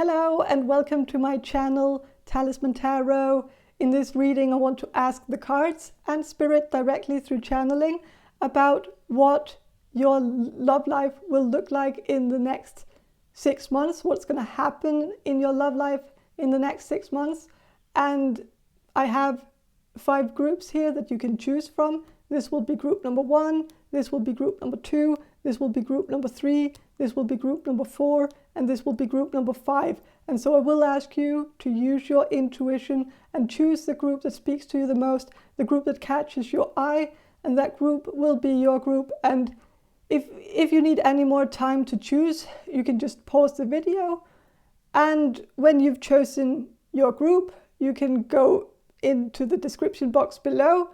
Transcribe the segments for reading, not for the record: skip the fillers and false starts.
Hello and welcome to my channel, Talisman Tarot. In this reading I want to ask the cards and Spirit directly through channeling about what your love life will look like in the next 6 months, what's going to happen in your love life in the next 6 months. And I have 5 groups here that you can choose from. This will be group number 1, this will be group number 2, this will be group number 3, this will be group number 4, and this will be group number 5. And so I will ask you to use your intuition and choose the group that speaks to you the most, the group that catches your eye, and that group will be your group. And if you need any more time to choose, you can just pause the video. And when you've chosen your group, you can go into the description box below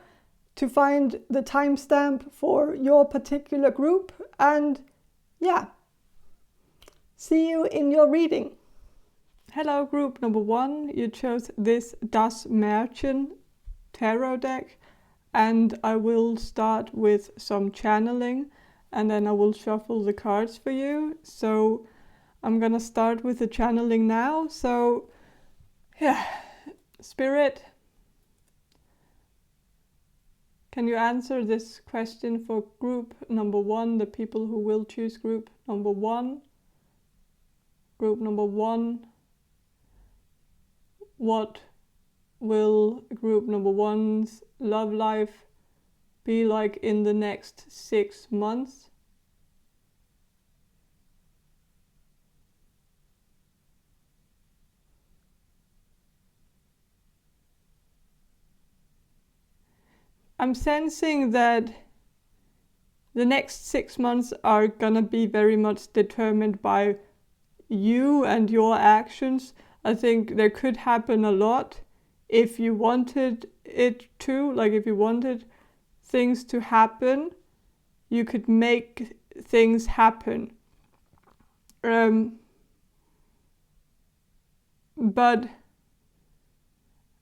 to find the timestamp for your particular group. And yeah, see you in your reading. Hello, group number 1. You chose this Das Märchen Tarot deck, and I will start with some channeling and then I will shuffle the cards for you. So I'm gonna start with the channeling now. So yeah, Spirit, can you answer this question for group number 1, the people who will choose group number 1? Group number 1, what will group number 1's love life be like in the next 6 months? I'm sensing that the next 6 months are gonna be very much determined by you and your actions. I think there could happen a lot if you wanted it to, like if you wanted things to happen, you could make things happen. But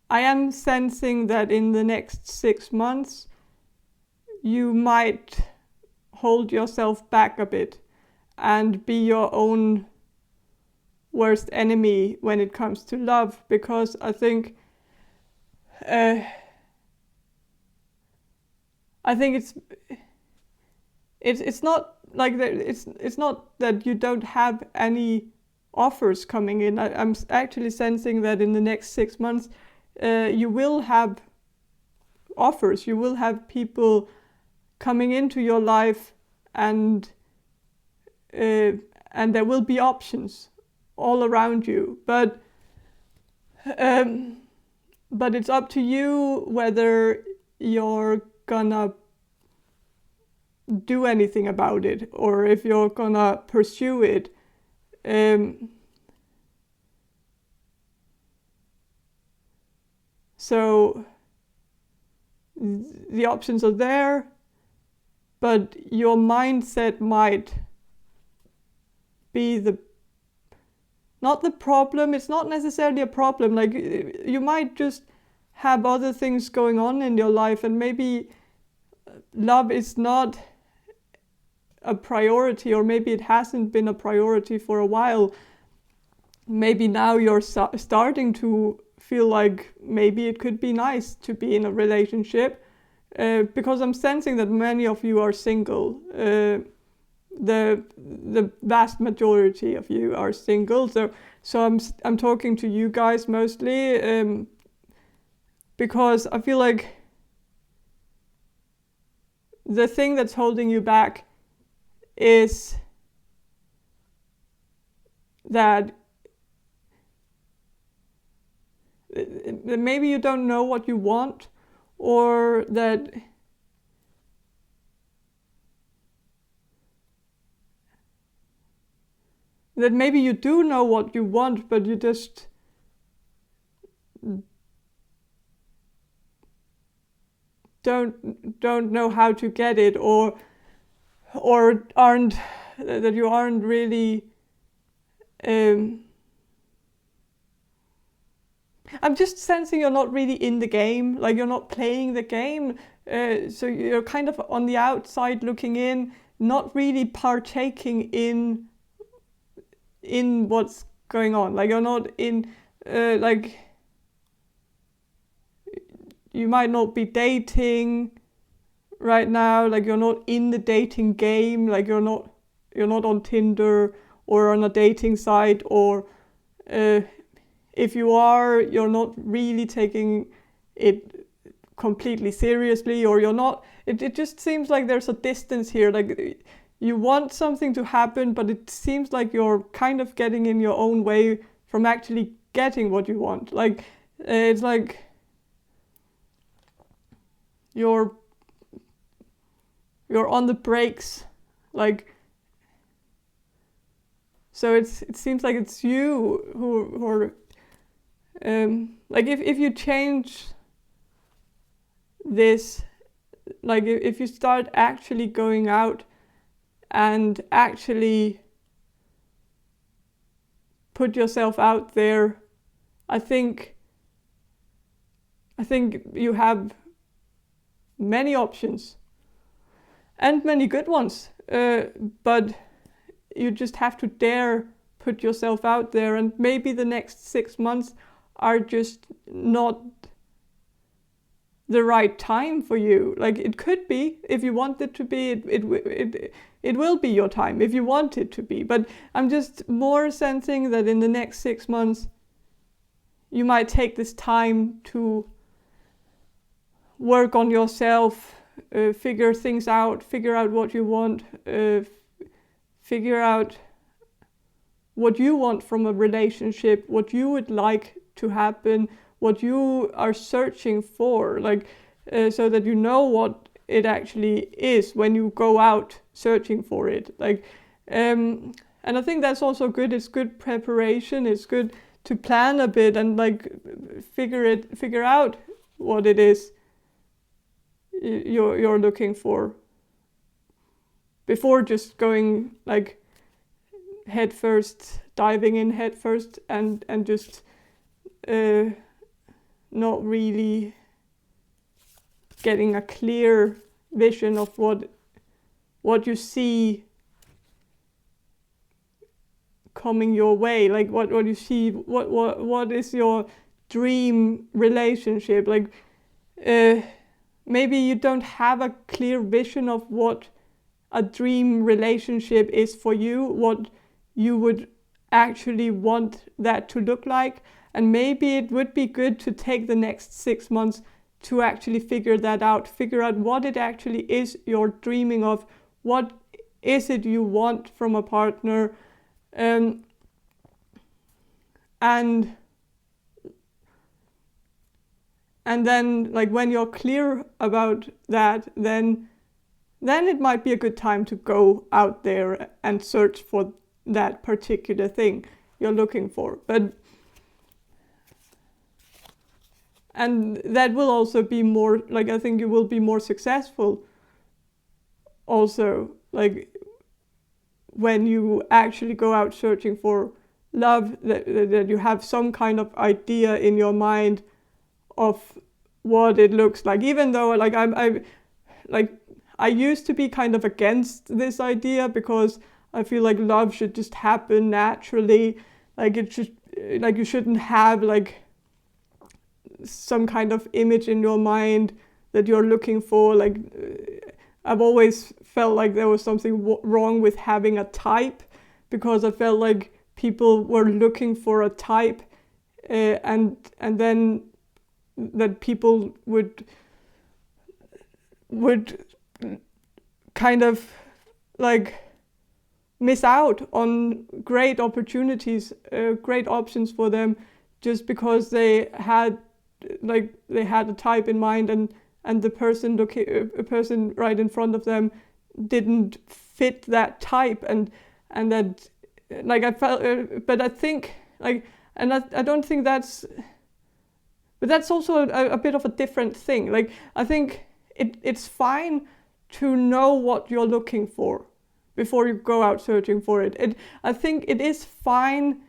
I am sensing that in the next 6 months, you might hold yourself back a bit and be your own worst enemy when it comes to love, because I think it's not like that. It's not that you don't have any offers coming in. I'm actually sensing that in the next 6 months you will have offers. You will have people coming into your life, and there will be options all around you. But it's up to you whether you're gonna do anything about it or if you're gonna pursue it. So the options are there, but your mindset might be not the problem. It's not necessarily a problem. Like, you might just have other things going on in your life, and maybe love is not a priority, or maybe it hasn't been a priority for a while. Maybe now you're starting to feel like maybe it could be nice to be in a relationship, because I'm sensing that many of you are single. The vast majority of you are single, so I'm talking to you guys mostly, because I feel like the thing that's holding you back is that maybe you don't know what you want, or that maybe you do know what you want, but you just don't know how to get it, or that you aren't really. I'm just sensing you're not really in the game, like you're not playing the game. So you're kind of on the outside looking in, not really partaking in what's going on. Like you're not in, like you might not be dating right now. Like you're not in the dating game. Like you're not on Tinder or on a dating site, or if you are, you're not really taking it completely seriously, or you're not. It just seems like there's a distance here. Like you want something to happen, but it seems like you're kind of getting in your own way from actually getting what you want. Like it's like you're on the brakes, like. So it seems like it's you who are, like if you change this, like if you start actually going out and actually put yourself out there, I think you have many options and many good ones, but you just have to dare put yourself out there, and maybe the next 6 months are just not the right time for you. Like it could be, if you want it to be, it will be your time if you want it to be. But I'm just more sensing that in the next 6 months, you might take this time to work on yourself, figure things out, figure out what you want, figure out what you want from a relationship, what you would like to happen, what you are searching for, like so that you know what it actually is when you go out searching for it. Like, and I think that's also good. It's good preparation. It's good to plan a bit and like figure out what it is you're looking for, before just going like head first, diving in head first, and just not really getting a clear vision of what you see coming your way. Like what you see, what is your dream relationship. Like maybe you don't have a clear vision of what a dream relationship is for you, what you would actually want that to look like. And maybe it would be good to take the next 6 months to actually figure that out, figure out what it actually is you're dreaming of, what is it you want from a partner, and then like when you're clear about that, then it might be a good time to go out there and search for that particular thing you're looking for. And that will also be more, like I think you will be more successful also, like when you actually go out searching for love, that you have some kind of idea in your mind of what it looks like. Even though like I used to be kind of against this idea, because I feel like love should just happen naturally. Like it should, like you shouldn't have like some kind of image in your mind that you're looking for. Like I've always felt like there was something wrong with having a type, because I felt like people were looking for a type, and then that people would kind of like miss out on great opportunities, great options for them, just because they had a type in mind, and the person a person right in front of them didn't fit that type, and that like I felt, but I think like, and I don't think that's, but that's also a bit of a different thing. Like I think it's fine to know what you're looking for before you go out searching for it. I think it is fine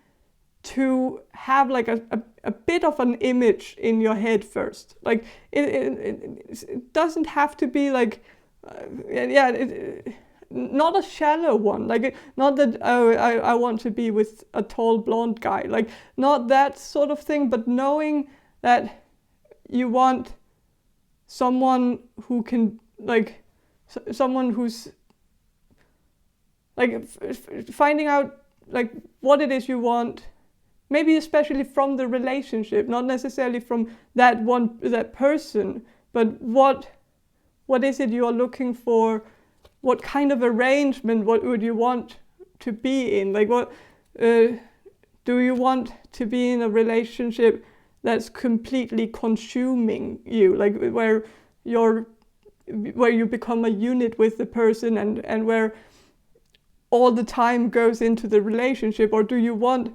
to have like a bit of an image in your head first. Like it doesn't have to be like not a shallow one, like not that, oh, I want to be with a tall blonde guy, like not that sort of thing, but knowing that you want someone who can, like someone who's like finding out like what it is you want, maybe especially from the relationship, not necessarily from that person, but what is it you are looking for? What kind of arrangement, what would you want to be in? Like what do you want to be in a relationship that's completely consuming you, like where you become a unit with the person and where all the time goes into the relationship? Or do you want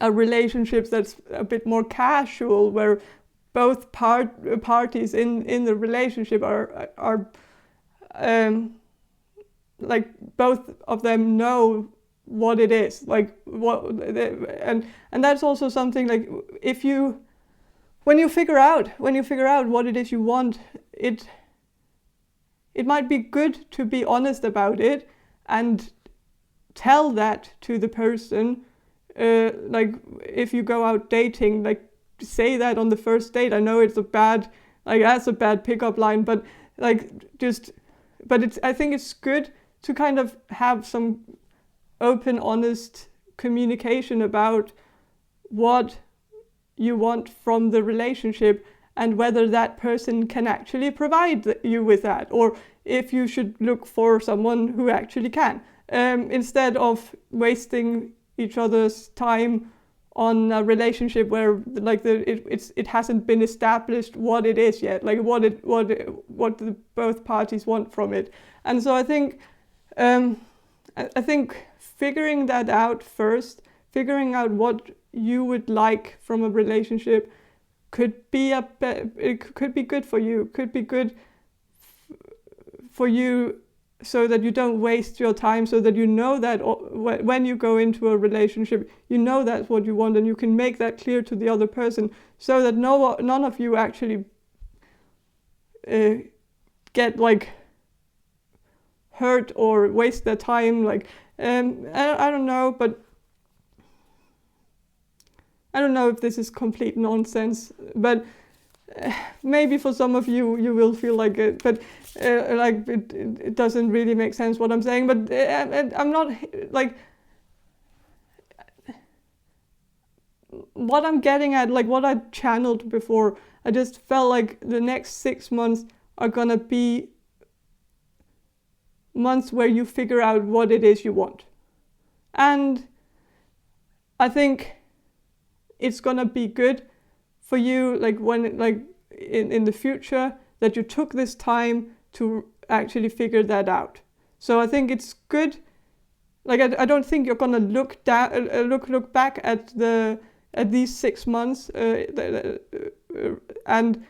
a relationship that's a bit more casual, where both parties in the relationship are like both of them know what it is, like and that's also something, like when you figure out what it is you want, it might be good to be honest about it and tell that to the person. Like if you go out dating, like say that on the first date. I know that's a bad pickup line, but I think it's good to kind of have some open, honest communication about what you want from the relationship and whether that person can actually provide you with that, or if you should look for someone who actually can, instead of wasting each other's time on a relationship where like it hasn't been established what it is yet, like what the both parties want from it. And so I think figuring that out first, figuring out what you would like from a relationship could be good for you, could be good for you, so that you don't waste your time, so that you know that when you go into a relationship, you know that's what you want, and you can make that clear to the other person, so that none of you actually get like hurt or waste their time. Like I don't know, but I don't know if this is complete nonsense, but maybe for some of you will feel like it, but like it doesn't really make sense what I'm saying. But I'm not like what I'm getting at, like what I channeled before. I just felt like the next 6 months are gonna be months where you figure out what it is you want, and I think it's gonna be good for you, like when in the future, that you took this time to actually figure that out. So I think it's good. Like I don't think you're gonna look back at these 6 months and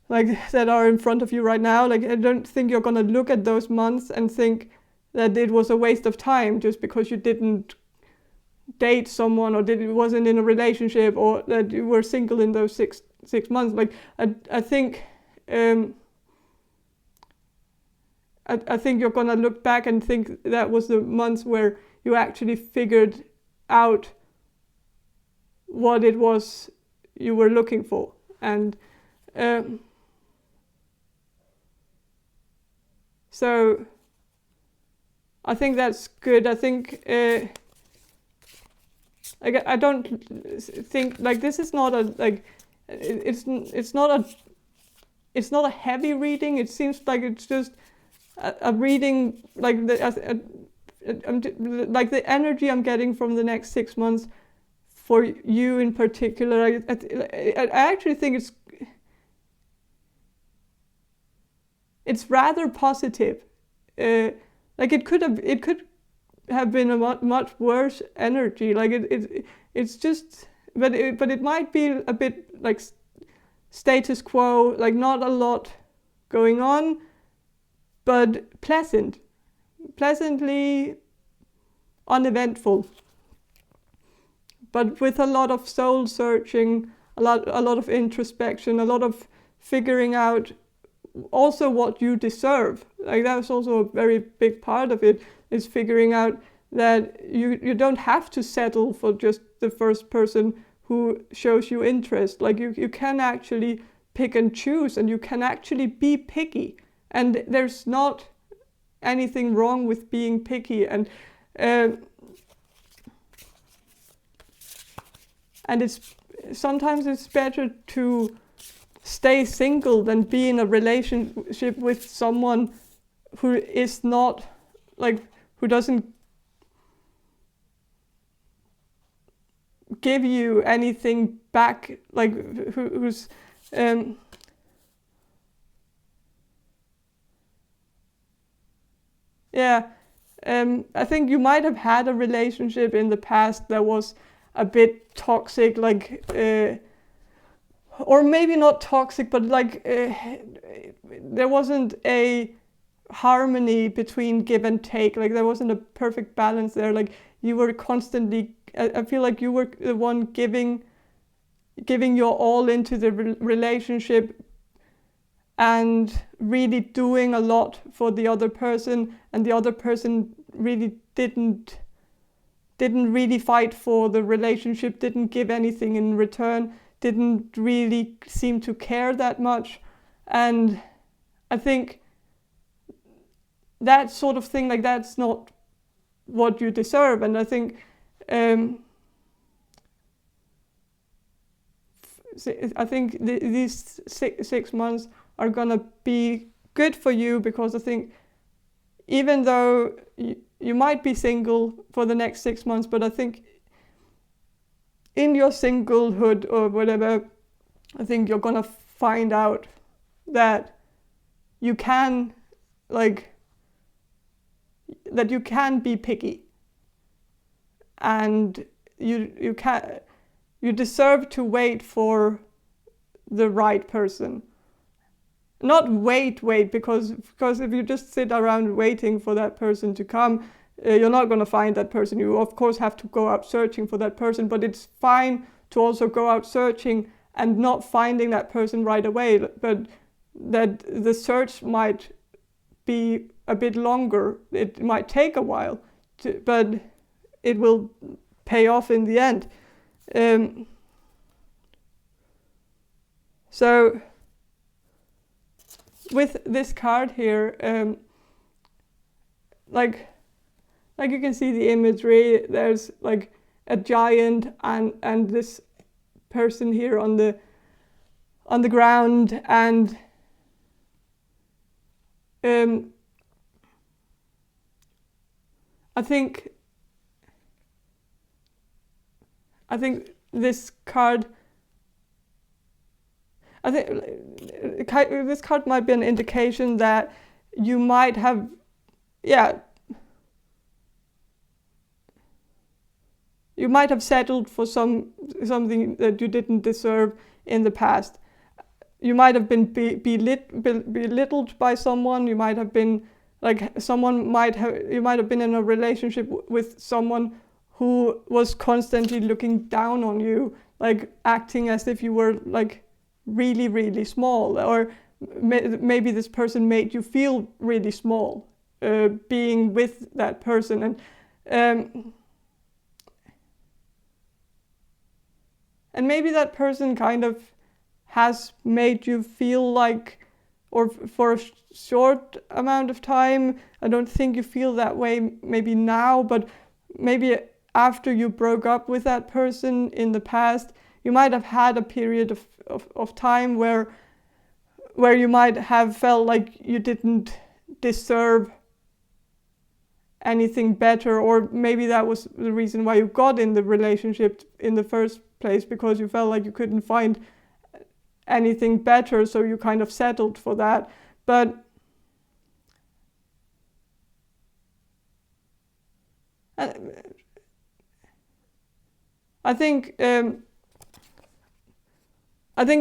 like that are in front of you right now. Like I don't think you're gonna look at those months and think that it was a waste of time just because you didn't date someone or wasn't in a relationship, or that you were single in those six months. Like I think I think you're gonna look back and think that was the months where you actually figured out what it was you were looking for. And so I think that's good. I think I don't think like this is not a like it's not a heavy reading. It seems like it's just a reading, like like the energy I'm getting from the next 6 months for you in particular. I actually think it's rather positive. Like it could have been a much worse energy. Like it's just, but it might be a bit like status quo, like not a lot going on, but pleasantly uneventful, but with a lot of soul searching, a lot of introspection, a lot of figuring out also what you deserve. Like that's also a very big part of it, is figuring out that you don't have to settle for just the first person who shows you interest. Like you can actually pick and choose, and you can actually be picky. And there's not anything wrong with being picky. And sometimes it's better to stay single than be in a relationship with someone who is not, like, who doesn't give you anything back, like who's I think you might have had a relationship in the past that was a bit toxic, like or maybe not toxic, but like there wasn't a harmony between give and take. Like there wasn't a perfect balance there. Like you were constantly, I feel like you were the one giving your all into the relationship and really doing a lot for the other person, and the other person really didn't really fight for the relationship, didn't give anything in return, didn't really seem to care that much. And I think that sort of thing, like that's not what you deserve. And I think these 6 months are gonna be good for you, because I think even though you might be single for the next 6 months, but I think in your singlehood or whatever, I think you're gonna find out that you can, like, that you can be picky, and you deserve to wait for the right person. Not wait, because if you just sit around waiting for that person to come, you're not going to find that person. You of course have to go out searching for that person, but it's fine to also go out searching and not finding that person right away, but that the search might be a bit longer. It might take a while, but it will pay off in the end. So with this card here, like you can see the imagery. There's like a giant and this person here on the ground, and I think this card. I think this card might be an indication that you might have, you might have settled for something that you didn't deserve in the past. You might have been belittled by someone. You might have been you might have been in a relationship with someone who was constantly looking down on you, like acting as if you were like really, really small, or maybe this person made you feel really small being with that person, and maybe that person kind of has made you feel like, or for a short amount of time. I don't think you feel that way maybe now, but maybe after you broke up with that person in the past, you might have had a period of time where you might have felt like you didn't deserve anything better, or maybe that was the reason why you got in the relationship in the first place, because you felt like you couldn't find anything better, so you kind of settled for that. But I think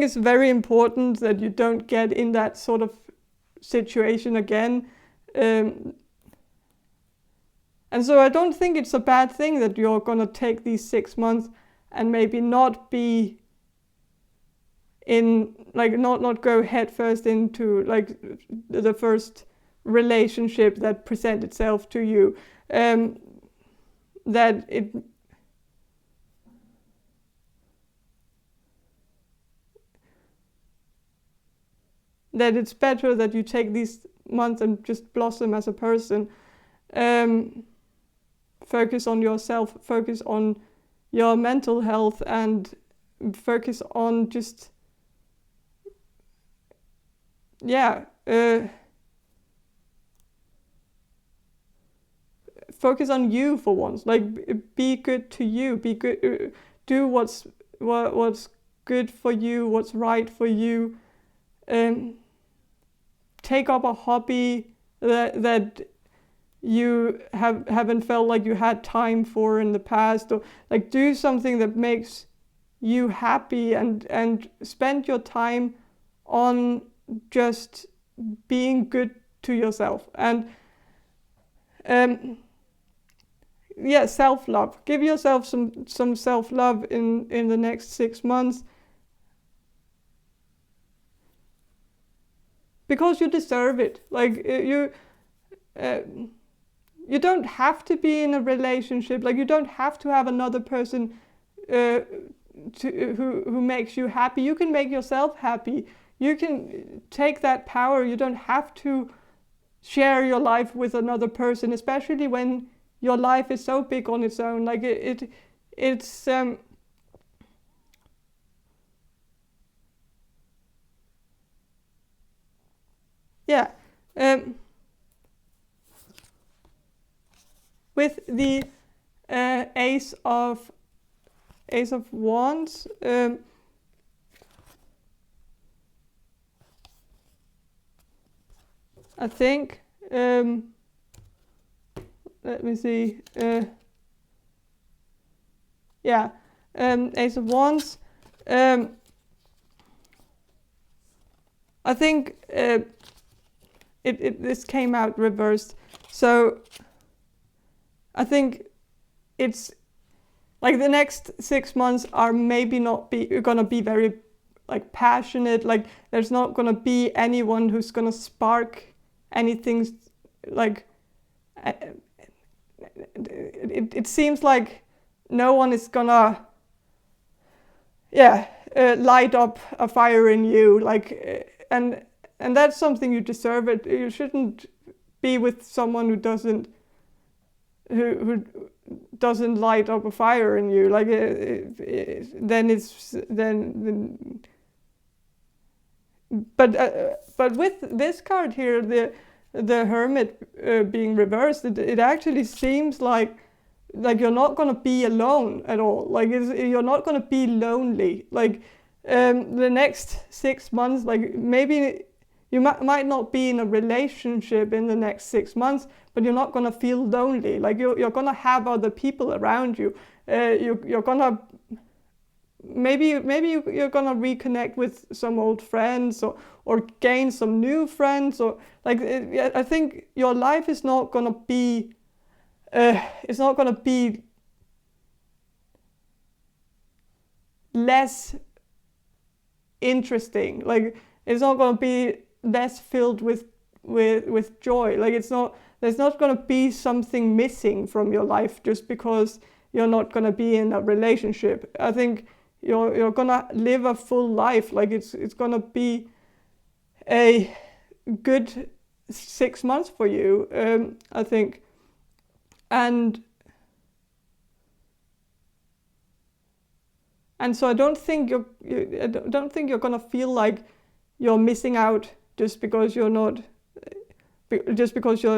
it's very important that you don't get in that sort of situation again. And so I don't think it's a bad thing that you're going to take these 6 months and maybe not be in like not go head first into like the first relationship that present itself to you. That it's better that you take these months and just blossom as a person. Focus on yourself, focus on your mental health, and focus on just focus on you for once. Like, be good to you, be good, do what's good for you, what's right for you. Take up a hobby that you haven't felt like you had time for in the past, or like do something that makes you happy, and spend your time on just being good to yourself. And self-love. Give yourself some self-love in the next 6 months, because you deserve it. Like, you don't have to be in a relationship. Like, you don't have to have another person who makes you happy. You can make yourself happy. You can take that power. You don't have to share your life with another person, especially when your life is so big on its own. Like, it's with the Ace of Wands, I think, let me see, Ace of Wands, I think this came out reversed, so I think it's like the next 6 months are maybe not gonna be very like passionate. Like, there's not gonna be anyone who's gonna spark anything. Like, it seems like no one is gonna light up a fire in you. Like, and that's something you deserve. It you shouldn't be with someone who doesn't light up a fire in you. Like, but with this card here, the Hermit being reversed, it actually seems like you're not gonna be alone at all. Like, you're not gonna be lonely. Like, the next 6 months, like, maybe you might not be in a relationship in the next 6 months, but you're not gonna feel lonely. Like, you're gonna have other people around you. You're gonna maybe you're gonna reconnect with some old friends, or gain some new friends, or like, I think your life is not gonna be it's not gonna be less interesting. Like, it's not gonna be less filled with joy. Like, there's not gonna be something missing from your life just because you're not gonna be in a relationship. I think you're gonna live a full life. Like, it's gonna be a good 6 months for you, I think. And so I don't think you're gonna feel like you're missing out just because your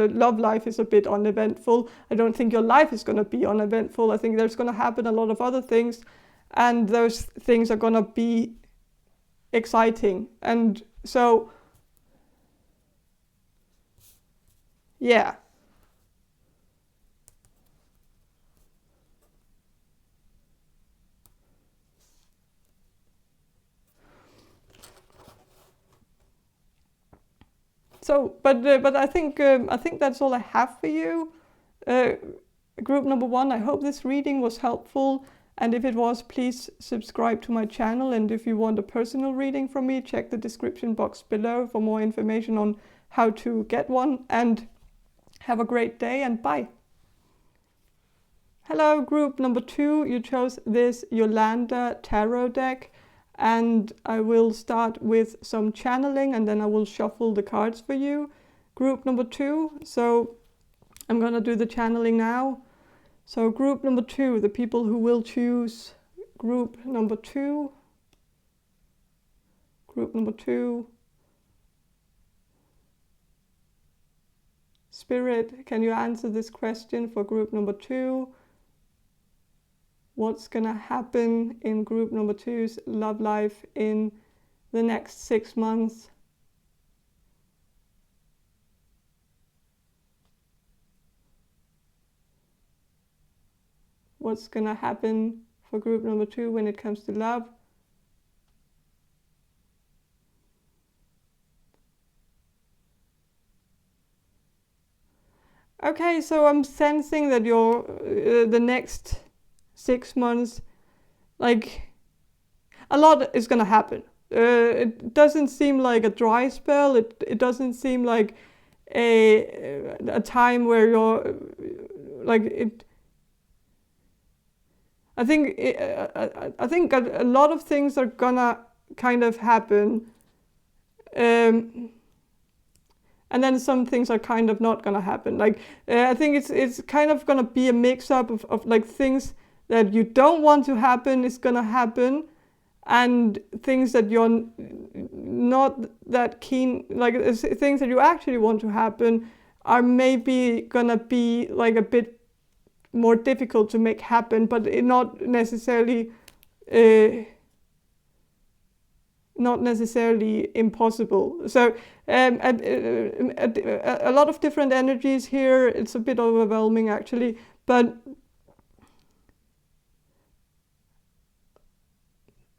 love life is a bit uneventful. I don't think your life is gonna be uneventful. I think there's gonna happen a lot of other things, and those things are gonna be exciting. And so, yeah. So, but I think that's all I have for you. Group number 1, I hope this reading was helpful. And if it was, please subscribe to my channel. And if you want a personal reading from me, check the description box below for more information on how to get one. And have a great day, and bye. Hello, group number 2. You chose this Jolanda Tarot deck. And I will start with some channeling, and then I will shuffle the cards for you. Group number 2. So I'm going to do the channeling now. So group number 2, the people who will choose group number 2. Group number 2. Spirit, can you answer this question for group number 2? What's going to happen in group number 2's love life in the next 6 months? What's going to happen for group number 2 when it comes to love? Okay, so I'm sensing that you're the next 6 months, like a lot is gonna happen. It doesn't seem like a dry spell. It doesn't seem like a time where you're like it. I think a lot of things are gonna kind of happen, and then some things are kind of not gonna happen. Like I think it's kind of gonna be a mix up of like things that you don't want to happen is gonna happen, and things that you're not that keen, like things that you actually want to happen are maybe gonna be like a bit more difficult to make happen, but not necessarily impossible. So a lot of different energies here. It's a bit overwhelming actually, but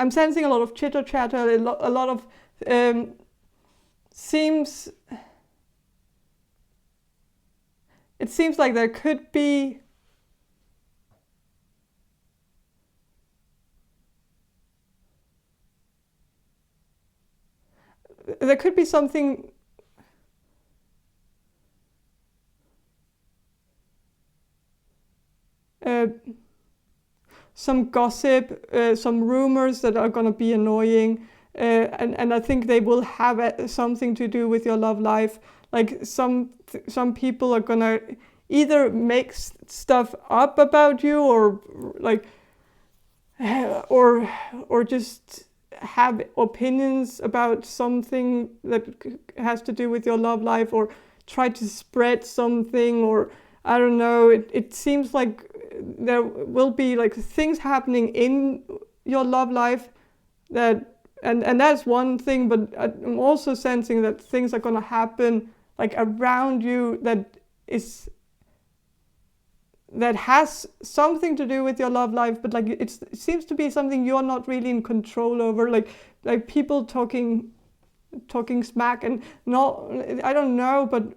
I'm sensing a lot of chitter chatter, a lot of seems like there could be something some gossip, some rumors that are going to be annoying, and I think they will have something to do with your love life. Like some people are going to either make stuff up about you, or like or just have opinions about something that has to do with your love life, or try to spread something, or I don't know. It seems like there will be like things happening in your love life that and that's one thing, but I'm also sensing that things are going to happen like around you that has something to do with your love life, but like it seems to be something you're not really in control over, like people talking smack, and not, I don't know, but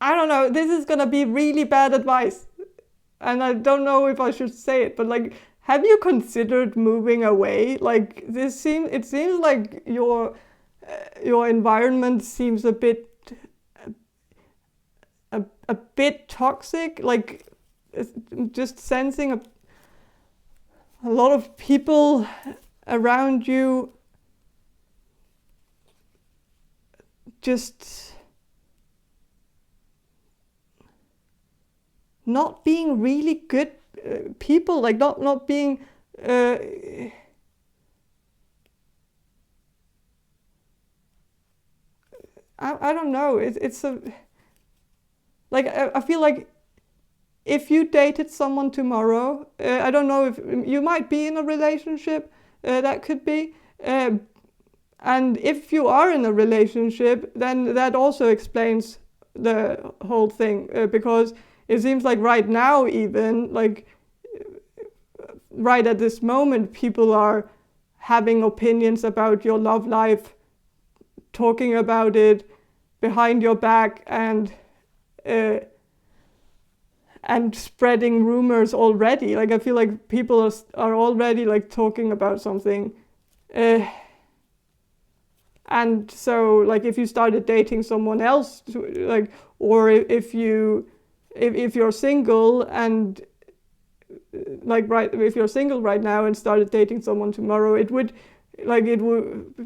I don't know, this is gonna be really bad advice, and I don't know if I should say it, but like, have you considered moving away? Like it seems like your environment seems a bit toxic. Like just sensing a lot of people around you just not being really good people, like not being I don't know, it's a like I feel like if you dated someone tomorrow, I don't know if you might be in a relationship, that could be, and if you are in a relationship, then that also explains the whole thing, because it seems like right now, even like right at this moment, people are having opinions about your love life, talking about it, behind your back and spreading rumors already. Like I feel like people are already like talking about something. And so like if you started dating someone else, like, or if you're single and like if you're single right now and started dating someone tomorrow,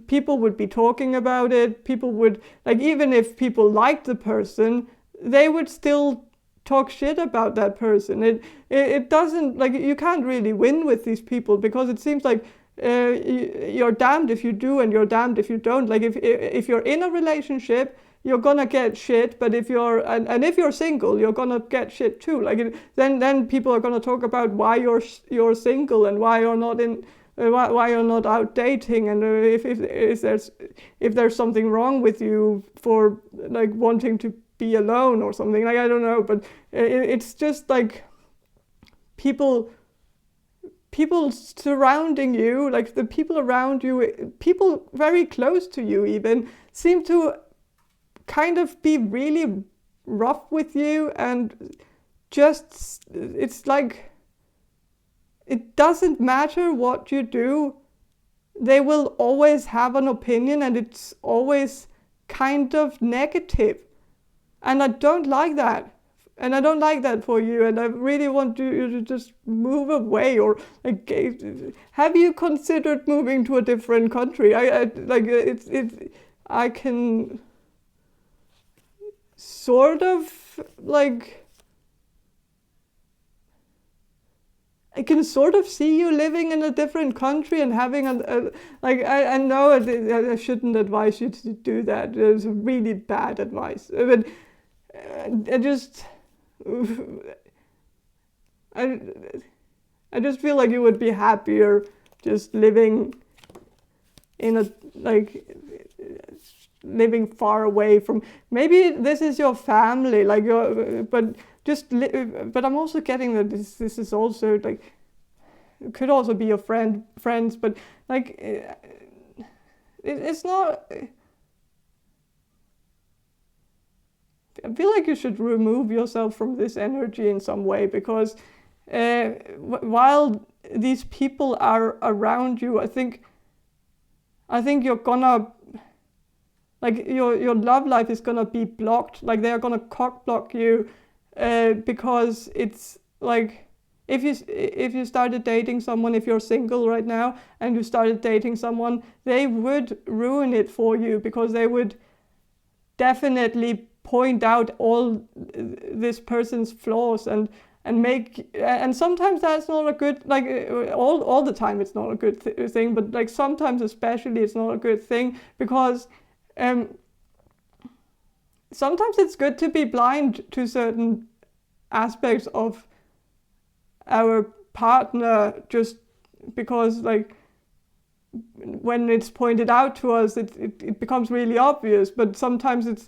people would be talking about it. People would, like, even if people liked the person, they would still talk shit about that person. It doesn't, like, you can't really win with these people, because it seems like you're damned if you do and you're damned if you don't. Like if you're in a relationship, you're gonna get shit, but if you're if you're single, you're gonna get shit too. Like then people are gonna talk about why you're single and why you're not why you're not out dating, and if there's something wrong with you for like wanting to be alone or something. Like I don't know, but it's just like people surrounding you, like the people around you, people very close to you even, seem to kind of be really rough with you, and just, it's like, it doesn't matter what you do, they will always have an opinion, and it's always kind of negative. And I don't like that. And I don't like that for you, and I really want you to just move away, or like, have you considered moving to a different country? I can sort of like, I can sort of see you living in a different country and having I know I shouldn't advise you to do that. It's really bad advice, but I just feel like you would be happier just living living far away from, maybe this is your family, like but I'm also getting that this is also like, it could also be your friends, but like it's not. I feel like you should remove yourself from this energy in some way, because while these people are around you, I think you're gonna, like, your love life is gonna be blocked. Like they're gonna cock block you, because it's like, if you started dating someone, if you're single right now and you started dating someone, they would ruin it for you, because they would definitely point out all this person's flaws and sometimes that's not a good, like all the time it's not a good thing, but like sometimes especially it's not a good thing, because sometimes it's good to be blind to certain aspects of our partner, just because like when it's pointed out to us it becomes really obvious, but sometimes it's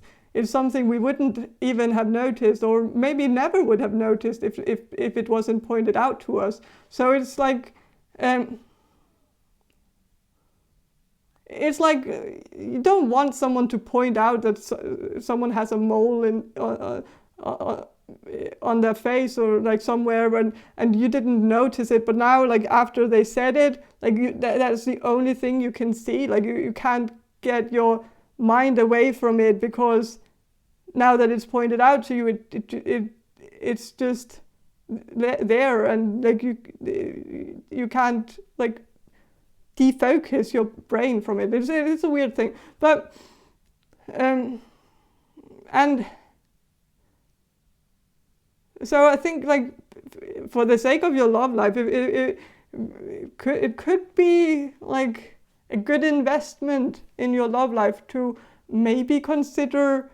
something we wouldn't even have noticed, or maybe never would have noticed if it wasn't pointed out to us. So it's like you don't want someone to point out that someone has a mole on their face or like somewhere, and you didn't notice it, but now like after they said it, like that's the only thing you can see. Like you can't get your mind away from it, because now that it's pointed out to you, it's just there, and like you can't like defocus your brain from it. It's a weird thing, but and so I think, like, for the sake of your love life, it could be like a good investment in your love life to maybe consider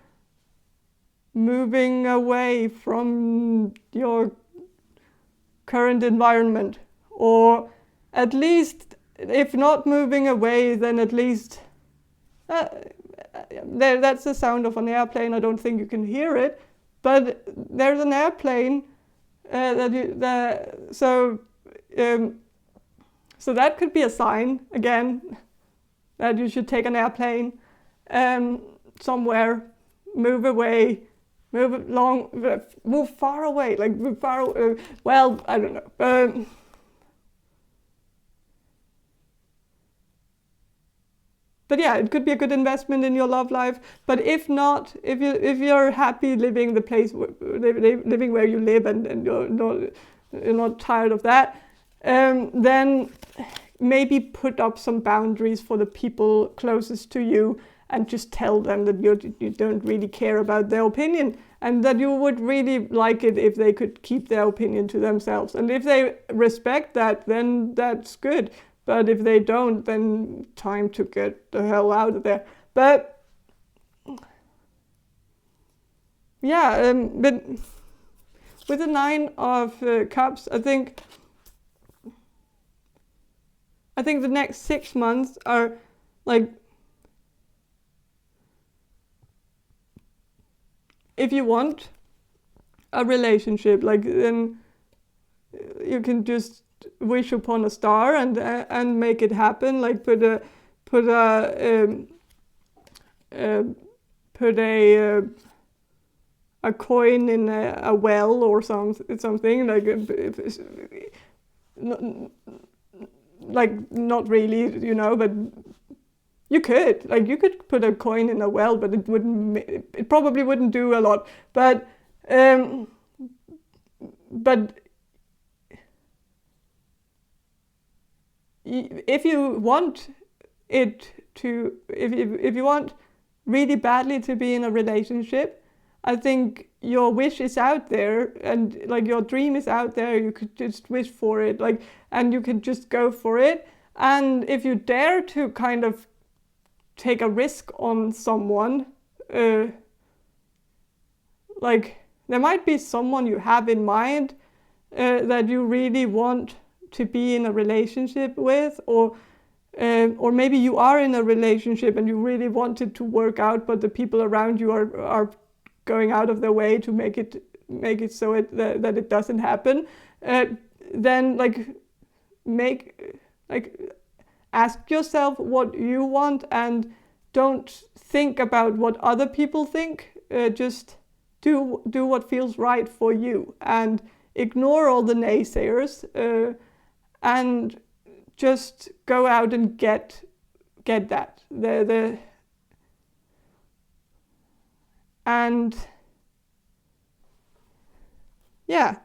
moving away from your current environment, or at least, if not moving away, then at least that's the sound of an airplane. I don't think you can hear it, but there's an airplane so that could be a sign again that you should take an airplane somewhere move away, move far away, like move far. Well, I don't know. But yeah, it could be a good investment in your love life. But if not, if you're happy living the place, living where you live, and you're not tired of that, then maybe put up some boundaries for the people closest to you, and just tell them that you don't really care about their opinion, and that you would really like it if they could keep their opinion to themselves. And if they respect that, then that's good. But if they don't, then time to get the hell out of there. But yeah, but with the 9 of Cups, I think the next 6 months are like, if you want a relationship, like, then you can just wish upon a star and make it happen. Like put a coin in a well or something, like not really, you know, but you could put a coin in a well, but it probably wouldn't do a lot. But if you want if you want really badly to be in a relationship, I think your wish is out there, and like your dream is out there. You could just wish for it, like, and you could just go for it. And if you dare to kind of take a risk on someone, like there might be someone you have in mind that you really want to be in a relationship with, or maybe you are in a relationship and you really want it to work out, but the people around you are going out of their way to make it so that it doesn't happen. Then ask yourself what you want, and don't think about what other people think. Just do what feels right for you, and ignore all the naysayers. And just go out and get that. And yeah,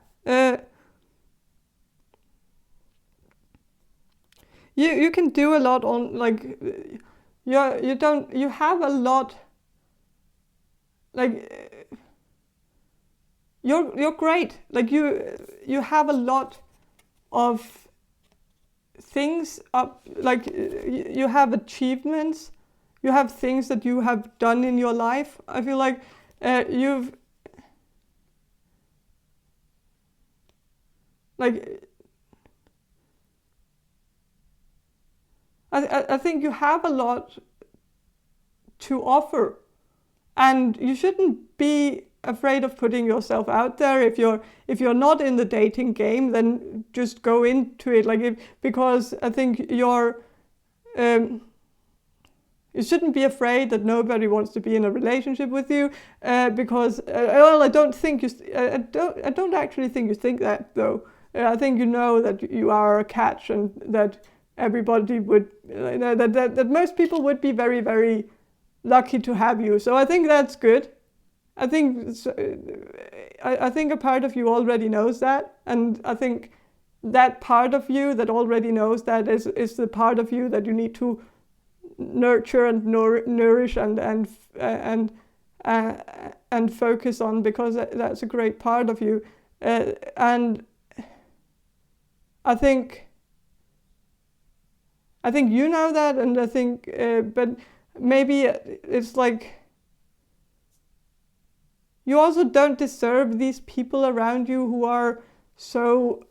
you can do a lot on, like, you have a lot, like, you're great. Like you have a lot of things up, like you have achievements, you have things that you have done in your life. I feel like you've, like, I think you have a lot to offer, and you shouldn't be afraid of putting yourself out there. If you're not in the dating game, then just go into it, because I think you shouldn't be afraid that nobody wants to be in a relationship with you, because I don't actually think you think that, though. I think you know that you are a catch, and that everybody would that most people would be very, very lucky to have you. So I think that's good. I think a part of you already knows that, and I think that part of you that already knows that is the part of you that you need to nurture and nourish and focus on, because that's a great part of you. And I think you know that, and I think, but maybe it's like, you also don't deserve these people around you who are so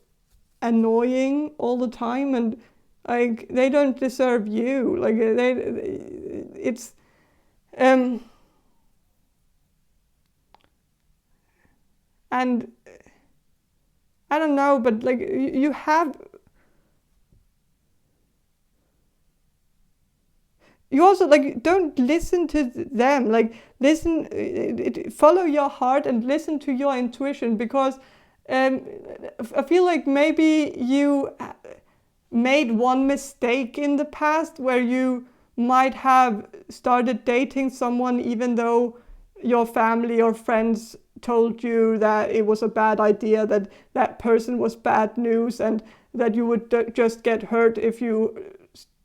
annoying all the time, and like they don't deserve you. Like it's and I don't know, but like you have, you also like don't listen to them. Like listen, follow your heart and listen to your intuition, because I feel like maybe you made one mistake in the past where you might have started dating someone even though your family or friends told you that it was a bad idea, that that person was bad news, and that you would just get hurt if you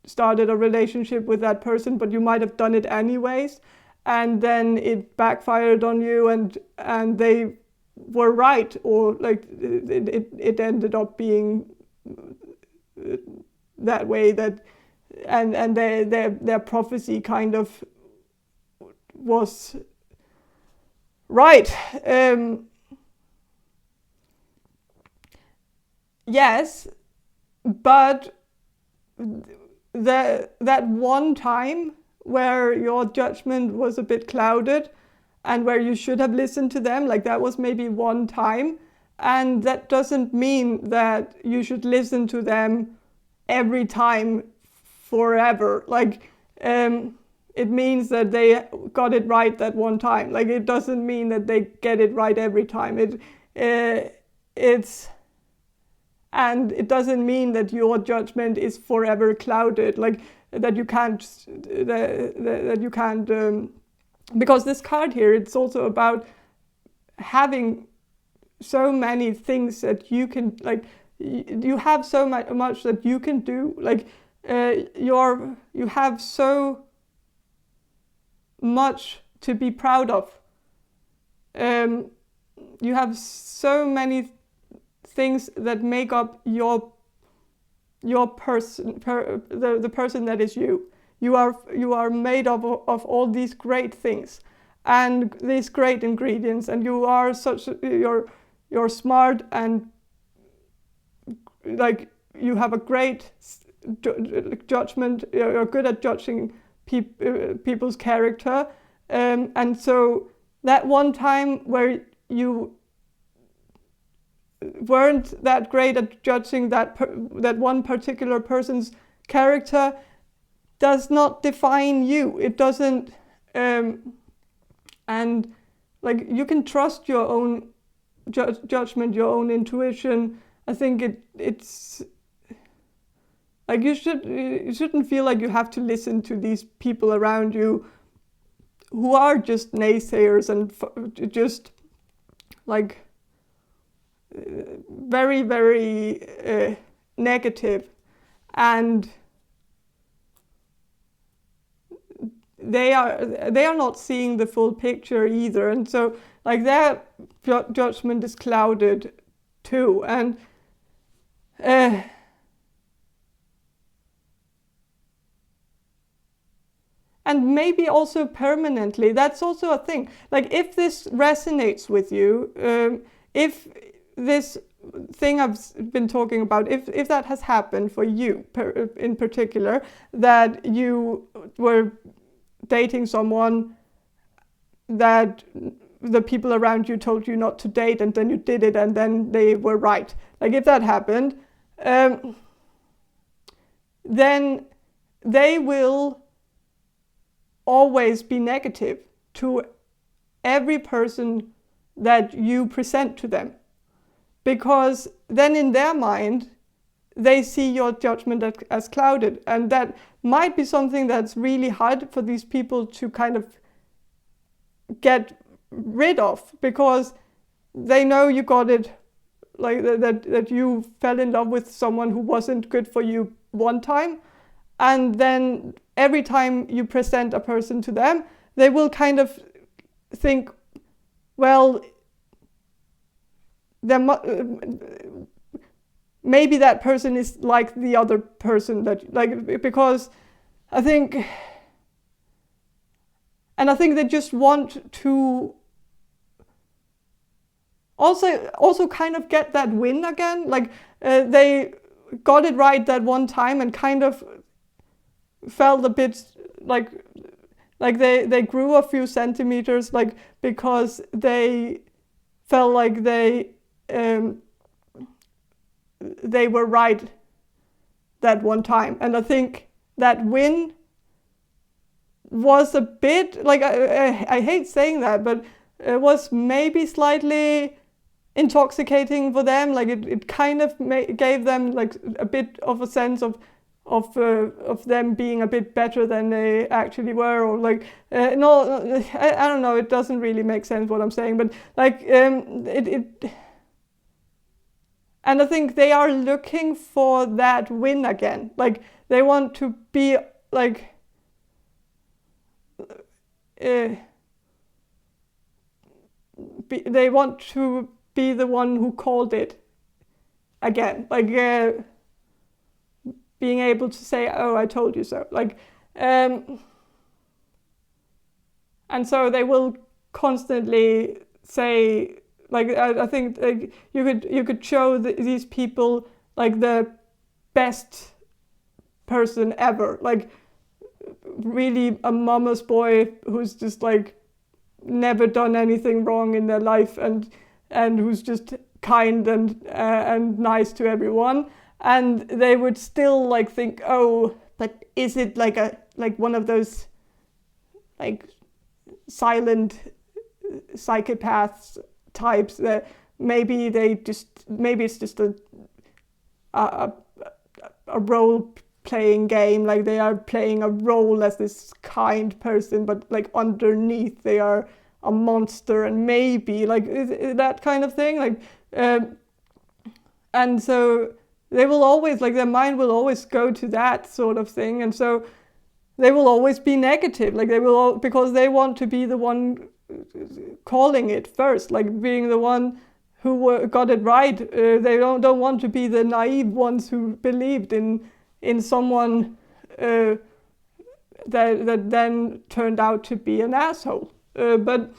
started a relationship with that person, but you might have done it anyways, and then it backfired on you, and they were right, or like it ended up being that way, that and their prophecy kind of was right. Yes, but that one time where your judgment was a bit clouded and where you should have listened to them, like that was maybe one time, and that doesn't mean that you should listen to them every time forever. Like it means that they got it right that one time. Like it doesn't mean that they get it right every time. And it doesn't mean that your judgment is forever clouded, like that you can't, because this card here, it's also about having so many things that you can, like, you have so much that you can do, like you have so much to be proud of. You have so many things that make up your person, the person that is you. You are made of all these great things and these great ingredients, and you are you're smart, and like you have a great judgment. You're good at judging people's character, and so that one time where you weren't that great at judging that one particular person's character does not define you. It doesn't, and like you can trust your own judgment, your own intuition. I think it's like you shouldn't feel like you have to listen to these people around you who are just naysayers and just like very, very negative, and they are not seeing the full picture either, and so like their judgment is clouded too, and maybe also permanently. That's also a thing. Like if this resonates with you, if this thing I've been talking about, if that has happened for you in particular, that you were dating someone that the people around you told you not to date, and then you did it, and then they were right. Like if that happened, then they will always be negative to every person that you present to them. Because then in their mind, they see your judgment as clouded. And that might be something that's really hard for these people to kind of get rid of, because they know you got it, like that you fell in love with someone who wasn't good for you one time. And then every time you present a person to them, they will kind of think, well, maybe that person is like the other person that, like, because I think they just want to also kind of get that win again. Like they got it right that one time and kind of felt a bit like they grew a few centimeters, like because they felt like they were right that one time. And I think that win was a bit like, I hate saying that, but it was maybe slightly intoxicating for them. Like it kind of gave them like a bit of a sense of them being a bit better than they actually were, or like no, I don't know. It doesn't really make sense what I'm saying, but like it. And I think they are looking for that win again. Like they want to be like. They want to be the one who called it again, like being able to say, "Oh, I told you so." Like, and so they will constantly say, like, I think like, you could show these people like the best person ever, like really a mama's boy who's just like never done anything wrong in their life, and who's just kind and nice to everyone, and they would still like think, oh, but is it like one of those like silent psychopaths types that maybe it's just a role playing game, like they are playing a role as this kind person, but like underneath they are a monster, and maybe like that kind of thing, like and so they will always, like their mind will always go to that sort of thing, and so they will always be negative, like they will because they want to be the one calling it first, like being the one who got it right. They don't want to be the naive ones who believed in someone that then turned out to be an asshole. But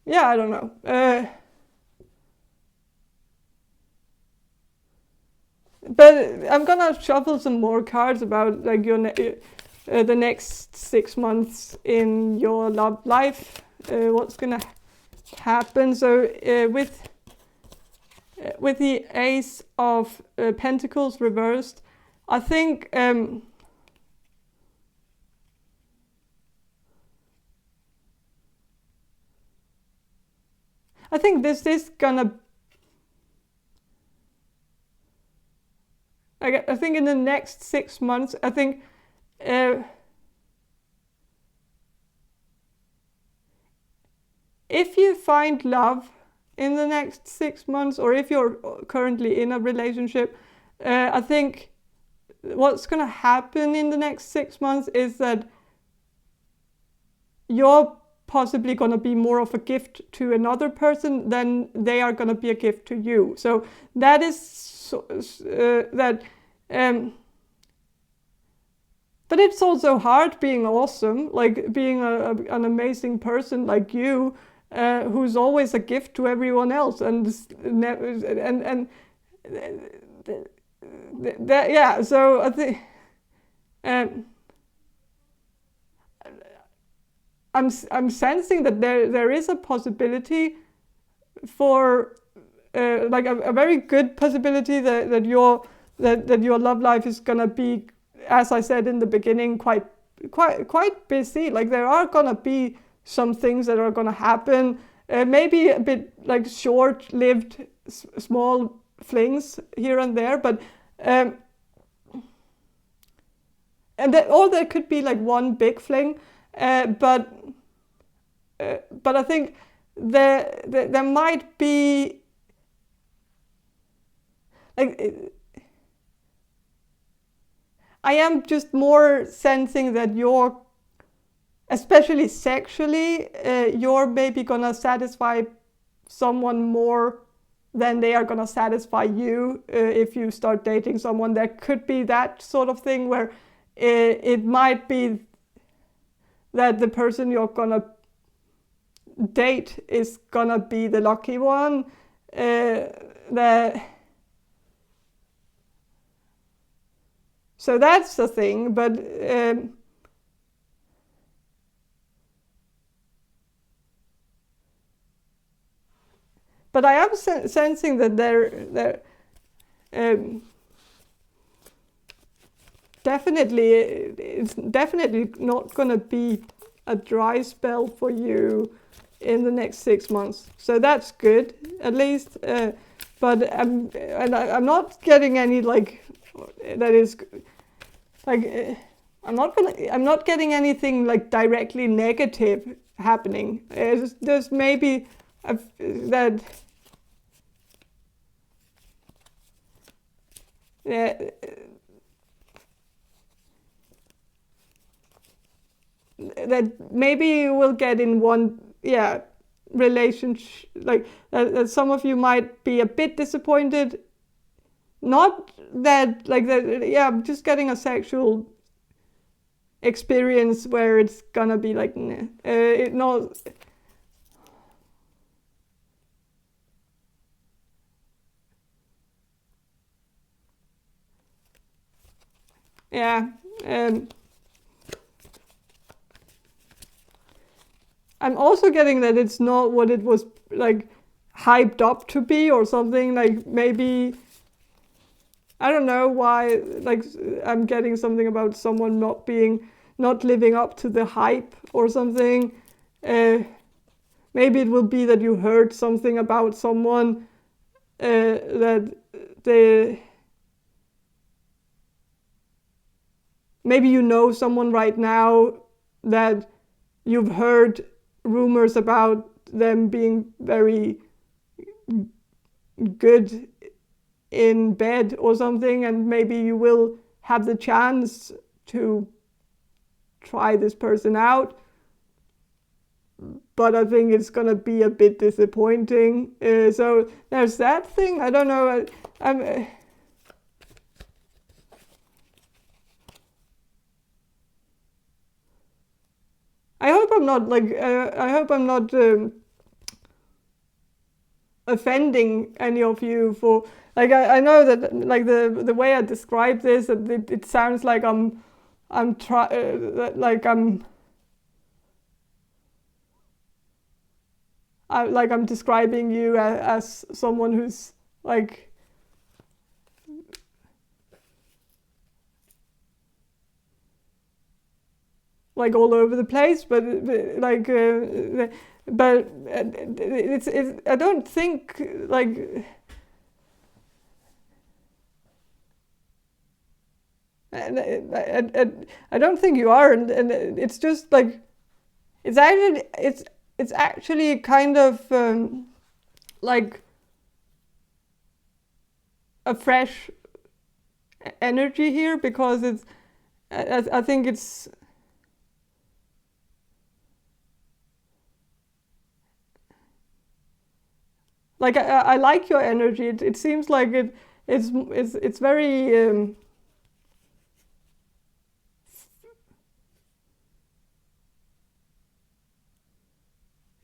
yeah, I don't know. But I'm gonna shuffle some more cards about like your the next 6 months in your love life. What's gonna happen? So with the Ace of Pentacles reversed, I think this is gonna. I think in the next 6 months, I think if you find love in the next 6 months, or if you're currently in a relationship, I think what's going to happen in the next 6 months is that you're possibly going to be more of a gift to another person than they are going to be a gift to you. So that is that. But it's also hard being awesome, like being an amazing person like you, who's always a gift to everyone else, and that, yeah. So I think I'm sensing that there is a possibility for like a very good possibility that your love life is gonna be, as I said in the beginning, quite busy. Like there are gonna be some things that are gonna happen, maybe a bit like short-lived small flings here and there, but and or there could be like one big fling, but I think there might be like. I am just more sensing that you're, especially sexually, you're maybe gonna satisfy someone more than they are gonna satisfy you if you start dating someone. There could be that sort of thing where it might be that the person you're gonna date is gonna be the lucky one. So that's the thing, but I am sensing that there definitely it's definitely not going to be a dry spell for you in the next 6 months. So that's good, at least. But I'm not getting any like that is like I'm not getting anything like directly negative happening. There's maybe that. That maybe you will get in one relationship, like that some of you might be a bit disappointed. Not that like that, I'm just getting a sexual experience where it's gonna be like no. I'm also getting that it's not what it was like hyped up to be or something. Like maybe, I don't know why, like I'm getting something about someone not living up to the hype or something. Maybe it will be that you heard something about someone that maybe you know someone right now that you've heard rumors about them being very good in bed or something, and maybe you will have the chance to try this person out, but I think it's gonna be a bit disappointing. So there's that thing. I don't know. I hope I'm not like. I hope I'm not offending any of you for like. I know that like the way I describe this, it sounds like I'm describing you as someone who's like all over the place, but like but it's I don't think like I don't think you are, and it's just like it's actually kind of like a fresh energy here, because it's I think it's like I like your energy. It seems like it's very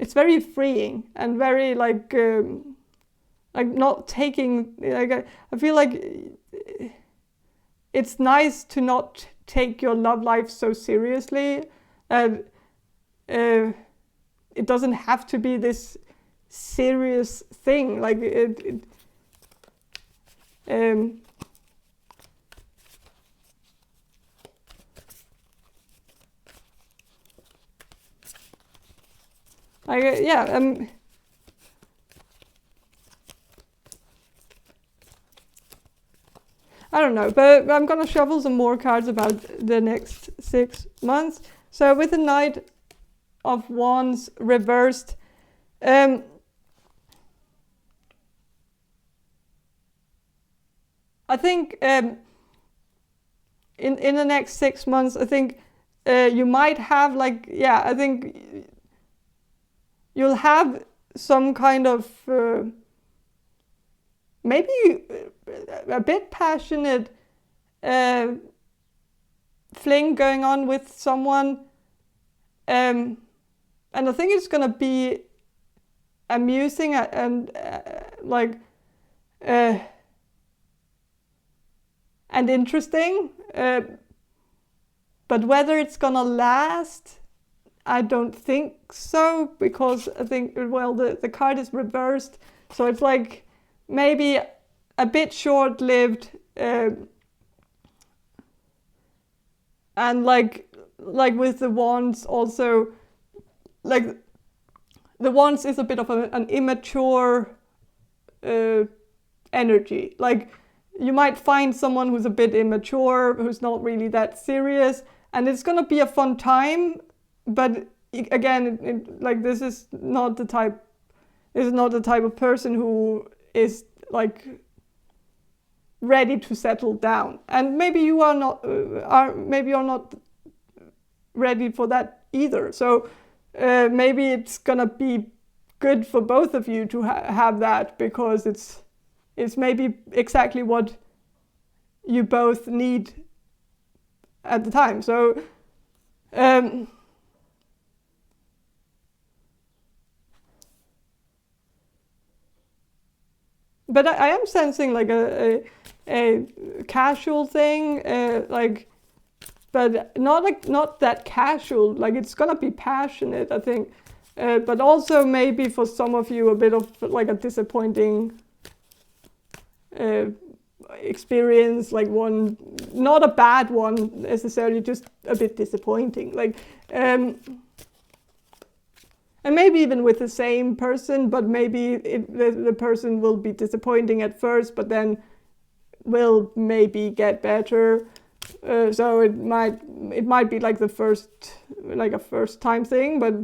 it's very freeing and very like not taking, like I feel like it's nice to not take your love life so seriously, and it doesn't have to be this serious thing. Like I don't know, but I'm gonna shuffle some more cards about the next 6 months. So with the Knight of Wands reversed, I think in the next 6 months, I think you might have like, I think you'll have some kind of maybe a bit passionate fling going on with someone, and I think it's gonna be amusing and and interesting, but whether it's gonna last, I don't think so, because I think, well, the card is reversed, so it's like maybe a bit short-lived, and like like with the wands also, like the wands is a bit of an immature energy. Like you might find someone who's a bit immature, who's not really that serious, and it's gonna be a fun time. But again, like this is not the type of person who is like ready to settle down. And maybe you are not, maybe you're not ready for that either. So maybe it's gonna be good for both of you to have that, because it's maybe exactly what you both need at the time. So but I am sensing like a casual thing, like, but not that casual. Like it's gonna be passionate, I think, but also maybe for some of you a bit of like a disappointing experience, like one, not a bad one necessarily, just a bit disappointing. Like, and maybe even with the same person, but maybe the person will be disappointing at first, but then will maybe get better. So it might be like a first time thing, but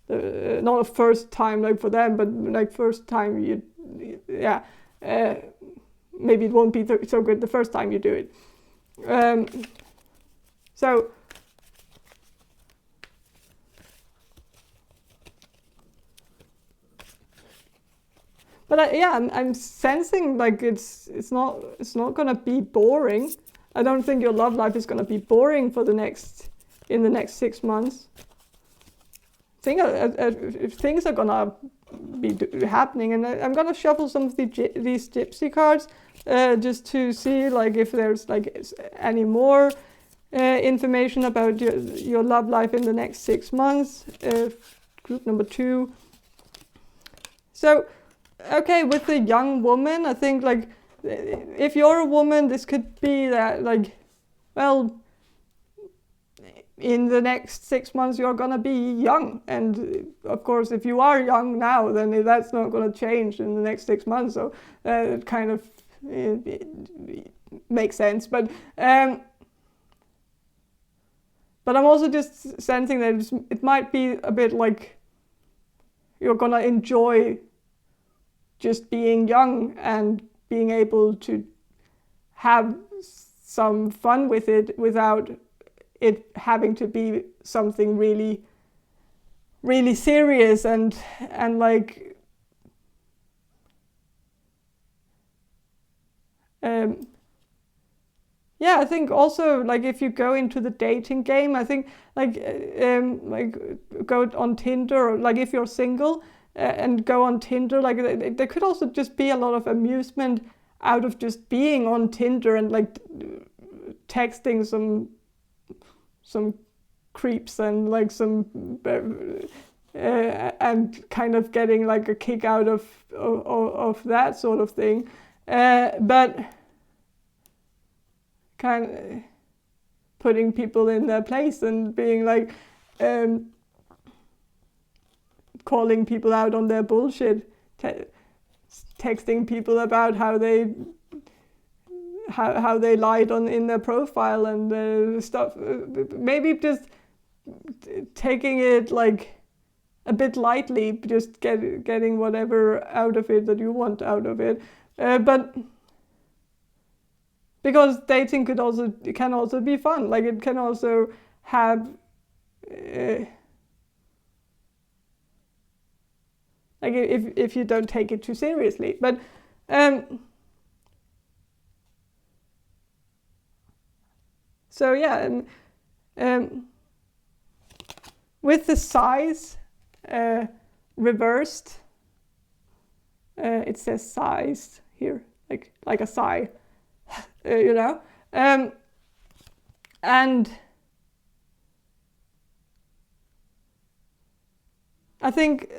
not a first time like for them, but like first time maybe it won't be so good the first time you do it. So but I'm sensing like it's not gonna be boring. I don't think your love life is gonna be boring for in the next 6 months. If things are gonna be happening, and I'm gonna shuffle some of these Gypsy cards just to see like if there's like any more information about your love life in the next 6 months. Group number 2. So, okay, with the young woman, I think like if you're a woman, this could be that like, well, in the next 6 months you're gonna be young, and of course if you are young now, then that's not gonna change in the next 6 months. So it kind of it makes sense, but I'm also just sensing that it might be a bit like you're gonna enjoy just being young and being able to have some fun with it without it having to be something really, really serious and like I think also like if you go into the dating game, I think like go on Tinder, or like if you're single and go on Tinder, like there could also just be a lot of amusement out of just being on Tinder and like texting some creeps and like some and kind of getting like a kick out of that sort of thing, but kind of putting people in their place and being like calling people out on their bullshit, texting people about how they lied in their profile and stuff. Maybe just taking it like a bit lightly, just getting whatever out of it that you want out of it. But because dating can also be fun. Like it can also have like if you don't take it too seriously. But so yeah, with the size reversed, it says size here, like a sigh, you know, and I think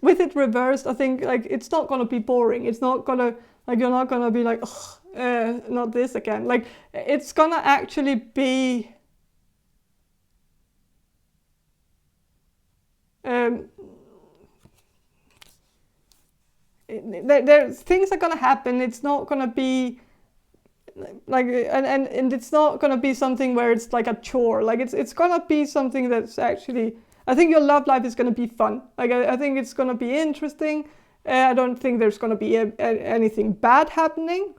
with it reversed, I think like it's not gonna be boring. It's not gonna Like you're not gonna be like, not this again. Like it's gonna actually be there's things are gonna happen. It's not gonna be like and it's not gonna be something where it's like a chore. Like it's gonna be something that's actually, I think your love life is gonna be fun. Like I think it's gonna be interesting. I don't think there's gonna be anything bad happening,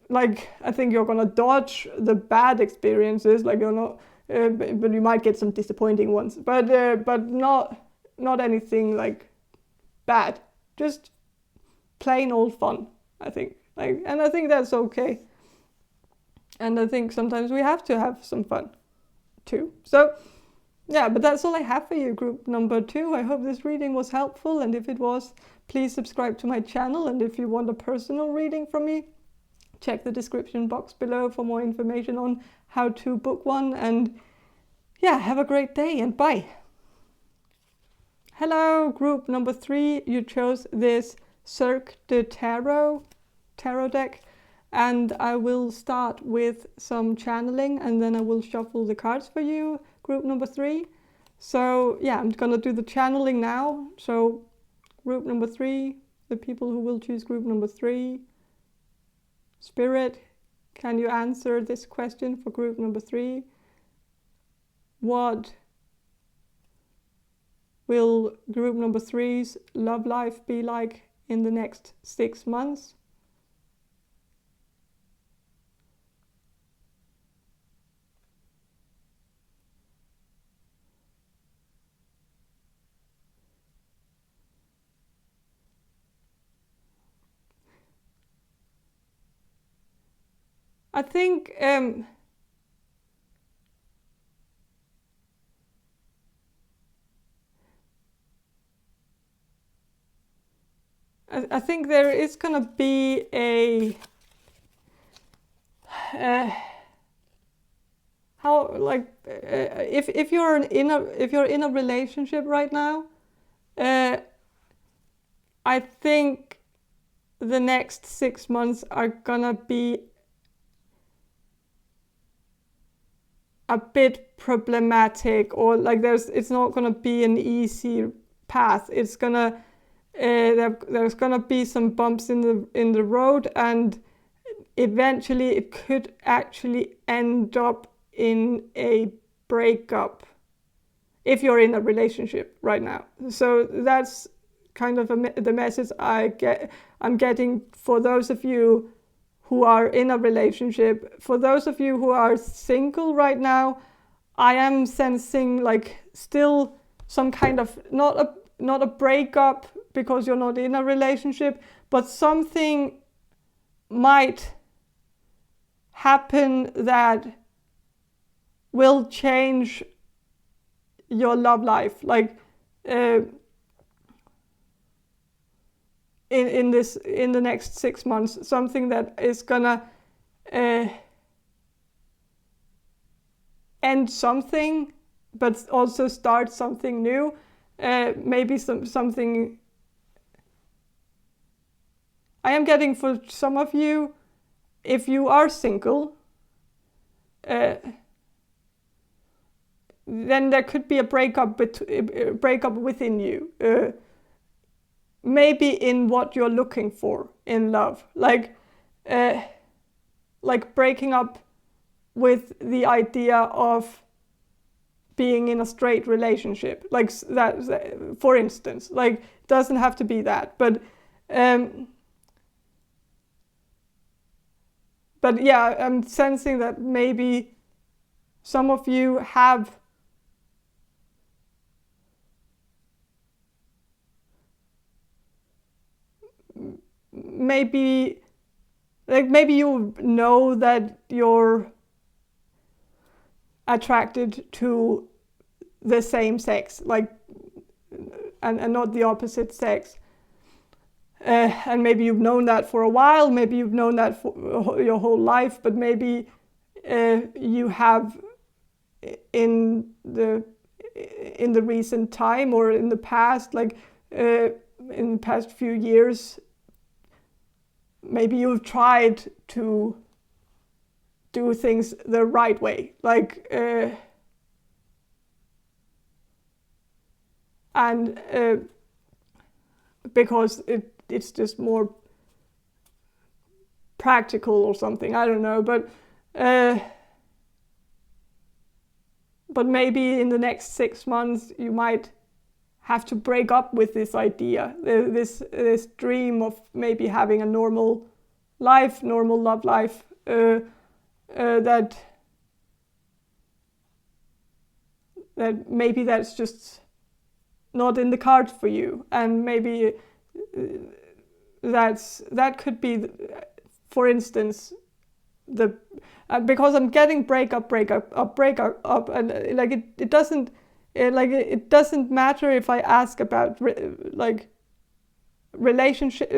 like I think you're gonna dodge the bad experiences. Like you're not, but you might get some disappointing ones. But not anything like bad. Just plain old fun. I think, and I think that's okay. And I think sometimes we have to have some fun too. So yeah, but that's all I have for you, group number 2. I hope this reading was helpful, and if it was, please subscribe to my channel. And if you want a personal reading from me, check the description box below for more information on how to book one. And yeah, have a great day and bye. Hello, group number 3. You chose this Cirque du Tarot deck, and I will start with some channeling and then I will shuffle the cards for you, group number 3. So yeah, I'm gonna do the channeling now. So group number 3, the people who will choose group number 3, Spirit, can you answer this question for group number 3? What will group number 3's love life be like in the next 6 months? I think I think there is gonna be a if you're in a relationship right now, I think the next 6 months are gonna be a bit problematic, or like it's not gonna be an easy path. It's gonna there's gonna be some bumps in the road, and eventually it could actually end up in a breakup if you're in a relationship right now. So that's kind of the message I'm getting for those of you who are in a relationship. For those of you who are single right now, I am sensing like still some kind of not a breakup because you're not in a relationship, but something might happen that will change your love life, like in the next 6 months. Something that is gonna end something, but also start something new. Maybe something. I am getting for some of you, if you are single, then there could be a breakup within you. Maybe in what you're looking for in love, like breaking up with the idea of being in a straight relationship, like that, for instance. Like, doesn't have to be that, but yeah, I'm sensing that maybe some of you have maybe you know that you're attracted to the same sex, like, and not the opposite sex. And maybe you've known that for a while, maybe you've known that for your whole life, but maybe you have in the recent time or in the past, like in the past few years, maybe you've tried to do things the right way, like and because it's just more practical or something, I don't know, but maybe in the next 6 months you might have to break up with this idea, this dream of maybe having a normal life, normal love life, that maybe that's just not in the cards for you, and maybe that could be, for instance, because I'm getting breakup, and like it doesn't matter if I ask about like relationship.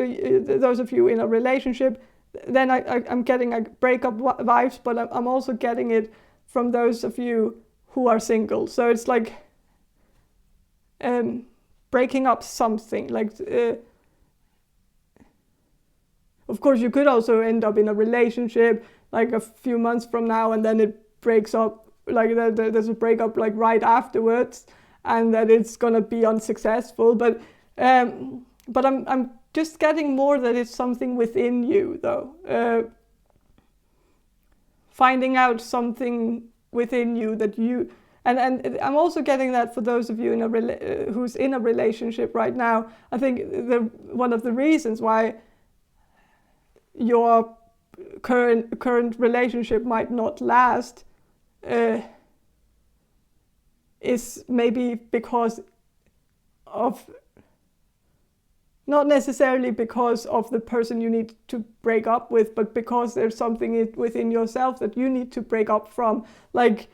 Those of you in a relationship, then I'm getting a breakup vibes, but I'm also getting it from those of you who are single. So it's like breaking up something. Like of course you could also end up in a relationship like a few months from now, and then it breaks up, like there's a breakup like right afterwards, and that it's gonna be unsuccessful. But I'm just getting more that it's something within you, though. Finding out something within you that you, and I'm also getting that for those of you who's in a relationship right now. I think one of the reasons why your current relationship might not last is maybe because of, not necessarily because of the person you need to break up with, but because there's something within yourself that you need to break up from, like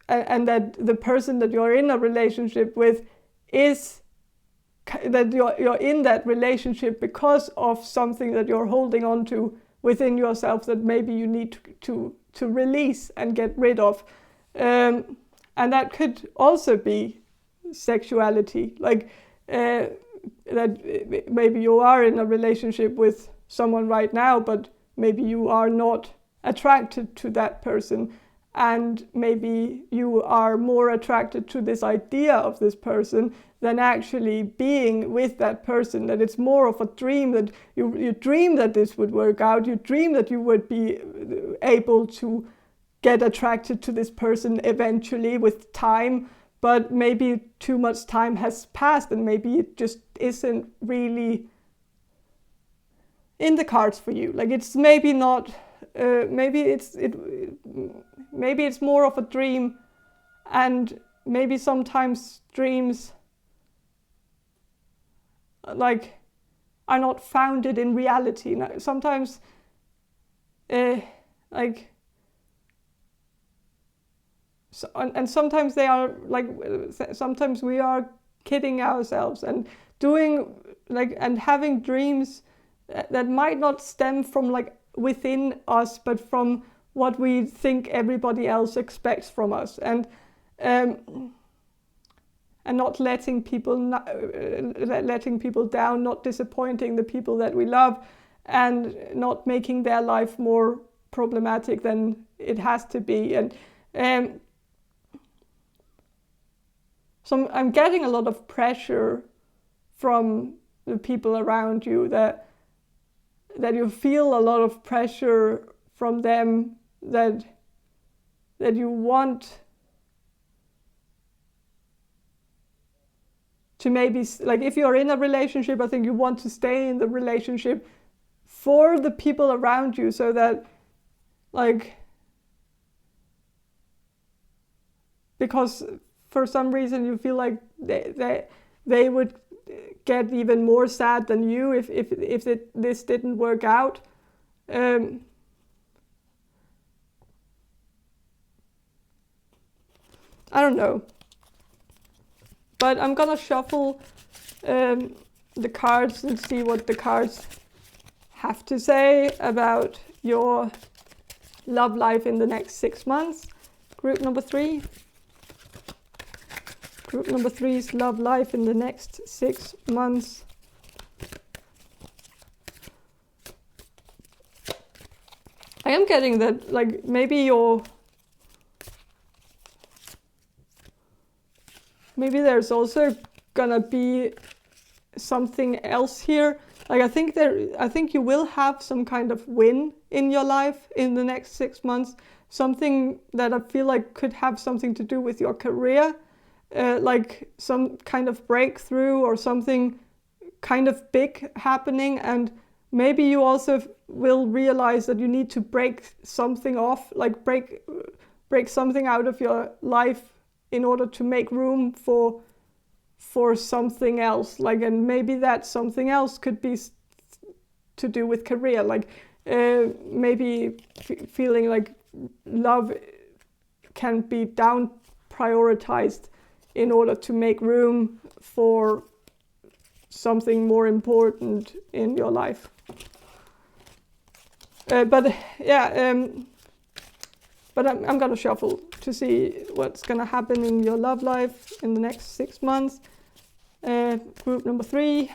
and that the person that you're in a relationship with is that you're in that relationship because of something that you're holding on to within yourself that maybe you need to release and get rid of, and that could also be sexuality, like that maybe you are in a relationship with someone right now, but maybe you are not attracted to that person, and maybe you are more attracted to this idea of this person than actually being with that person, that it's more of a dream, that you dream that this would work out, you dream that you would be able to get attracted to this person eventually with time, but maybe too much time has passed and maybe it just isn't really in the cards for you. Like it's maybe not, maybe it's more of a dream, and maybe sometimes dreams like are not founded in reality. Sometimes like so, and sometimes they are like, sometimes we are kidding ourselves and doing like and having dreams that might not stem from like within us, but from what we think everybody else expects from us, and not letting people down, not disappointing the people that we love, and not making their life more problematic than it has to be. And so I'm getting a lot of pressure from the people around you, that you feel a lot of pressure from them, that you want to maybe, like if you're in a relationship, I think you want to stay in the relationship for the people around you, so that like, because for some reason you feel like they would get even more sad than you if this didn't work out. I don't know. But I'm gonna shuffle the cards and see what the cards have to say about your love life in the next 6 months. Group number 3. Group number 3 is love life in the next 6 months. I am getting that, like, maybe there's also gonna be something else here. Like, I think you will have some kind of win in your life in the next 6 months. Something that I feel like could have something to do with your career, like some kind of breakthrough or something kind of big happening. And maybe you also will realize that you need to break something off, like break something out of your life in order to make room for something else. Like, and maybe that something else could be to do with career, like maybe feeling like love can be down prioritized in order to make room for something more important in your life. But I'm gonna shuffle to see what's gonna happen in your love life in the next 6 months. Group number 3.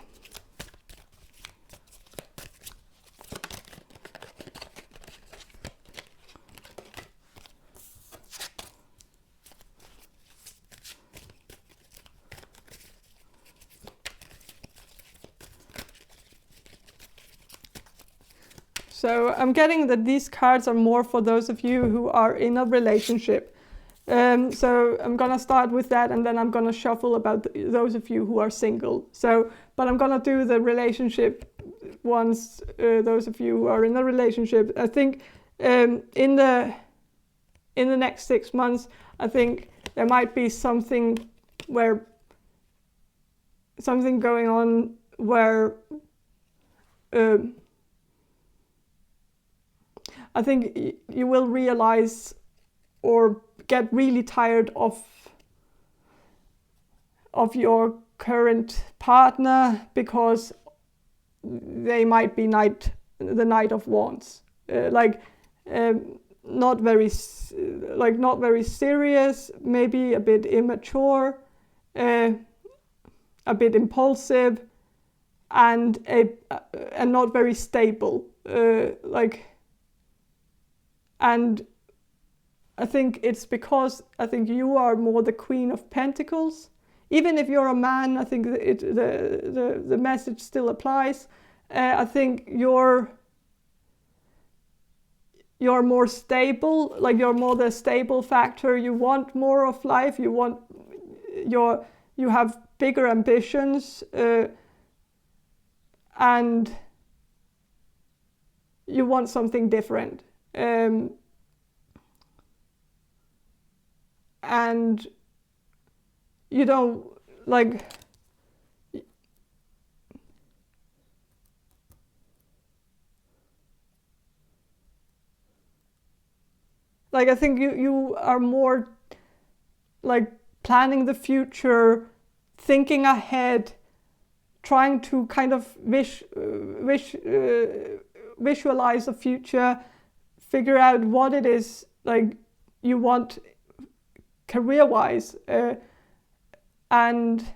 So I'm getting that these cards are more for those of you who are in a relationship. So I'm gonna start with that, and then I'm gonna shuffle about those of you who are single. But I'm gonna do the relationship ones, those of you who are in a relationship. I think in the next 6 months, I think there might be something going on where I think you will realize or get really tired of your current partner because they might be the Knight of Wands, not very serious, maybe a bit immature, a bit impulsive, and not very stable, and I think it's because I think you are more the Queen of Pentacles. Even if you're a man, I think the message still applies. I think you're more stable, like you're more the stable factor. You want more of life. You have bigger ambitions, and you want something different. And you don't like I think you are more like planning the future, thinking ahead, trying to kind of visualize the future, figure out what it is like you want career-wise, and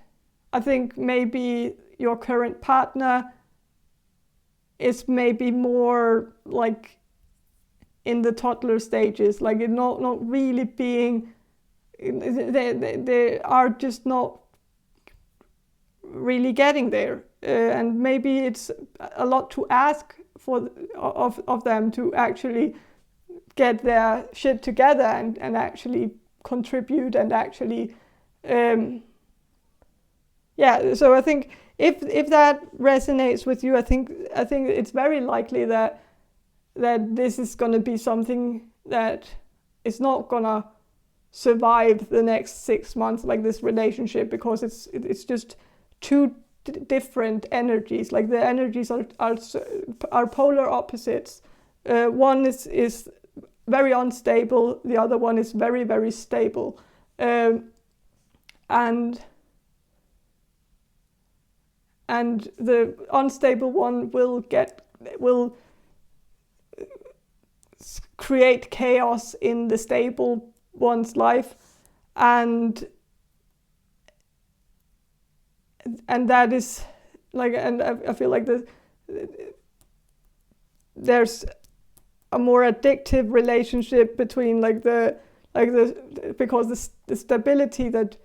I think maybe your current partner is maybe more like in the toddler stages, like it not really being, they are just not really getting there, and maybe it's a lot to ask of them to actually get their shit together and actually contribute and actually so I think if that resonates with you, I think it's very likely that this is going to be something that is not going to survive the next 6 months, like this relationship, because it's just two different energies. Like the energies are polar opposites. One is very unstable, the other one is very, very stable, and the unstable one will create chaos in the stable one's life, and and that is like, and I feel like there's a more addictive relationship between because the stability that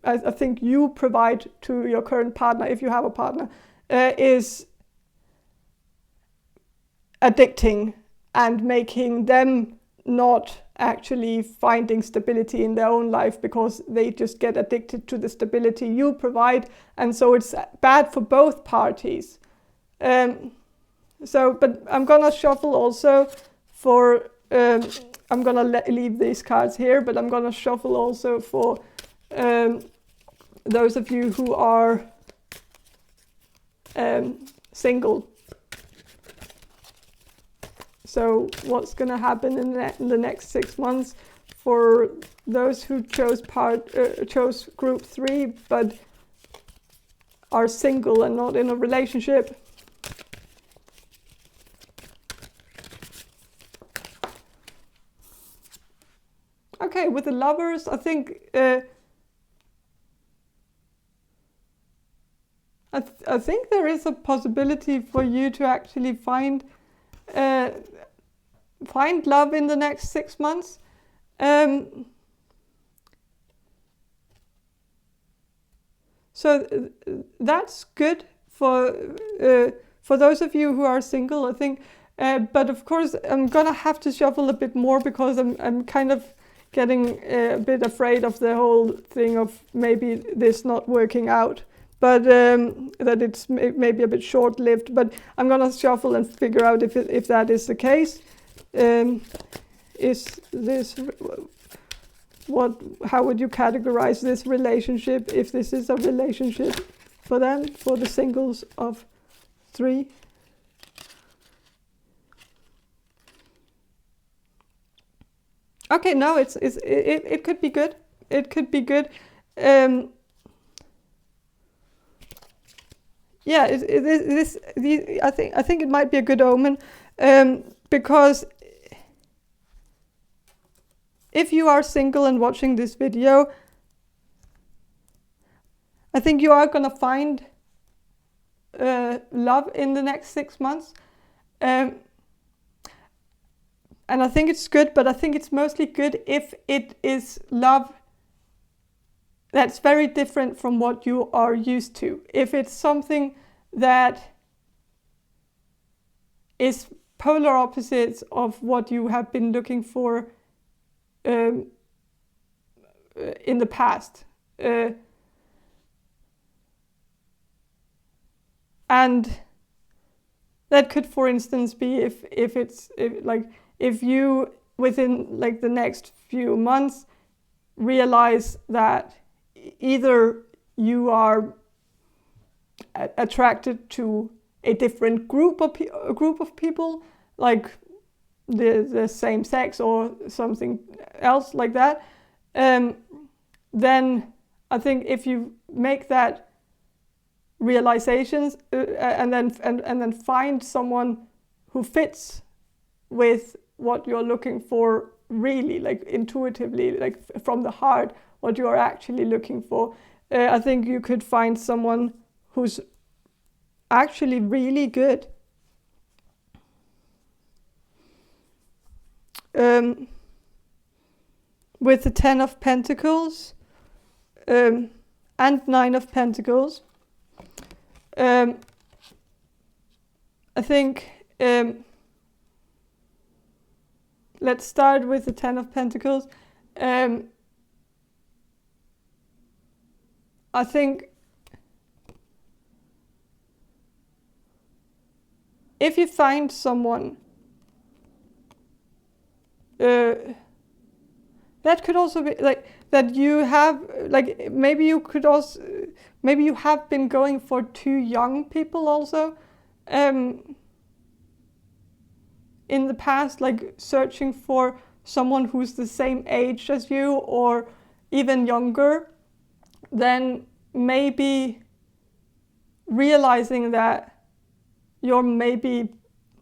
I think you provide to your current partner, if you have a partner, is addicting and making them not actually finding stability in their own life, because they just get addicted to the stability you provide, and so it's bad for both parties. But I'm gonna shuffle also for, I'm gonna leave these cards here, but I'm gonna shuffle also for those of you who are single. So what's going to happen in the next 6 months for those who chose group 3 but are single and not in a relationship? Okay, with the Lovers, I think I think there is a possibility for you to actually find love in the next 6 months. So that's good for those of you who are single, I think. But of course, I'm gonna have to shuffle a bit more, because I'm kind of getting a bit afraid of the whole thing of maybe this not working out. But that it's maybe a bit short-lived. But I'm gonna shuffle and figure out if that is the case. Is this how would you categorize this relationship, if this is a relationship for them, for the singles of 3? Okay, no, it could be good. It could be good. Yeah, I think it might be a good omen, because if you are single and watching this video, I think you are gonna find love in the next 6 months, and I think it's good. But I think it's mostly good if it is love that's very different from what you are used to. If it's something that is polar opposites of what you have been looking for in the past. And that could, for instance, be if you within like the next few months realize that either you are attracted to a different group of people, like the same sex or something else like that, then I think if you make that realizations and then find someone who fits with what you're looking for, really, like intuitively, like from the heart, what you are actually looking for, I think you could find someone who's actually really good. With the 10 of Pentacles and 9 of Pentacles, I think let's start with the 10 of Pentacles. I think if you find someone, that could also be like that you have, like maybe you have been going for too young people also in the past, like searching for someone who's the same age as you or even younger, then maybe realizing that you're maybe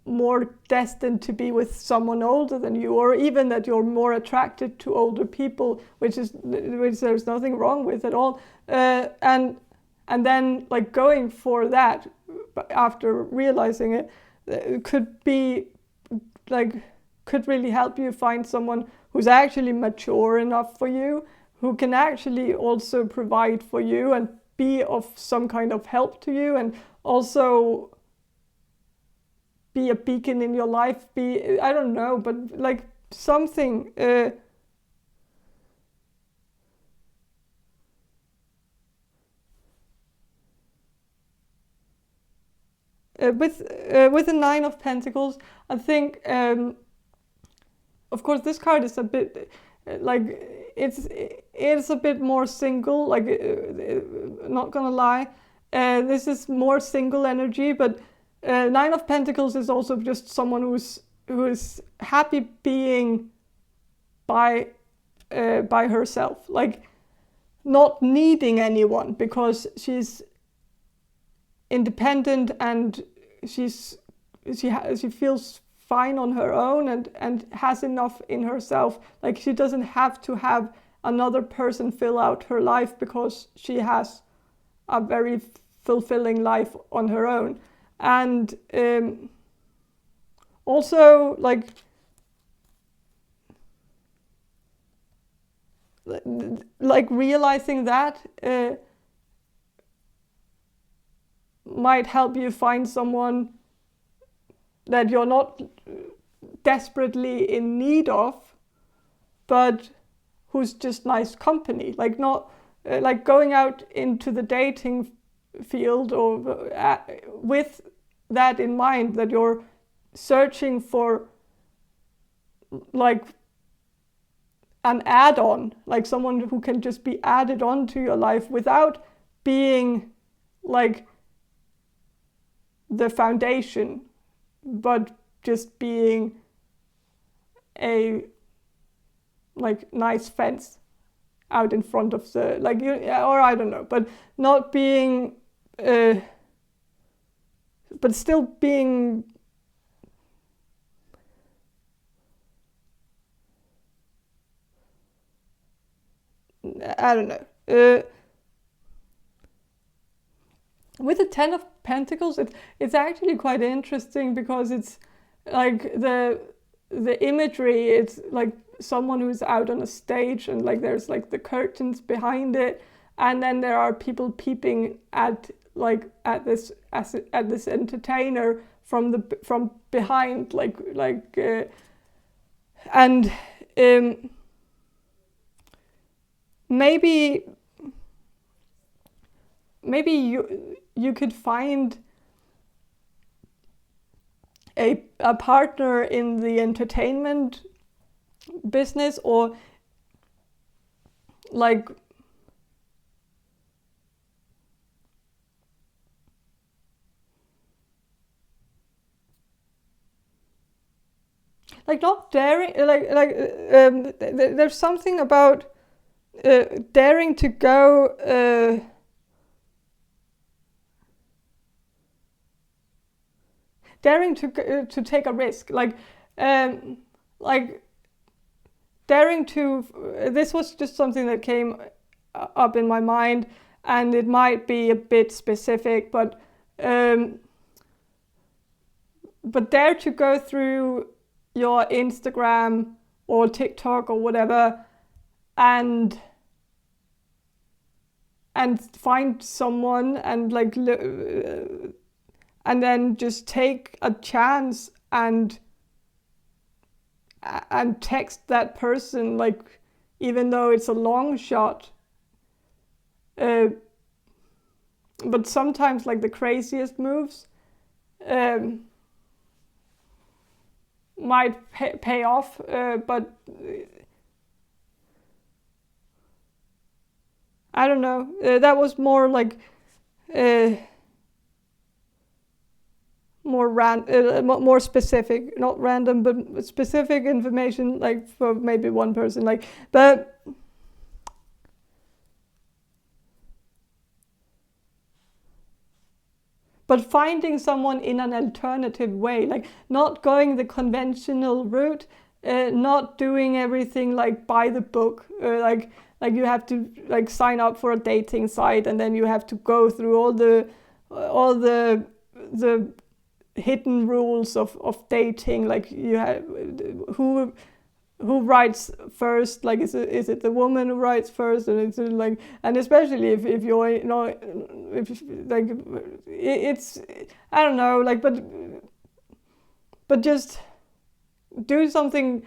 more destined to be with someone older than you, or even that you're more attracted to older people, which there's nothing wrong with at all, and and then like going for that after realizing it, could be like, could really help you find someone who's actually mature enough for you, who can actually also provide for you and be of some kind of help to you, and also be a beacon in your life, I don't know, but like something with the Nine of Pentacles, I think, of course, this card is a bit like it's a bit more single. Like, not gonna lie, this is more single energy. But Nine of Pentacles is also just someone who is happy being by herself, like not needing anyone, because she's independent and she feels fine on her own and has enough in herself. Like, she doesn't have to have another person fill out her life, because she has a very fulfilling life on her own. And also like realizing that might help you find someone that you're not desperately in need of, but who's just nice company. Like, not like going out into the dating field or with that in mind, that you're searching for like an add-on, like someone who can just be added on to your life without being like the foundation, but just being a like nice fence out in front of the, like, you, or I don't know, but not being but still being I don't know. With the Ten of Pentacles, it's actually quite interesting, because it's like the imagery, it's like someone who's out on a stage, and like there's like the curtains behind it, and then there are people peeping at this entertainer from behind, and maybe you could find a partner in the entertainment business, or like not daring, there's something about daring to go daring to take a risk, like daring to, this was just something that came up in my mind, and it might be a bit specific, but dare to go through your Instagram or TikTok or whatever, and find someone, and like and then just take a chance and text that person, like, even though it's a long shot. But sometimes like the craziest moves might pay off, but I don't know. That was more like more specific, not random, but specific information, like for maybe one person, like, but finding someone in an alternative way, like not going the conventional route, not doing everything like by the book, like you have to like sign up for a dating site, and then you have to go through all the hidden rules of dating, like you have who writes first, like is it the woman who writes first, and it's like, and especially if you're, you know, if like it's, I don't know, like, but just do something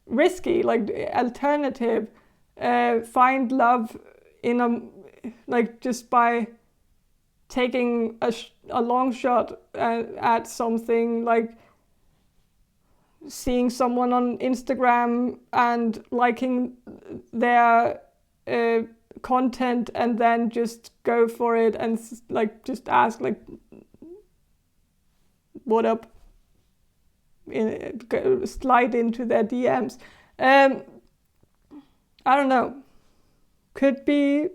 risky, like alternative, find love in a, like, just by taking a long shot at something, like seeing someone on Instagram and liking their content, and then just go for it and like just ask like, what up, slide into their DMs. I don't know, could be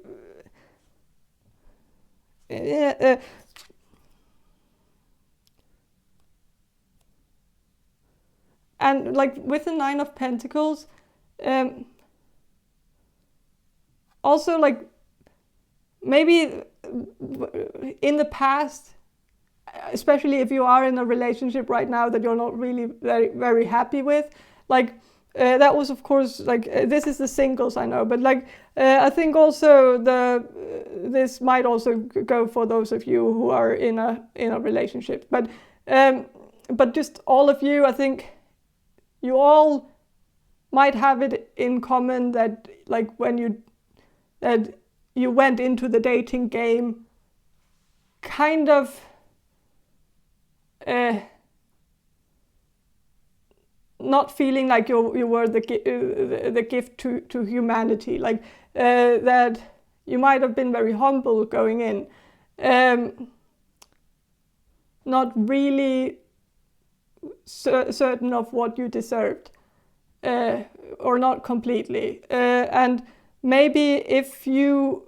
and like with the Nine of Pentacles, also like maybe in the past, especially if you are in a relationship right now that you're not really very happy with, like that was of course like this is the singles, I know, but like I think also this might also go for those of you who are in a relationship, but just all of you, I think you all might have it in common that like when you went into the dating game kind of not feeling like you were the gift to humanity, like that you might have been very humble going in, not really certain of what you deserved, or not completely, and maybe if you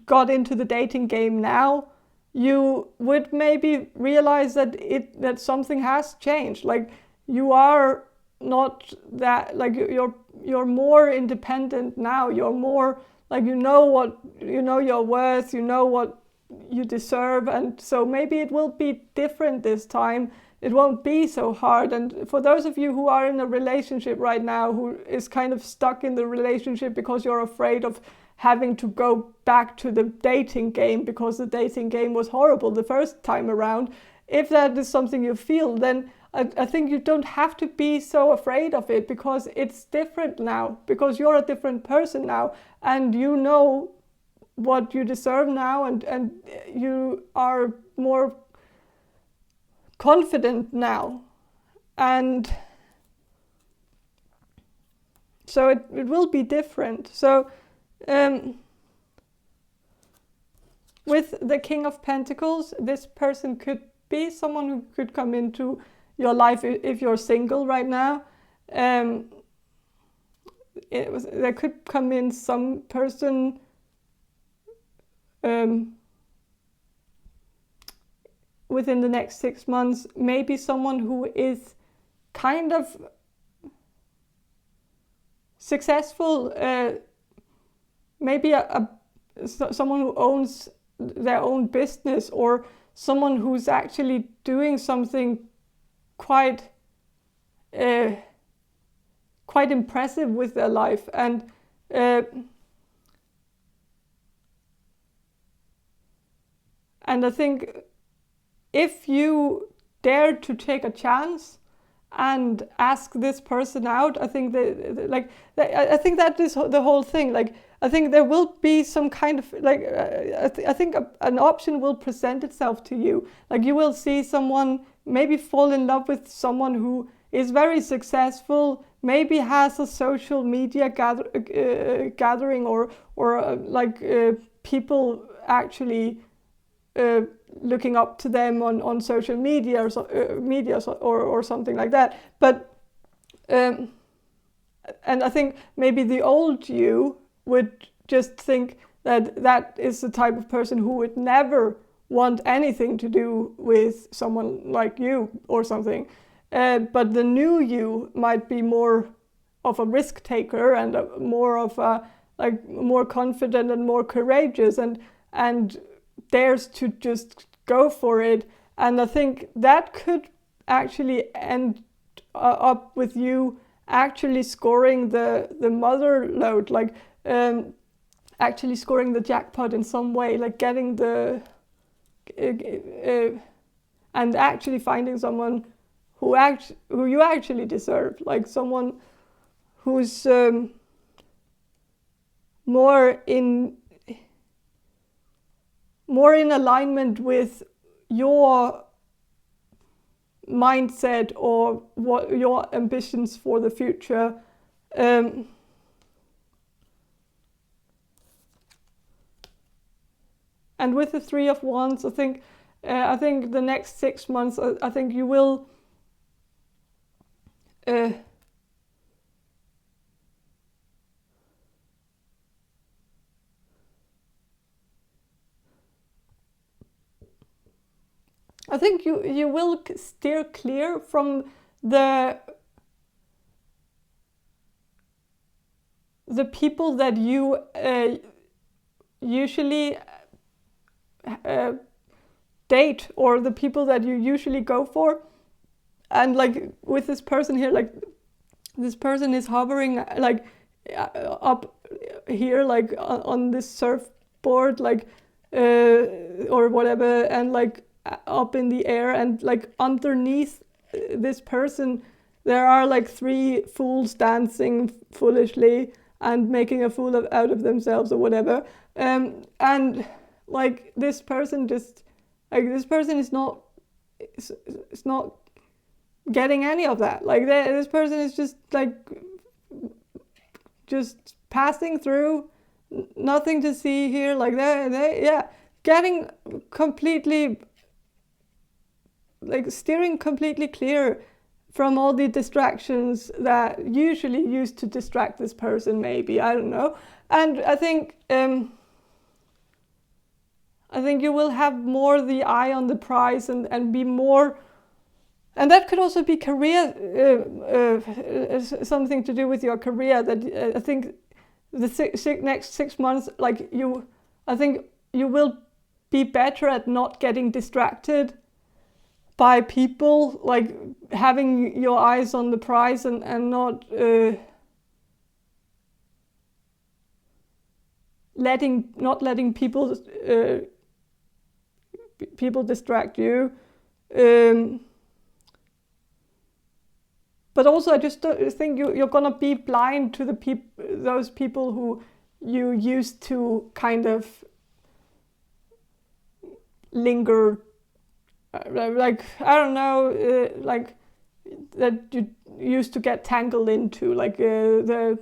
got into the dating game now, you would maybe realize that something has changed, like you are not that, like you're more independent now, you're more like you know your worth, you know what you deserve, and so maybe it will be different this time. It won't be so hard. And for those of you who are in a relationship right now, who is kind of stuck in the relationship because you're afraid of having to go back to the dating game because the dating game was horrible the first time around, if that is something you feel, then I think you don't have to be so afraid of it, because it's different now, because you're a different person now, and you know what you deserve now, and you are more confident now, and so it will be different. So with the King of Pentacles, this person could be someone who could come into your life if you're single right now. There could come in some person within the next 6 months, maybe someone who is kind of successful, maybe someone who owns their own business, or someone who's actually doing something quite impressive with their life, and I think if you dare to take a chance and ask this person out, I think I think that is the whole thing. Like, I think there will be some kind of like I think an option will present itself to you. Like, you will see someone, maybe fall in love with someone who is very successful, maybe has a social media gathering, or people actually looking up to them on social media or something like that. But and I think maybe the old you would just think that is the type of person who would never want anything to do with someone like you or something. but the new you might be more of a risk taker and more of a more confident and more courageous and dares to just go for it. And I think that could actually end up with you actually scoring the mother load, actually scoring the jackpot in some way, like getting the and actually finding someone who you actually deserve, like someone who's more in alignment with your mindset or what your ambitions for the future. And with the Three of Wands, I think the next 6 months, I think you will I think you will steer clear from the people that you usually date, or the people that you usually go for. And like with this person here, like this person is hovering like up here, like on this surfboard, like or whatever, and like up in the air, and like underneath this person there are like 3 fools dancing foolishly and making a fool out of themselves or whatever, and like this person just like this person is not getting any of that. Like this person is just like just passing through, nothing to see here, like they getting completely, like steering completely clear from all the distractions that usually used to distract this person, maybe, I don't know. And I think you will have more the eye on the prize and be more, and that could also be career, something to do with your career, that I think the next 6 months, like I think you will be better at not getting distracted by people, like having your eyes on the prize and not letting people distract you. But also, I just don't think you're gonna be blind to those people who you used to kind of linger, like I don't know, like that you used to get tangled into, like the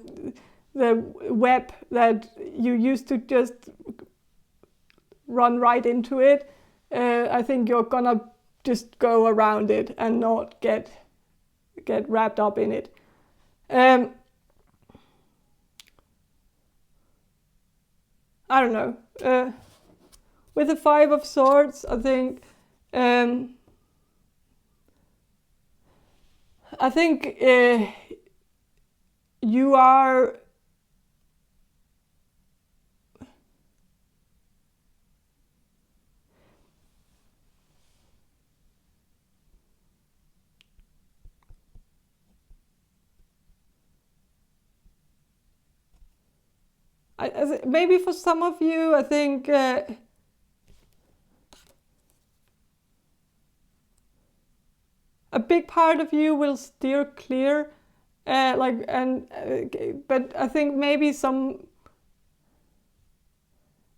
web that you used to just run right into it. I think you're gonna just go around it and not get wrapped up in it. I don't know. With the Five of Swords, I think you are maybe for some of you, I think a big part of you will steer clear, but I think maybe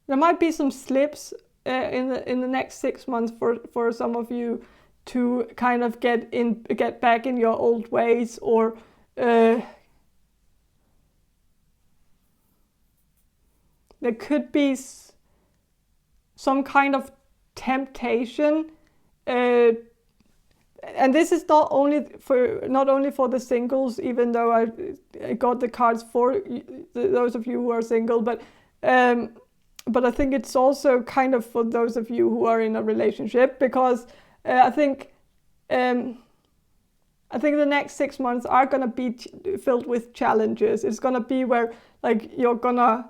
there might be some slips in the next 6 months for some of you to kind of get back in your old ways, or there could be some kind of temptation, and this is not only for the singles, even though I got the cards for those of you who are single, but I think it's also kind of for those of you who are in a relationship, because I think I think the next 6 months are going to be filled with challenges. It's going to be where like you're going to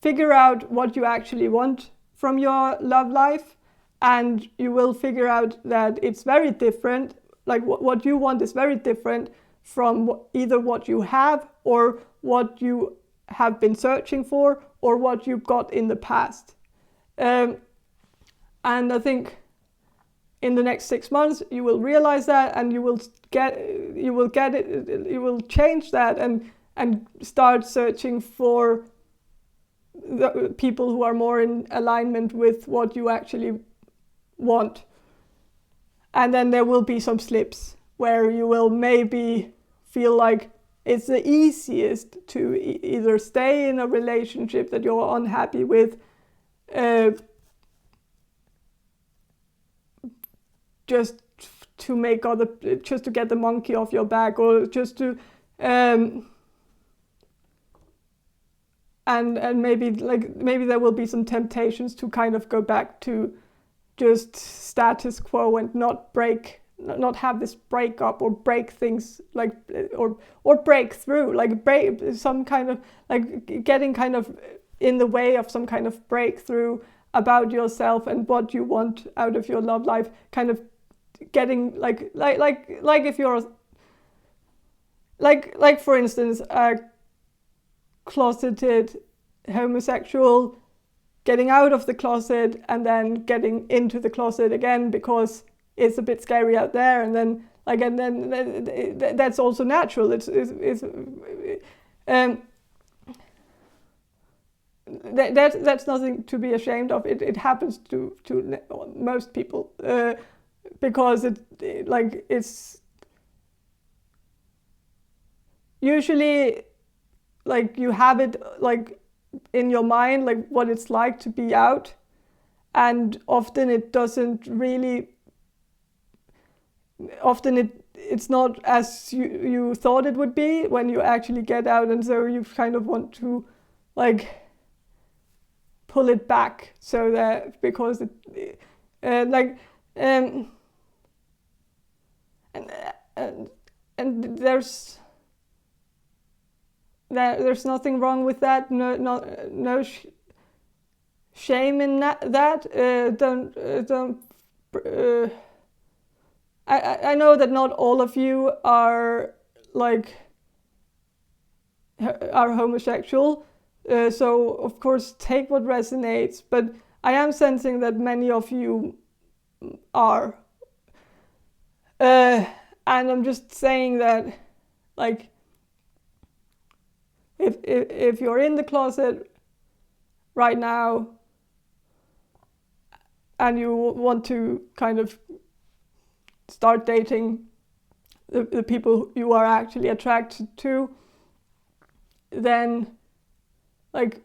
figure out what you actually want from your love life, and you will figure out that it's very different. Like what you want is very different from either what you have or what you have been searching for or what you got in the past. And I think in the next 6 months you will realize that, and you will change that and start searching for the people who are more in alignment with what you actually want. And then there will be some slips where you will maybe feel like it's the easiest to either stay in a relationship that you're unhappy with, just to get the monkey off your back, or just to and maybe there will be some temptations to kind of go back to just status quo and not have this breakup or break things, like or break through, like break some kind of, like getting kind of in the way of some kind of breakthrough about yourself and what you want out of your love life, kind of getting like if you're like for instance a closeted homosexual, getting out of the closet and then getting into the closet again because it's a bit scary out there, and then that's also natural. That's nothing to be ashamed of. It happens to most people, because it's usually like you have it like in your mind, like what it's like to be out, and often it's not as you thought it would be when you actually get out, and so you kind of want to like pull it back, so that because it and there's nothing wrong with that. No shame in that. I know that not all of you are homosexual, so of course take what resonates, but I am sensing that many of you are, and I'm just saying that like if you're in the closet right now and you want to kind of start dating the people you are actually attracted to, then like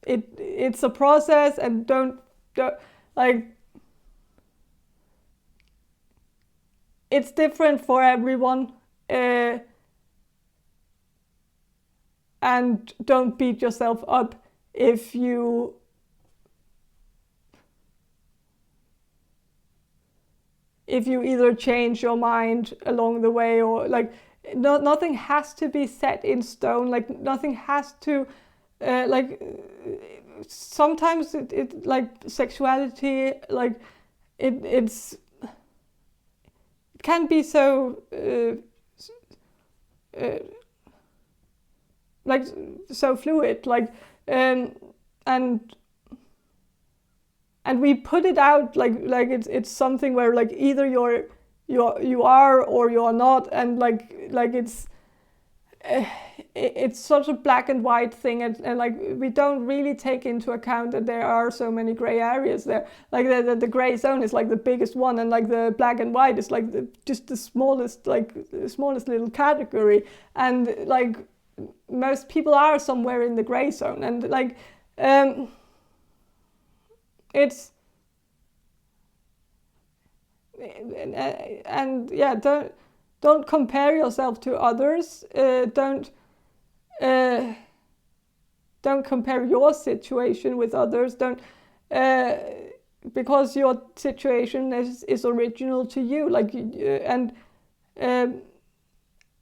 it's a process, and don't like, it's different for everyone, and don't beat yourself up if you either change your mind along the way, or like nothing has to be set in stone, like nothing has to sometimes it like sexuality, like it can be so like so fluid, like and we put it out like it's something where like either you are or you're not, and like it's such a black and white thing, and like we don't really take into account that there are so many gray areas there. Like the gray zone is like the biggest one, and like the black and white is like just the smallest little category, and like most people are somewhere in the gray zone, and like it's and yeah, don't compare yourself to others. Don't compare your situation with others. Don't because your situation is original to you, like,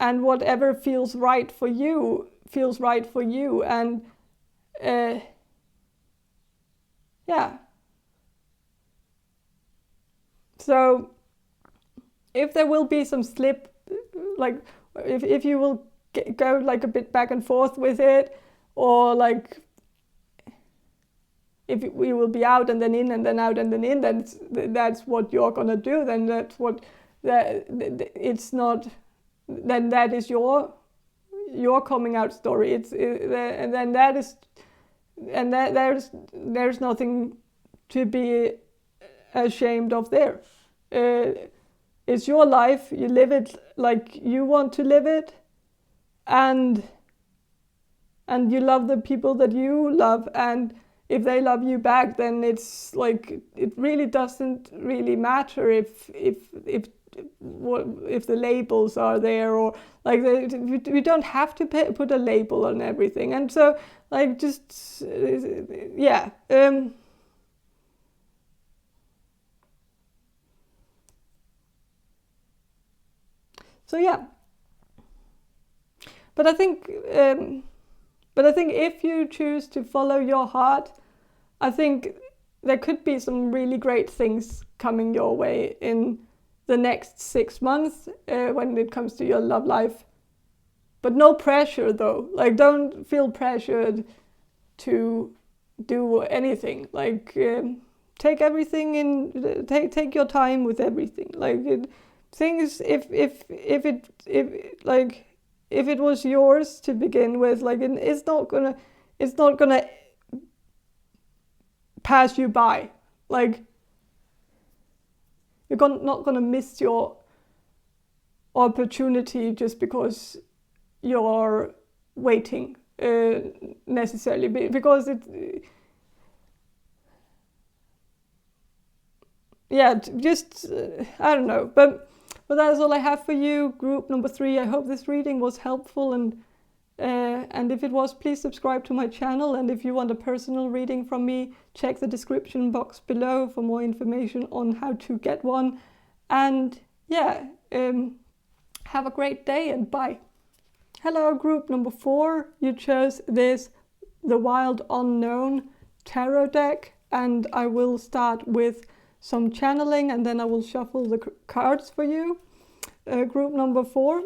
and whatever feels right for you, and yeah. So if there will be some slip, like if you will go like a bit back and forth with it, or like if we will be out and then in and then out and then in, then that's what you're gonna do. Then that's what it's not. Then that is your coming out story. And then that is, and that there's nothing to be ashamed of there. It's your life. You live it like you want to live it, and you love the people that you love, and if they love you back, then it's like it really doesn't really matter if the labels are there, or like we don't have to put a label on everything. And so like just yeah. So yeah. But I think if you choose to follow your heart, I think there could be some really great things coming your way in the next 6 months when it comes to your love life. But no pressure though. Like, don't feel pressured to do anything. Like, take everything in. Take your time with everything. Like, things if it was yours to begin with, like it's not gonna pass you by. Like, you're not gonna miss your opportunity just because you're waiting necessarily, because it just I don't know, but that's all I have for you, group number 3. I hope this reading was helpful, and if it was, please subscribe to my channel. And if you want a personal reading from me, check the description box below for more information on how to get one. And yeah, have a great day, and bye. Hello, group number 4. You chose the Wild Unknown tarot deck, and I will start with some channeling, and then I will shuffle the cards for you. Group number 4.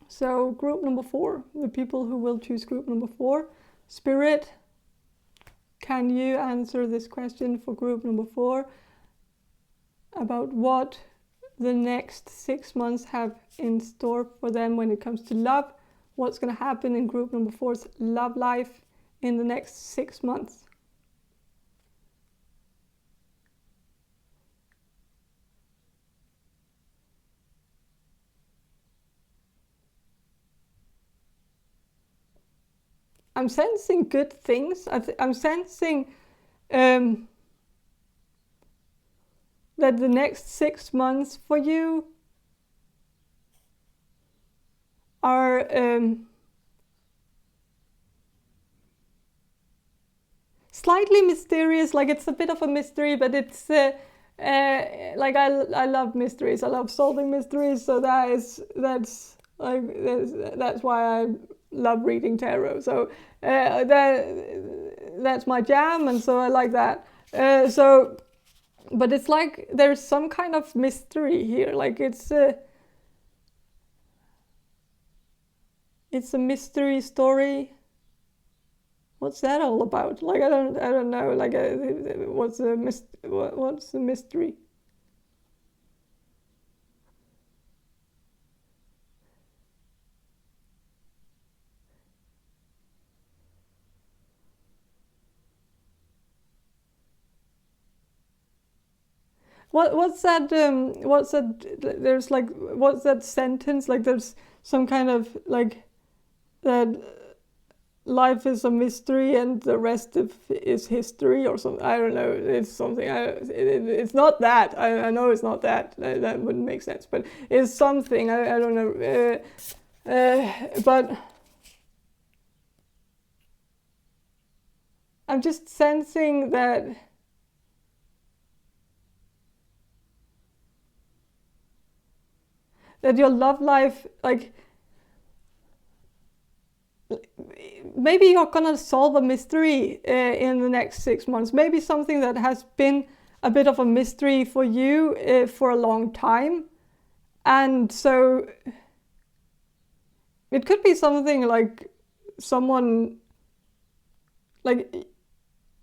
So group number 4, the people who will choose group number 4. Spirit, can you answer this question for group number 4 about what the next 6 months have in store for them when it comes to love? What's going to happen in group number 4's love life in the next 6 months? I'm sensing good things. I'm sensing that the next 6 months for you are slightly mysterious. Like, it's a bit of a mystery, but it's like I love mysteries. I love solving mysteries. So that's why I love reading tarot. So that's my jam, and so I like that. But it's like there's some kind of mystery here. Like, it's a mystery story. What's that all about? Like, I don't know. Like, what's the mystery? What's that? There's like, what's that sentence? Like, there's some kind of like that life is a mystery and the rest is history, or something. I don't know. It's something. It's not that. I know it's not that. That wouldn't make sense. But it's something. I don't know. But I'm just sensing that that your love life, like, maybe you're gonna solve a mystery in the next 6 months. Maybe something that has been a bit of a mystery for you for a long time. And so it could be something like someone, like,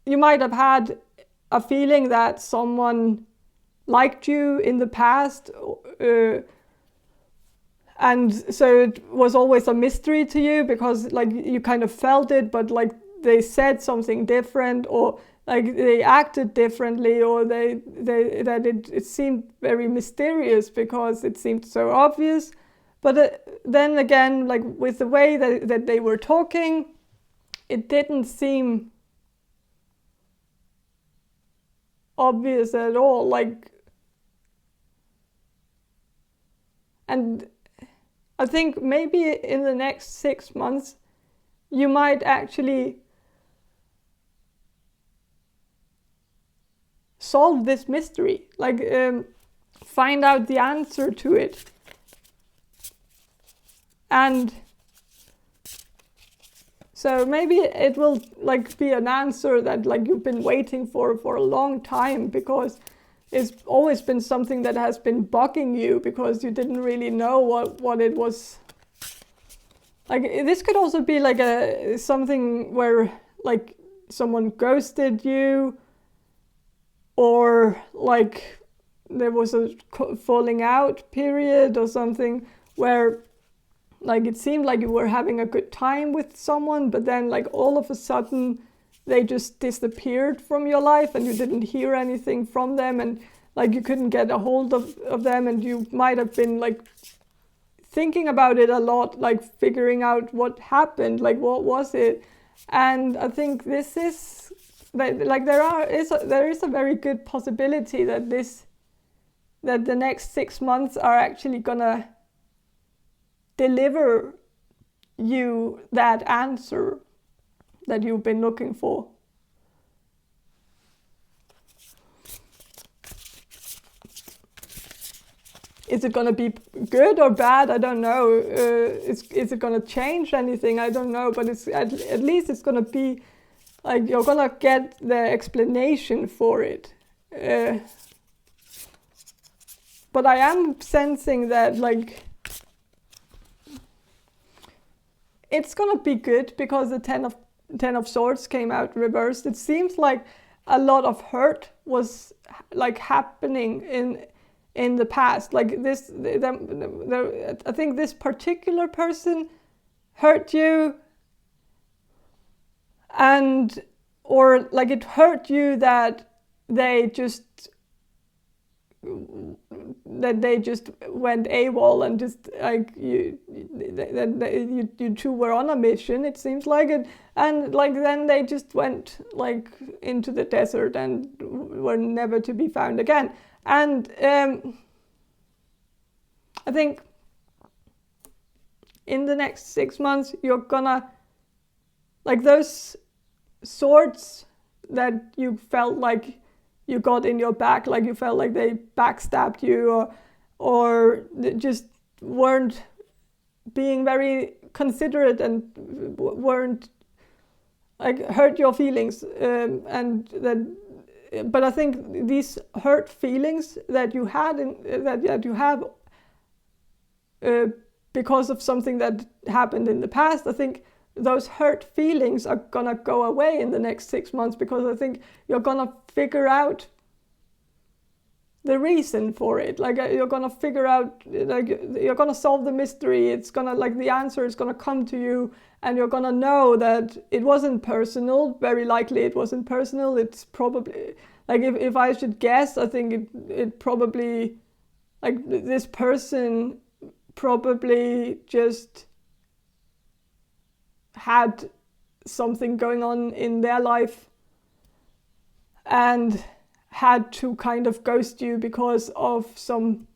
you might have had a feeling that someone liked you in the past, and so it was always a mystery to you because, like, you kind of felt it, but like they said something different, or like they acted differently, or it seemed very mysterious because it seemed so obvious. But then again, like with the way that they were talking, it didn't seem obvious at all. Like, and I think maybe in the next 6 months, you might actually solve this mystery, like find out the answer to it. And so maybe it will like be an answer that like you've been waiting for a long time, because it's always been something that has been bugging you because you didn't really know what it was. Like, this could also be like something where like someone ghosted you, or like there was a falling out period or something where like it seemed like you were having a good time with someone, but then like all of a sudden they just disappeared from your life and you didn't hear anything from them, and like you couldn't get a hold of them, and you might have been like thinking about it a lot, like figuring out what happened, like what was it. And I think this is like there is a very good possibility that the next 6 months are actually gonna deliver you that answer that you've been looking for. Is it going to be good or bad? I don't know. Is it going to change anything? I don't know. But it's at least it's going to be like you're going to get the explanation for it. But I am sensing that like it's going to be good because the Ten of Swords came out reversed. It seems like a lot of hurt was like happening in the past. Like this, I think this particular person hurt you, or like it hurt you that they just went AWOL and just like you two were on a mission, it seems like it, and like then they just went like into the desert and were never to be found again. And I think in the next 6 months you're gonna, like, those swords that you felt like you got in your back, like you felt like they backstabbed you, or just weren't being very considerate and weren't like hurt your feelings, and that. But I think these hurt feelings that you had that you have because of something that happened in the past, I think those hurt feelings are gonna go away in the next 6 months, because I think you're gonna figure out the reason for it. Like you're gonna figure out, like you're gonna solve the mystery. It's gonna, like, the answer is gonna come to you, and you're gonna know that it wasn't personal. Very likely it wasn't personal. It's probably, like, if I should guess, I think it probably, like, this person probably just had something going on in their life and had to kind of ghost you because of something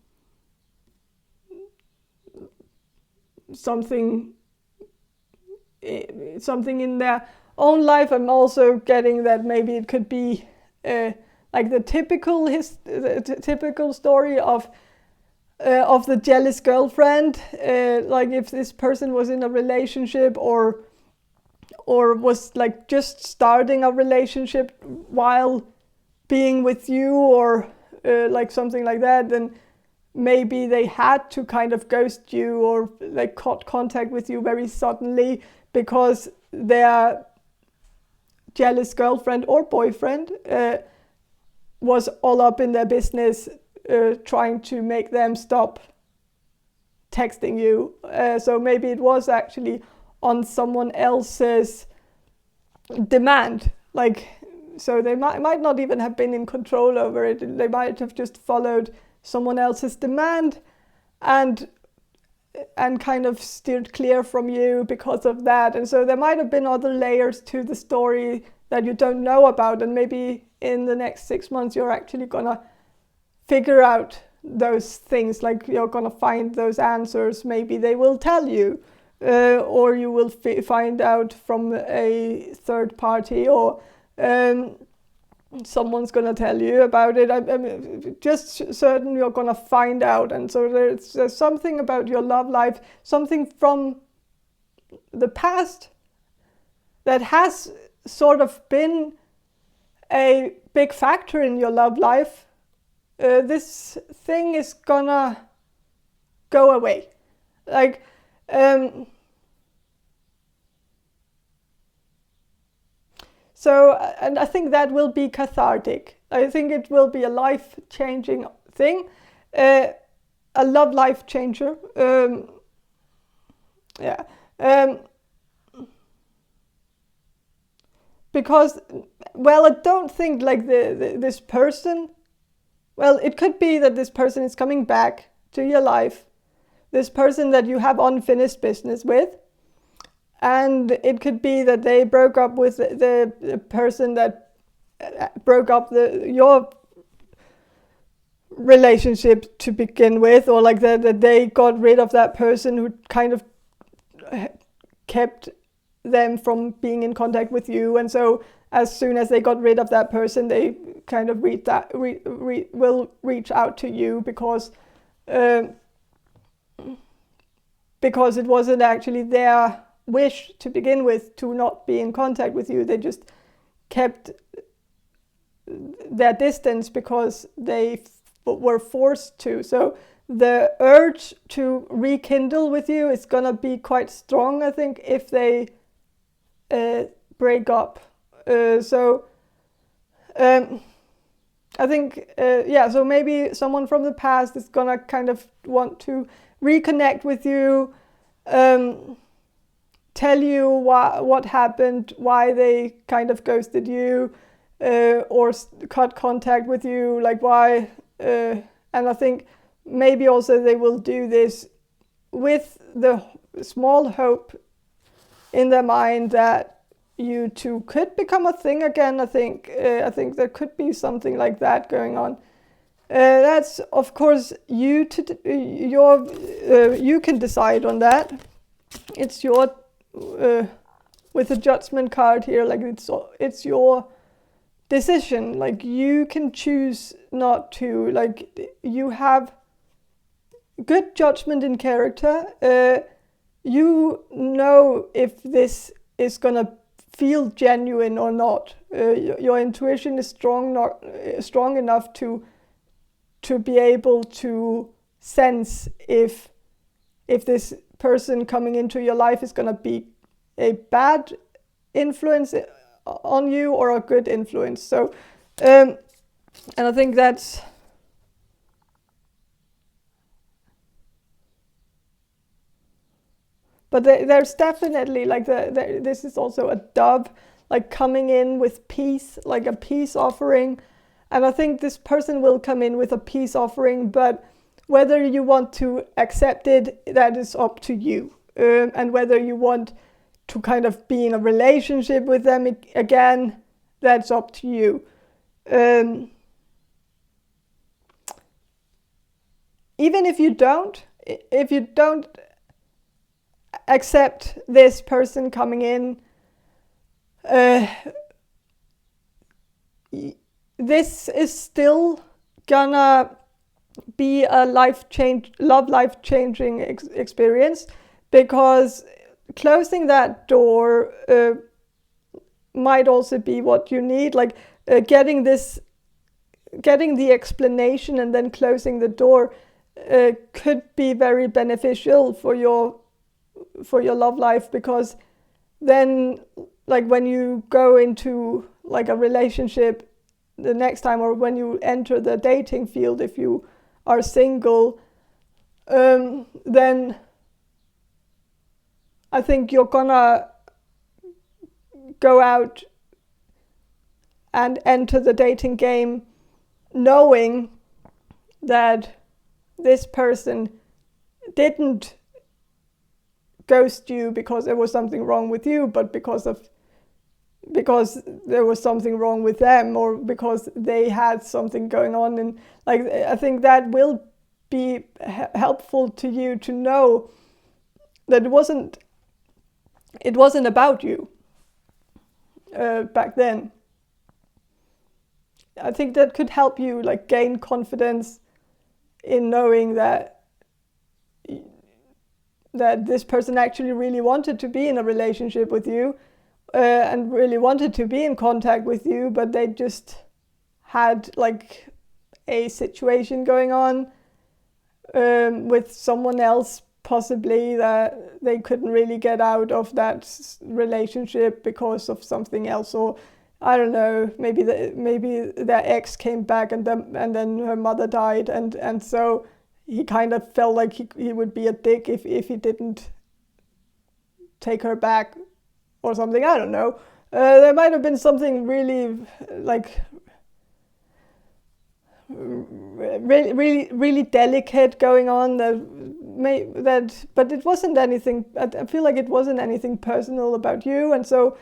in their own life. I'm also getting that maybe it could be like the typical story of of the jealous girlfriend, like if this person was in a relationship or was like just starting a relationship while being with you, or like something like that, then maybe they had to kind of ghost you or like cut contact with you very suddenly because their jealous girlfriend or boyfriend was all up in their business, trying to make them stop texting you. So maybe it was actually on someone else's demand. Like, so they might not even have been in control over it. They might have just followed someone else's demand and kind of steered clear from you because of that. And so there might have been other layers to the story that you don't know about, and maybe in the next 6 months you're actually gonna figure out those things, like you're gonna find those answers. Maybe they will tell you, or you will find out from a third party, or someone's gonna tell you about it. I'm just certain you're gonna find out. And so there's something about your love life, something from the past that has sort of been a big factor in your love life. This thing is gonna go away. Like, so, and I think that will be cathartic. I think it will be a life-changing thing, a love life changer. Because, well, I don't think like this person, well, it could be that this person is coming back to your life, this person that you have unfinished business with, and it could be that they broke up with the person that broke up your relationship to begin with, or like that they got rid of that person who kind of kept them from being in contact with you. And so as soon as they got rid of that person, they kind of will reach out to you because it wasn't actually their wish to begin with to not be in contact with you. They just kept their distance because they were forced to. So the urge to rekindle with you is gonna be quite strong, I think, if they break up. I think, so maybe someone from the past is gonna kind of want to reconnect with you, tell you what happened, why they kind of ghosted you, or cut contact with you, like why. And I think maybe also they will do this with the small hope in their mind that you two could become a thing again. I think there could be something like that going on. That's of course you you can decide on that. It's your with the judgment card here, like it's your decision. Like you can choose not to. Like you have good judgment in character. You know if this is gonna feel genuine or not. Your intuition is strong enough to be able to sense if this person coming into your life is gonna be a bad influence on you or a good influence. So, and I think that's. But there's definitely like this is also a dove, like coming in with peace, like a peace offering. And I think this person will come in with a peace offering, but whether you want to accept it, that is up to you. And whether you want to kind of be in a relationship with them again, that's up to you. Even if you don't accept this person coming in, this is still gonna be a life-changing experience, because closing that door might also be what you need, like getting the explanation and then closing the door could be very beneficial for your love life, because then, like, when you go into like a relationship the next time, or when you enter the dating field, if you are single, then I think you're gonna go out and enter the dating game knowing that this person didn't ghost you because there was something wrong with you, but because there was something wrong with them, or because they had something going on. And like, I think that will be helpful to you to know that it wasn't about you back then. I think that could help you like gain confidence in knowing that this person actually really wanted to be in a relationship with you, and really wanted to be in contact with you, but they just had like a situation going on with someone else, possibly, that they couldn't really get out of that relationship because of something else, or I don't know, maybe their ex came back and then her mother died, and so he kind of felt like he would be a dick if he didn't take her back or something. I don't know. There might have been something really like really delicate going on but it wasn't anything. I feel like it wasn't anything personal about you, and so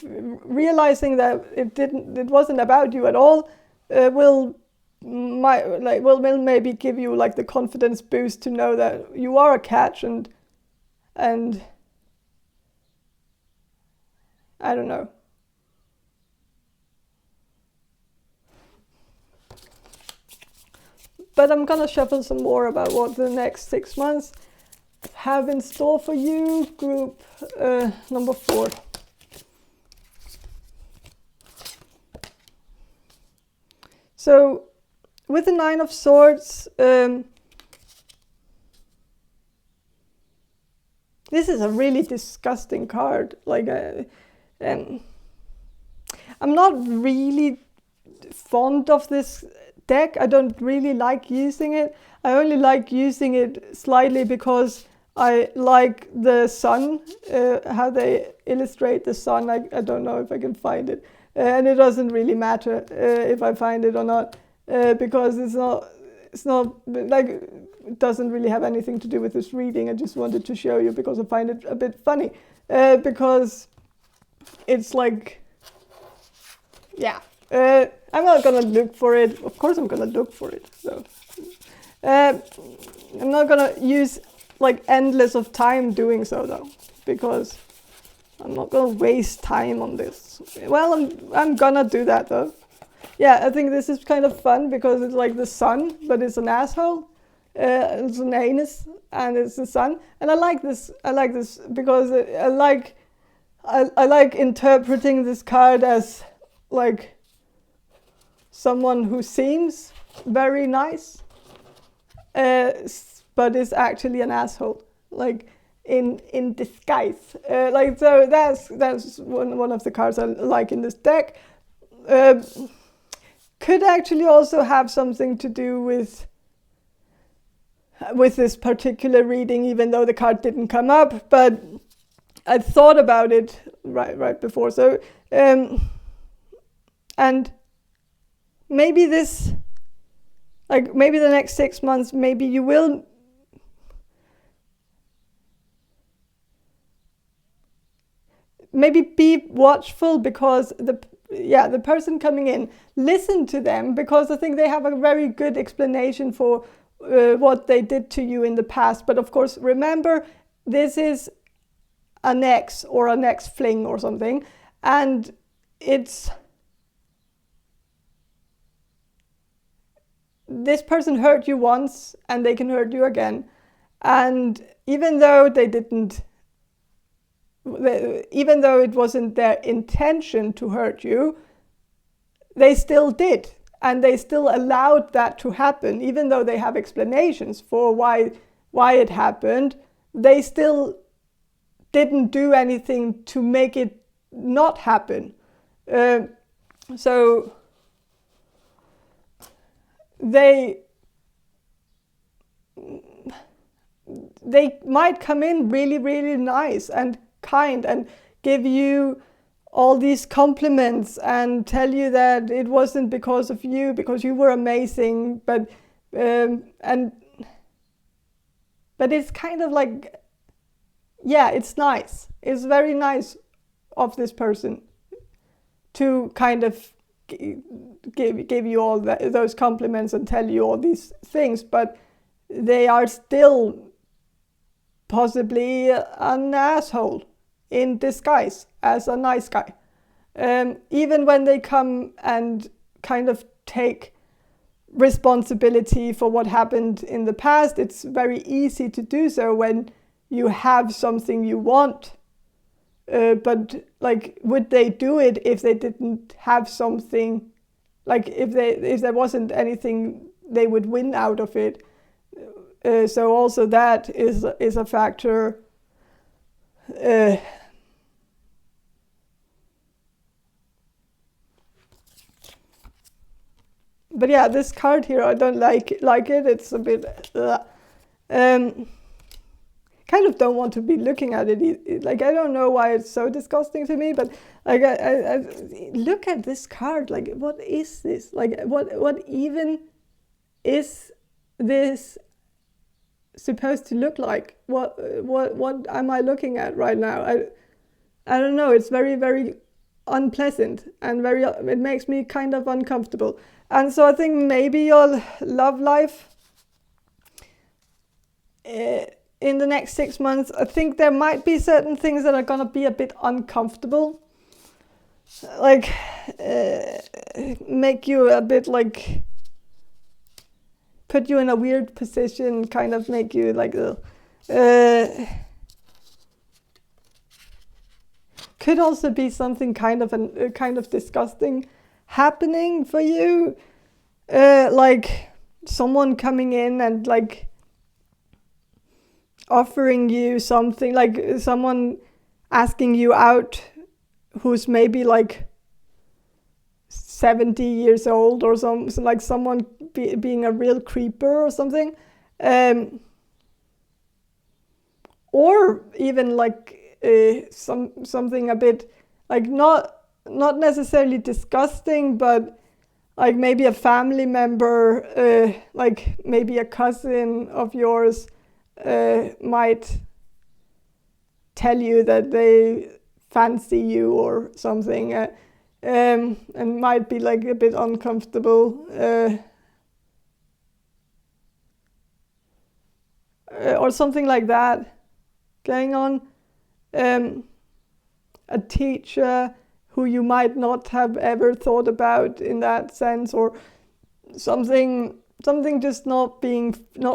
realizing that it wasn't about you at all will maybe give you like the confidence boost to know that you are a catch, and I don't know. But I'm gonna shuffle some more about what the next 6 months have in store for you, group number 4. So with the 9 of Swords, this is a really disgusting card. Like, I'm not really fond of this deck. I don't really like using it. I only like using it slightly because I like the sun, how they illustrate the sun. I don't know if I can find it. And it doesn't really matter if I find it or not, because it's not like, it doesn't really have anything to do with this reading. I just wanted to show you because I find it a bit funny, because it's like, yeah, I'm not gonna look for it. Of course I'm gonna look for it. So I'm not gonna use like endless of time doing so though, because I'm not gonna waste time on this. Well, I'm gonna do that though. Yeah, I think this is kind of fun because it's like the sun, but it's an asshole. It's an anus, and it's the sun. And I like this. I like this because I like interpreting this card as like someone who seems very nice, but is actually an asshole. Like, in disguise. Like, so that's one of the cards I like in this deck. Could actually also have something to do with this particular reading, even though the card didn't come up, but I thought about it right before. So and maybe this, like, maybe the next 6 months, maybe you will maybe be watchful, because the person coming in, listen to them, because I think they have a very good explanation for what they did to you in the past. But of course, remember, this is an ex or an ex fling or something, and this person hurt you once and they can hurt you again. And even though even though it wasn't their intention to hurt you, they still did. And they still allowed that to happen. Even though they have explanations for why it happened, they still didn't do anything to make it not happen. So they might come in really, really nice and kind and give you all these compliments and tell you that it wasn't because of you, because you were amazing, but it's kind of like, yeah, it's nice. It's very nice of this person to kind of give you all those compliments and tell you all these things, but they are still possibly an asshole in disguise as a nice guy. Even when they come and kind of take responsibility for what happened in the past, it's very easy to do so when you have something you want. But like, would they do it if they didn't have something? Like, if there wasn't anything they would win out of it. So also that is a factor. But yeah, this card here, I don't like it. It's a bit kind of don't want to be looking at it. Like, I don't know why it's so disgusting to me, but like, I look at this card. Like, what is this? Like, what even is this supposed to look like? What am I looking at right now? I don't know. It's very, very unpleasant and it makes me kind of uncomfortable. And so I think maybe your love life in the next 6 months, I think there might be certain things that are going to be a bit uncomfortable. Like, make you a bit like, put you in a weird position, kind of make you like, could also be something kind of disgusting happening for you. Like someone coming in and like offering you something, like someone asking you out who's maybe like 70 years old or something, like someone being a real creeper or something. Or even like something a bit like not necessarily disgusting, but like maybe a family member, like maybe a cousin of yours might tell you that they fancy you or something, and might be like a bit uncomfortable, or something like that going on. A teacher who you might not have ever thought about in that sense, or something just not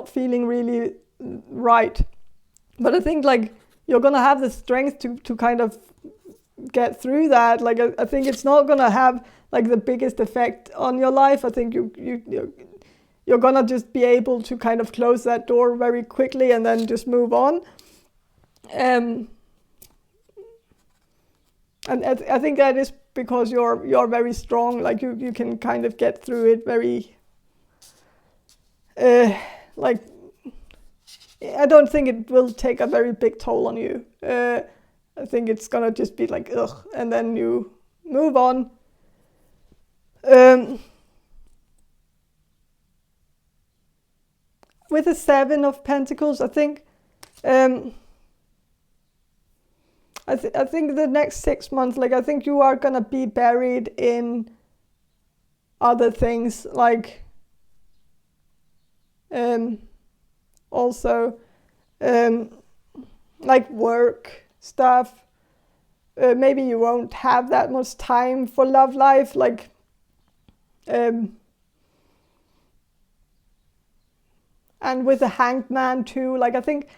feeling really right. But I think like you're gonna have the strength to kind of get through that. Like I think it's not gonna have like the biggest effect on your life. I think you're gonna just be able to kind of close that door very quickly and then just move on. And I think that is because you're very strong. Like you can kind of get through it very. Like, I don't think it will take a very big toll on you. I think it's gonna just be like ugh, and then you move on. With the 7 of Pentacles, I think. I think the next 6 months, like I think you are gonna be buried in other things, like also like work stuff. Maybe you won't have that much time for love life, like and with the Hanged Man too. Like I think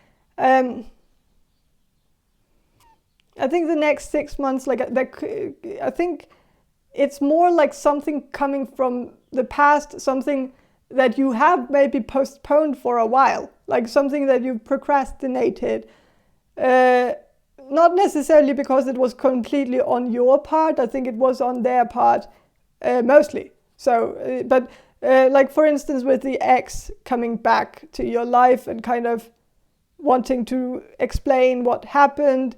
the next 6 months, like I think it's more like something coming from the past, something that you have maybe postponed for a while, like something that you procrastinated. Not necessarily because it was completely on your part. I think it was on their part mostly. So, but like for instance, with the ex coming back to your life and kind of wanting to explain what happened,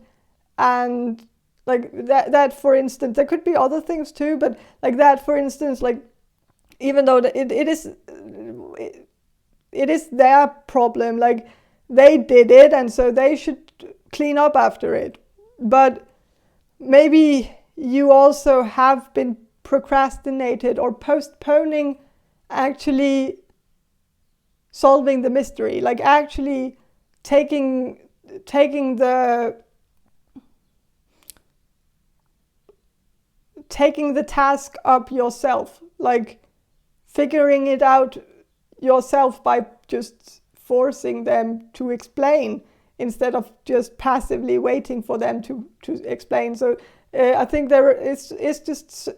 and like that for instance, there could be other things too, but like that for instance, like even though it is their problem, like they did it and so they should clean up after it. But maybe you also have been procrastinated or postponing actually solving the mystery, like actually taking the task up yourself, like figuring it out yourself by just forcing them to explain instead of just passively waiting for them to explain. So I think there is just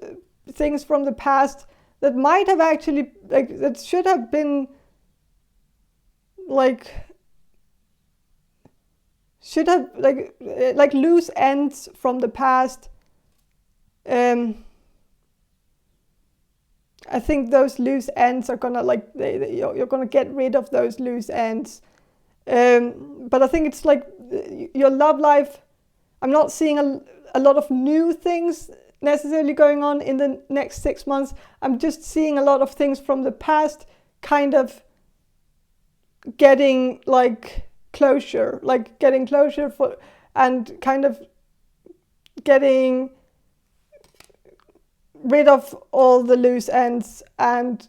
things from the past that might have actually, like, that should have been like loose ends from the past. I think those loose ends are gonna, like, you're gonna get rid of those loose ends. But I think it's like your love life, I'm not seeing a lot of new things necessarily going on in the next 6 months. I'm just seeing a lot of things from the past kind of getting closure for, and kind of getting rid of all the loose ends, and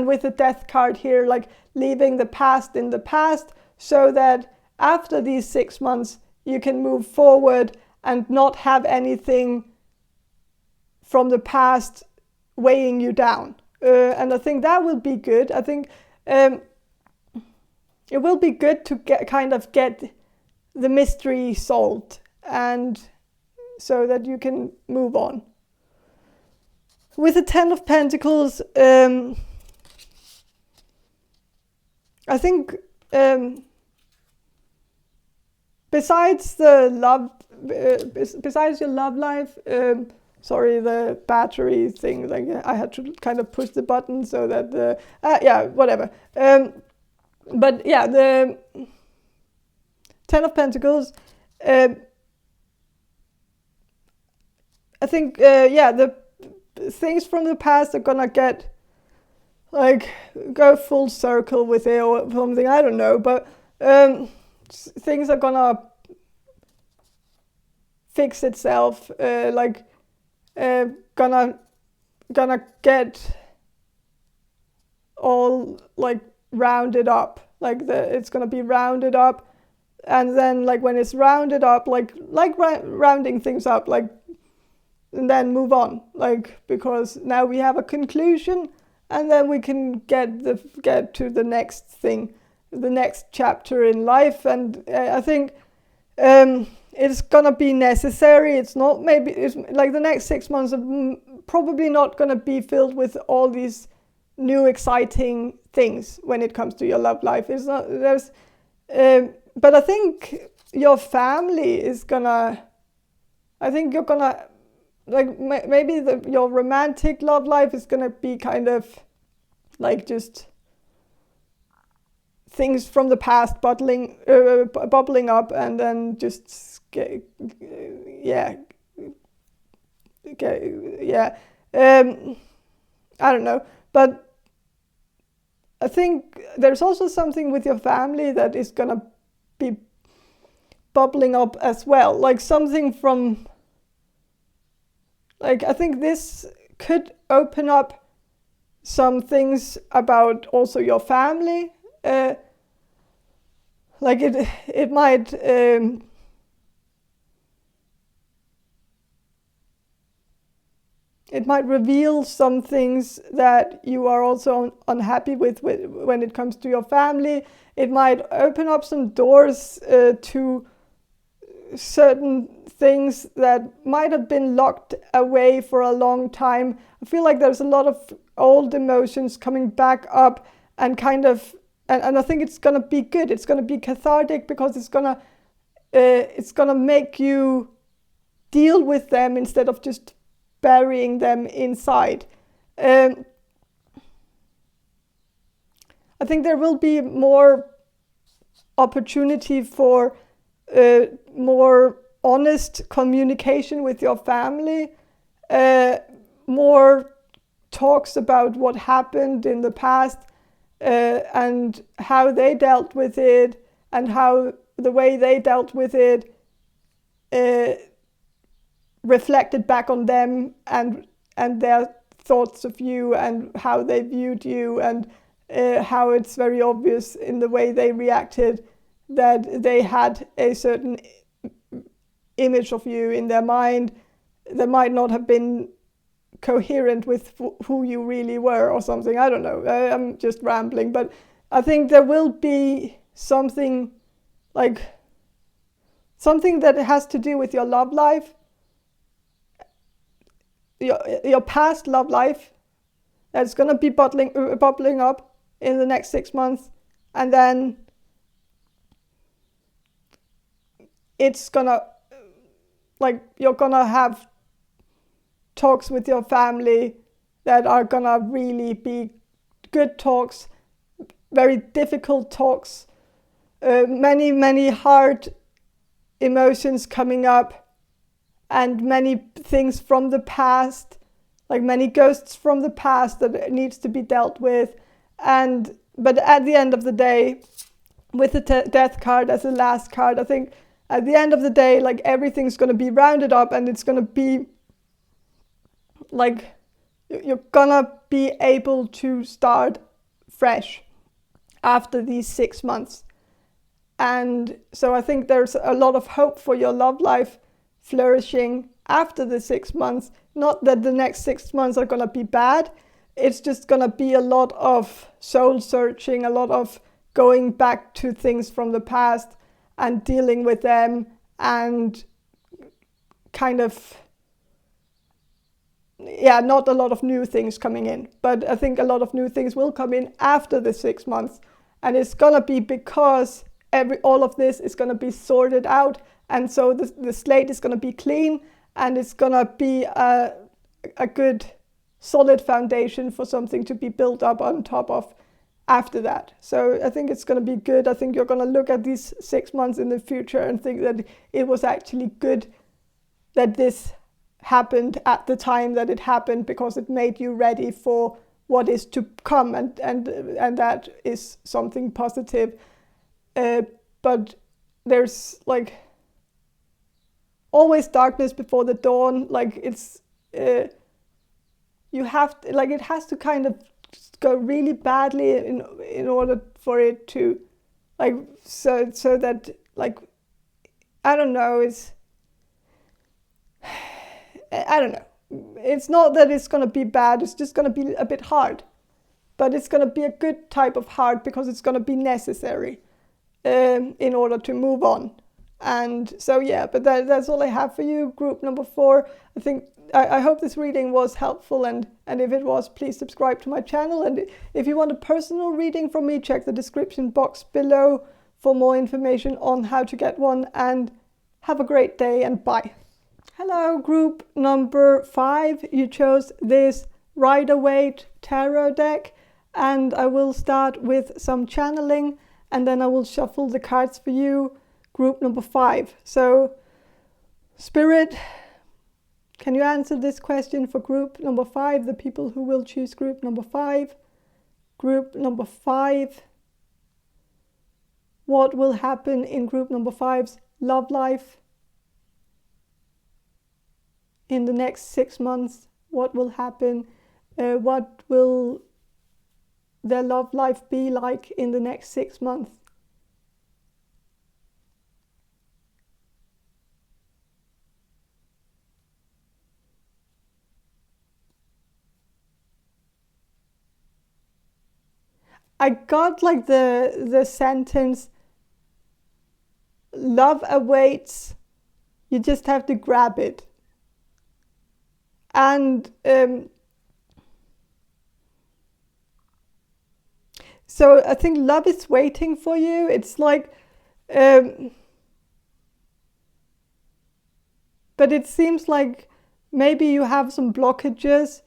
with the Death card here, like leaving the past in the past, so that after these 6 months you can move forward and not have anything from the past weighing you down. And I think that will be good. I think it will be good to get the mystery solved, and so that you can move on. With the Ten of Pentacles, I think besides your love life, sorry, the battery thing, like I had to kind of push the button so that whatever. But yeah, the Ten of Pentacles, I think the things from the past are gonna go full circle with it or something, I don't know, but things are gonna fix itself, gonna get all rounded up, it's gonna be rounded up, and then when it's rounded up, rounding things up, and then move on, because now we have a conclusion, and then we can get to the next thing, the next chapter in life. And I think it's gonna be necessary. It's the next 6 months are probably not gonna be filled with all these new exciting things when it comes to your love life. It's not, but I think your family is gonna, I think you're gonna, maybe your romantic love life is gonna be kind of just things from the past bubbling up, and then just I don't know, but I think there's also something with your family that is gonna be bubbling up as well, something from, I think this could open up some things about also your family. It might it might reveal some things that you are also unhappy with when it comes to your family. It might open up some doors to certain things that might have been locked away for a long time. I feel like there's a lot of old emotions coming back up and kind of, and I think it's gonna be good. It's gonna be cathartic because it's gonna make you deal with them instead of just burying them inside. I think there will be more opportunity for more honest communication with your family, more talks about what happened in the past and how they dealt with it, and how the way they dealt with it reflected back on them and their thoughts of you and how they viewed you, and how it's very obvious in the way they reacted that they had a certain image of you in their mind that might not have been coherent with who you really were or something. I don't know. I'm just rambling, but I think there will be something that has to do with your love life, your past love life, that's going to be bubbling up in the next 6 months, and then it's gonna, you're gonna have talks with your family that are gonna really be good talks, very difficult talks, many hard emotions coming up, and many things from the past, like many ghosts from the past that needs to be dealt with. But at the end of the day, with the death card as the last card, I think at the end of the day, everything's going to be rounded up, and it's going to be you're gonna be able to start fresh after these 6 months. And so I think there's a lot of hope for your love life flourishing after the 6 months. Not that the next 6 months are gonna be bad. It's just gonna be a lot of soul searching, a lot of going back to things from the past and dealing with them, and kind of, not a lot of new things coming in. But I think a lot of new things will come in after the 6 months. And it's gonna be because all of this is gonna be sorted out. And so the slate is gonna be clean, and it's gonna be a good solid foundation for something to be built up on top of after that. So I think it's going to be good. I think you're going to look at these 6 months in the future and think that it was actually good that this happened at the time that it happened, because it made you ready for what is to come, and that is something positive. But there's always darkness before the dawn. You have to, it has to kind of go really badly in order for it to so that I don't know, I don't know. It's not that it's going to be bad, it's just going to be a bit hard. But it's going to be a good type of hard, because it's going to be necessary in order to move on. And so, but that's all I have for you, group number 4. I hope this reading was helpful, and if it was, please subscribe to my channel. And if you want a personal reading from me, check the description box below for more information on how to get one. And have a great day, and bye. Hello, group number 5. You chose this Waite tarot deck, and I will start with some channeling, and then I will shuffle the cards for you, group number 5. So, Spirit, can you answer this question for group number 5, the people who will choose group number 5? Group number 5. What will happen in group number 5's love life in the next 6 months? What will happen? What will their love life be like in the next 6 months? I got like the sentence, love awaits, you just have to grab it. And so I think love is waiting for you. It's like, but it seems like maybe you have some blockages,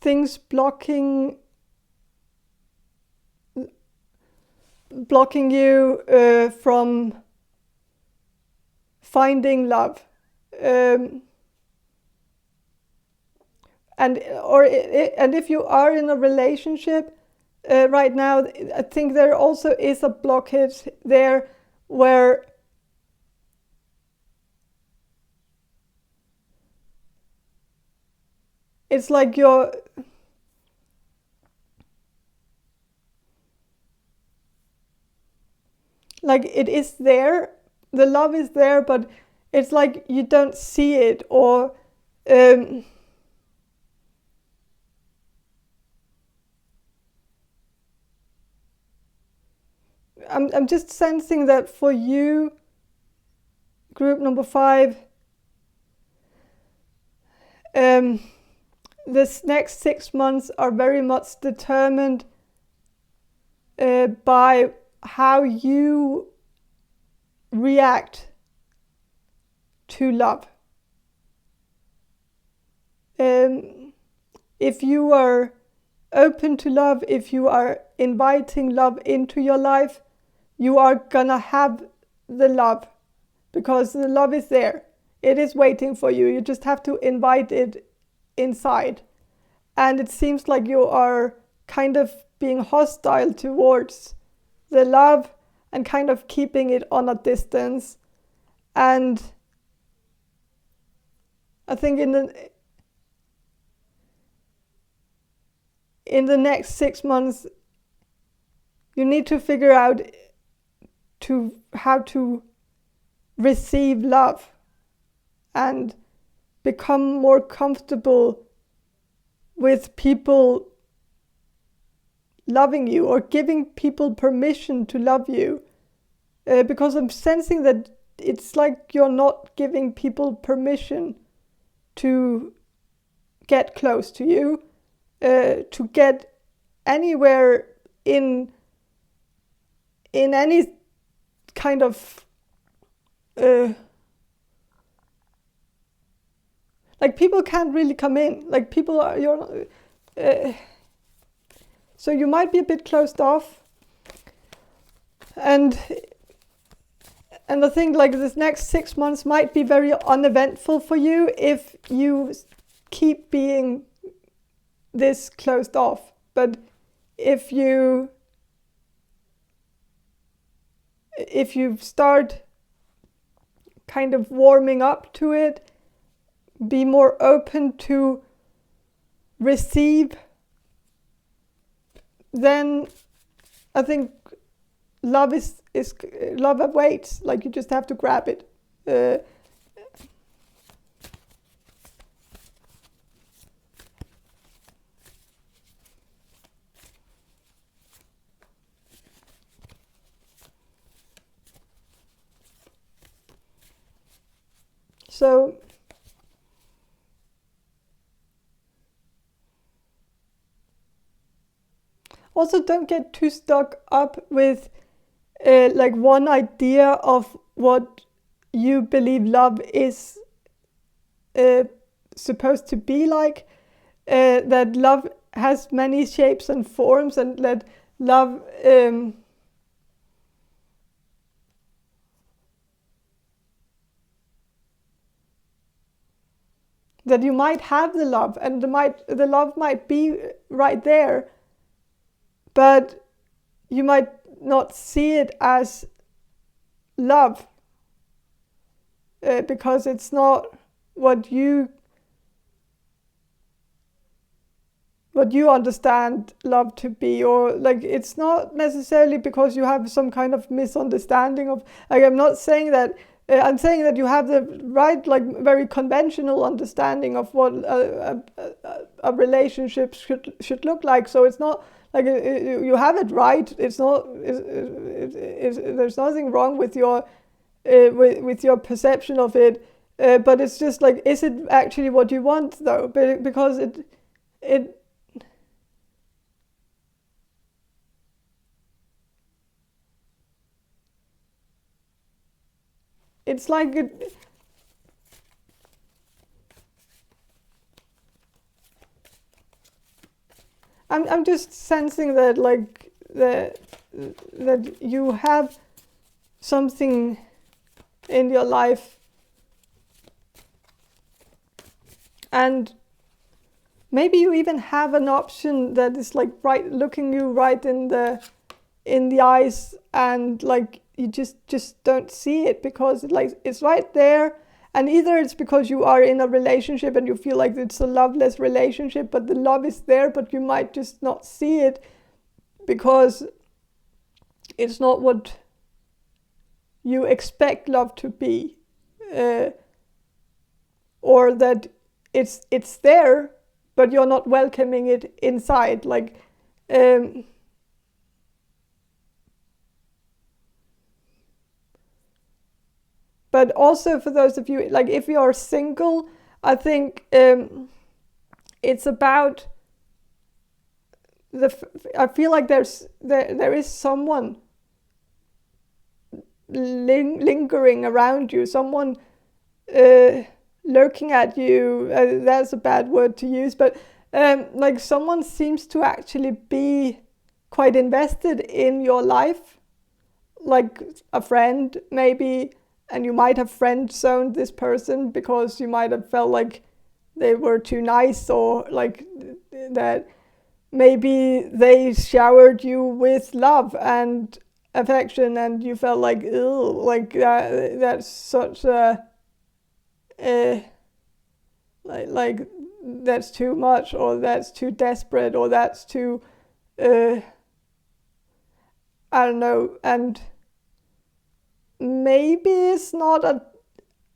things blocking you from finding love. And if you are in a relationship right now, I think there also is a blockage there where it's like you're like, it is there, the love is there, but it's like you don't see it, or I'm just sensing that for you, group number 5, this next 6 months are very much determined by how you react to love. If you are open to love, if you are inviting love into your life, you are gonna have the love, because the love is there. It is waiting for you. You just have to invite it inside. And it seems like you are kind of being hostile towards the love and kind of keeping it on a distance. And I think in the next 6 months, you need to figure out how to receive love and become more comfortable with people loving you, or giving people permission to love you, because I'm sensing that it's like you're not giving people permission to get close to you, to get anywhere in any kind of like, people can't really come in, like people are, so you might be a bit closed off. And I think like this next 6 months might be very uneventful for you if you keep being this closed off. But if you start kind of warming up to it, be more open to receive, then I think love love awaits. Like, you just have to grab it. So also, don't get too stuck up with like one idea of what you believe love is supposed to be like. That love has many shapes and forms, and that love that you might have the love, and the love might be right there, but you might not see it as love, because it's not what you understand love to be, or like, it's not necessarily because you have some kind of misunderstanding of, like, I'm not saying that, I'm saying that you have the right, like, very conventional understanding of what a a relationship should look like. So it's not like you have it right. It's not. There's nothing wrong with your with your perception of it. But it's just like, is it actually what you want though? Because it's like I'm just sensing that like that you have something in your life, and maybe you even have an option that is like right looking you right in the eyes, and like you just don't see it because it's right there. And either it's because you are in a relationship and you feel like it's a loveless relationship, but the love is there, but you might just not see it because it's not what you expect love to be, or that it's there, but you're not welcoming it inside. Like, but also for those of you, like if you're single, I think it's about I feel like there is someone lingering around you, someone lurking at you. That's a bad word to use, but like someone seems to actually be quite invested in your life, like a friend maybe. And you might have friend-zoned this person because you might have felt like they were too nice, or like that maybe they showered you with love and affection and you felt like, ew, like that's such a like that's too much, or that's too desperate, or that's too I don't know. And maybe it's not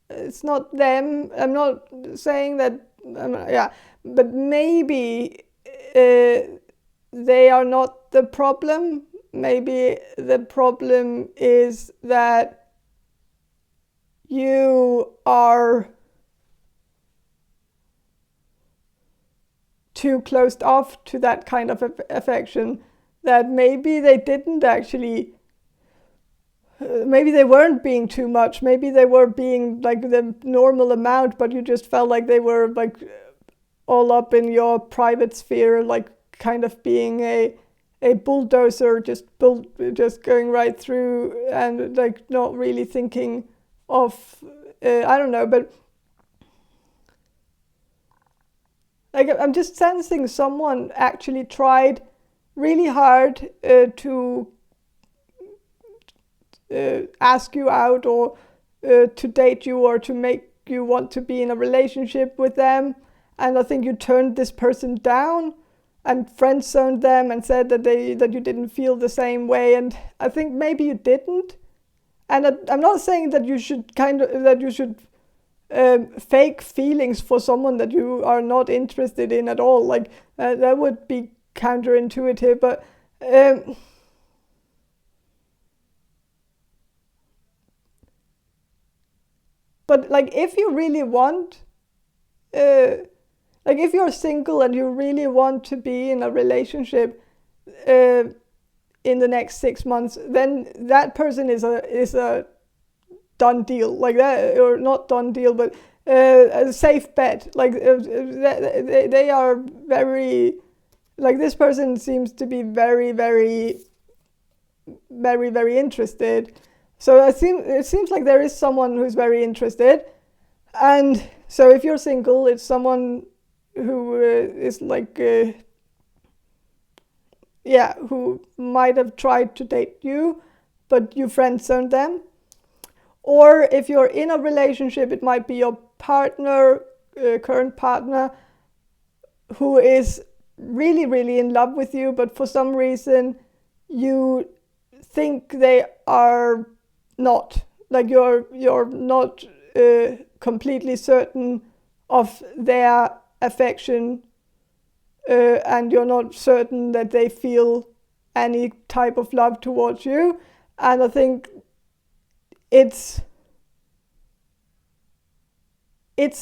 them. I'm not saying that. Yeah, but maybe they are not the problem. Maybe the problem is that you are too closed off to that kind of affection. That maybe they didn't actually. Maybe they weren't being too much. Maybe they were being like the normal amount, but you just felt like they were like all up in your private sphere, like kind of being a bulldozer, just going right through, and like not really thinking of I don't know. But like I'm just sensing someone actually tried really hard to ask you out, or to date you, or to make you want to be in a relationship with them. And I think you turned this person down and friend-zoned them and said that you didn't feel the same way. And I think maybe you didn't. And I'm not saying that you should fake feelings for someone that you are not interested in at all. Like that would be counterintuitive. But but like if you really want, like if you're single and you really want to be in a relationship in the next 6 months, then that person is a done deal, like that, or not done deal, but a safe bet. Like they are very, like this person seems to be very, very, very, very interested. So it seems like there is someone who's very interested. And so if you're single, it's someone who is like, who might have tried to date you, but you friend-zoned them. Or if you're in a relationship, it might be your partner, current partner, who is really, really in love with you, but for some reason you think they are not. Like you're not completely certain of their affection and you're not certain that they feel any type of love towards you. And I think it's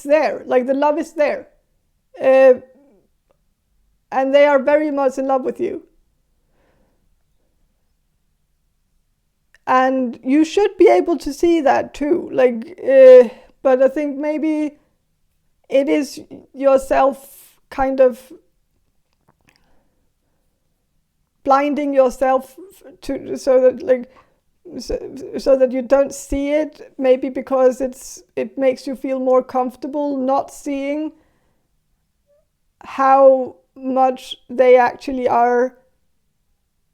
there, like the love is there, and they are very much in love with you. And you should be able to see that too, like, but I think maybe it is yourself kind of blinding yourself to, so that you don't see it, maybe because it makes you feel more comfortable not seeing how much they actually are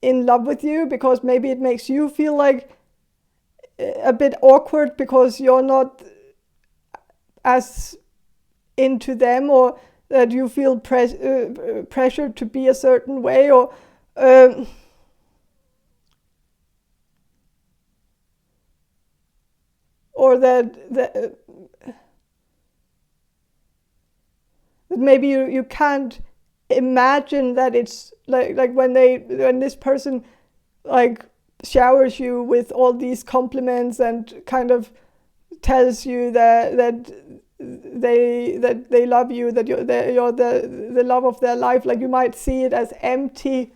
in love with you, because maybe it makes you feel like a bit awkward because you're not as into them, or that you feel pressured to be a certain way, or that maybe you can't imagine that it's like when this person like showers you with all these compliments and kind of tells you that they love you, that you're the love of their life. Like, you might see it as empty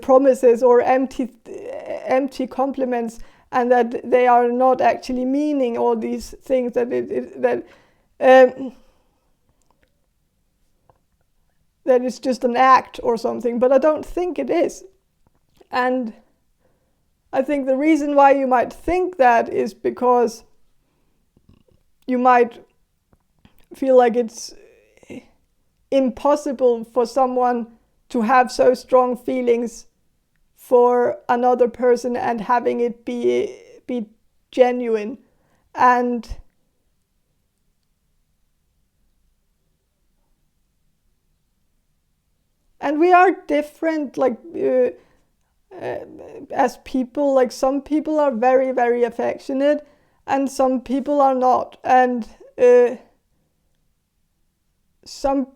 promises or empty compliments, and that they are not actually meaning all these things, that that it's just an act or something. But I don't think it is. And I think the reason why you might think that is because you might feel like it's impossible for someone to have so strong feelings for another person and having it be genuine. And we are different, like as people. Like, some people are very, very affectionate and some people are not, and some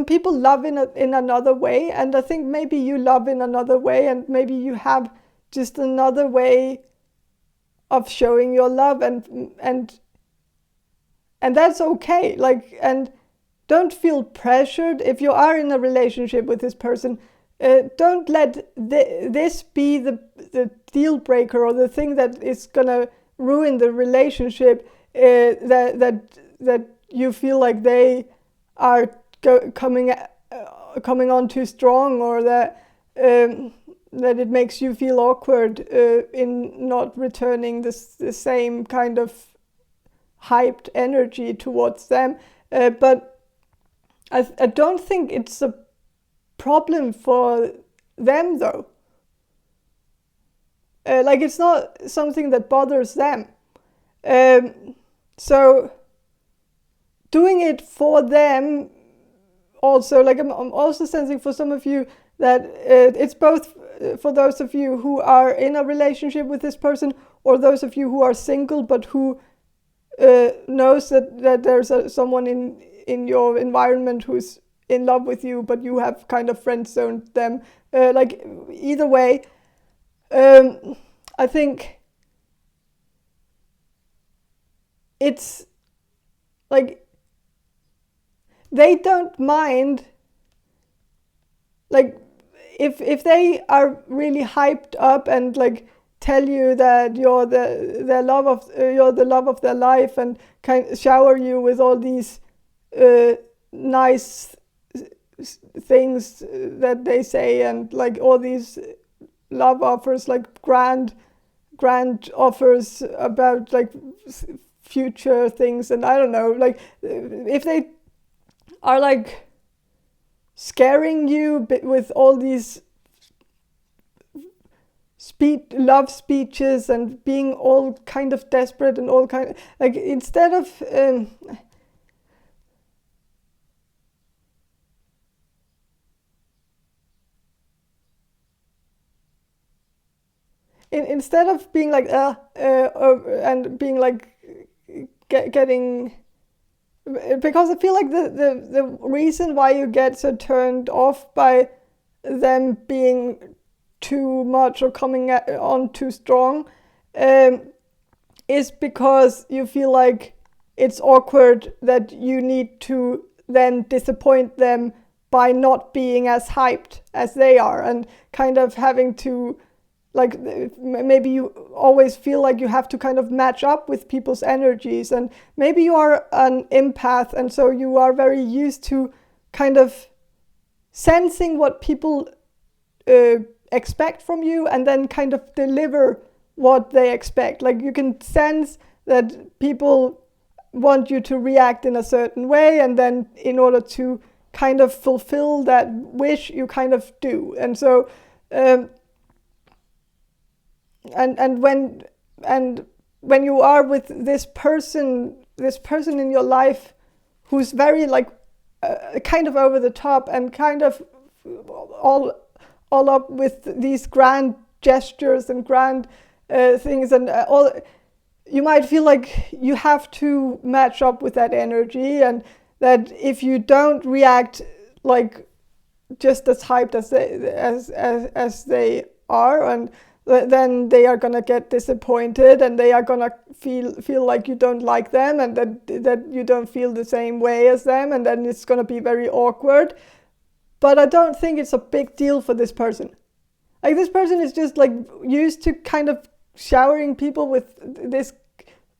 people love in another way, and I think maybe you love in another way, and maybe you have just another way of showing your love, and that's okay. Like, and don't feel pressured if you are in a relationship with this person. Don't let this be the deal breaker, or the thing that is gonna ruin the relationship. That you feel like they are coming on too strong, or that it makes you feel awkward in not returning the same kind of hyped energy towards them. But I don't think it's a problem for them, though. Like, it's not something that bothers them. So doing it for them also, like, I'm also sensing for some of you that it's both for those of you who are in a relationship with this person, or those of you who are single but who knows that there's someone in your environment who's in love with you, but you have kind of friend-zoned them. Like, either way, I think it's like they don't mind. Like, if they are really hyped up and like tell you that you're the love of their life, and kind of shower you with all these nice things that they say, and like all these love offers, like grand offers about like future things, and I don't know, like if they are like scaring you with all these love speeches and being all kind of desperate and all kind of, like, instead of instead of being like and being like getting because I feel like the reason why you get so turned off by them being too much or coming on too strong is because you feel like it's awkward that you need to then disappoint them by not being as hyped as they are, and kind of having to, like, maybe you always feel like you have to kind of match up with people's energies, and maybe you are an empath, and so you are very used to kind of sensing what people expect from you and then kind of deliver what they expect. Like, you can sense that people want you to react in a certain way, and then in order to kind of fulfill that wish, you kind of do. And so and when you are with this person in your life who's very like kind of over the top and kind of all up with these grand gestures and grand things and all, you might feel like you have to match up with that energy, and that if you don't react like just as hyped as they are, and then they are gonna get disappointed, and they are gonna feel like you don't like them, and that you don't feel the same way as them, and then it's gonna be very awkward. But I don't think it's a big deal for this person. Like, this person is just like used to kind of showering people with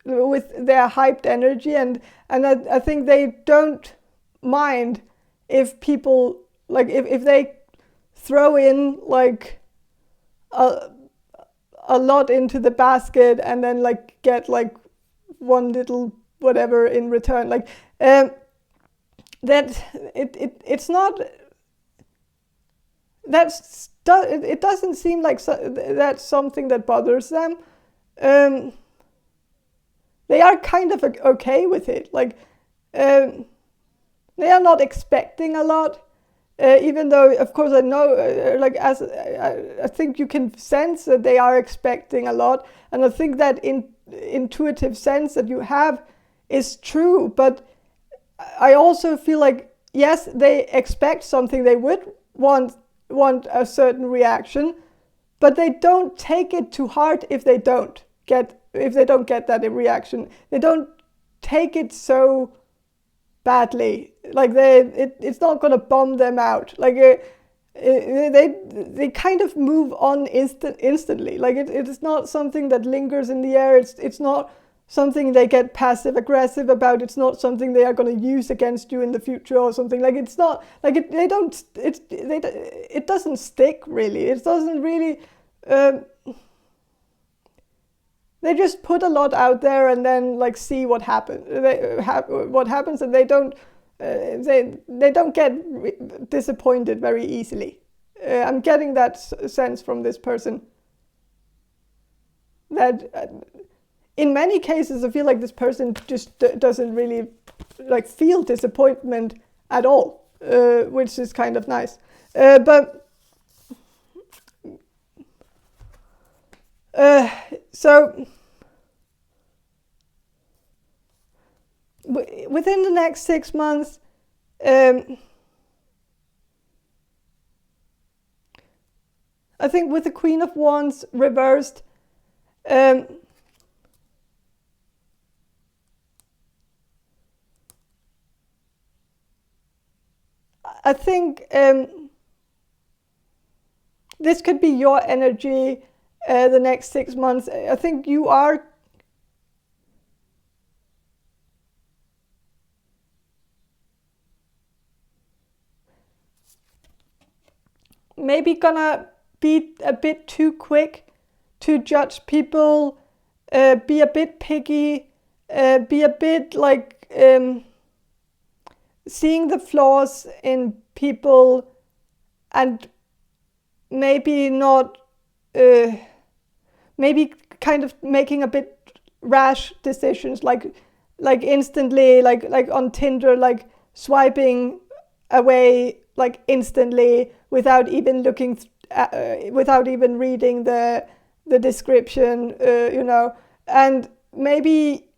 their hyped energy, and I think they don't mind if people, like, if they throw in like a lot into the basket and then like get like one little whatever in return, like that it's not, it doesn't seem like that's something that bothers them. They are kind of okay with it. Like, they are not expecting a lot, even though, of course, I know, like, as I think you can sense that they are expecting a lot, and I think that intuitive sense that you have is true. But I also feel like, yes, they expect something. They would want a certain reaction, but they don't take it to heart if they don't get that reaction. They don't take it so badly. Like, it's not gonna bum them out. Like, they kind of move on instantly. Like, it is not something that lingers in the air. It's not something they get passive aggressive about. It's not something they are going to use against you in the future or something. Like, it's not like it doesn't stick really. It doesn't really. They just put a lot out there and then like see what happens. What happens, and they don't get disappointed very easily. I'm getting that sense from this person. That in many cases, I feel like this person just doesn't really like feel disappointment at all, which is kind of nice. So within the next 6 months, I think with the Queen of Wands reversed, I think this could be your energy the next 6 months. I think you are maybe gonna be a bit too quick to judge people, be a bit picky, be a bit like seeing the flaws in people, and maybe not, maybe kind of making a bit rash decisions, like instantly, like on Tinder, like swiping away like instantly without even looking, without even reading the description, and maybe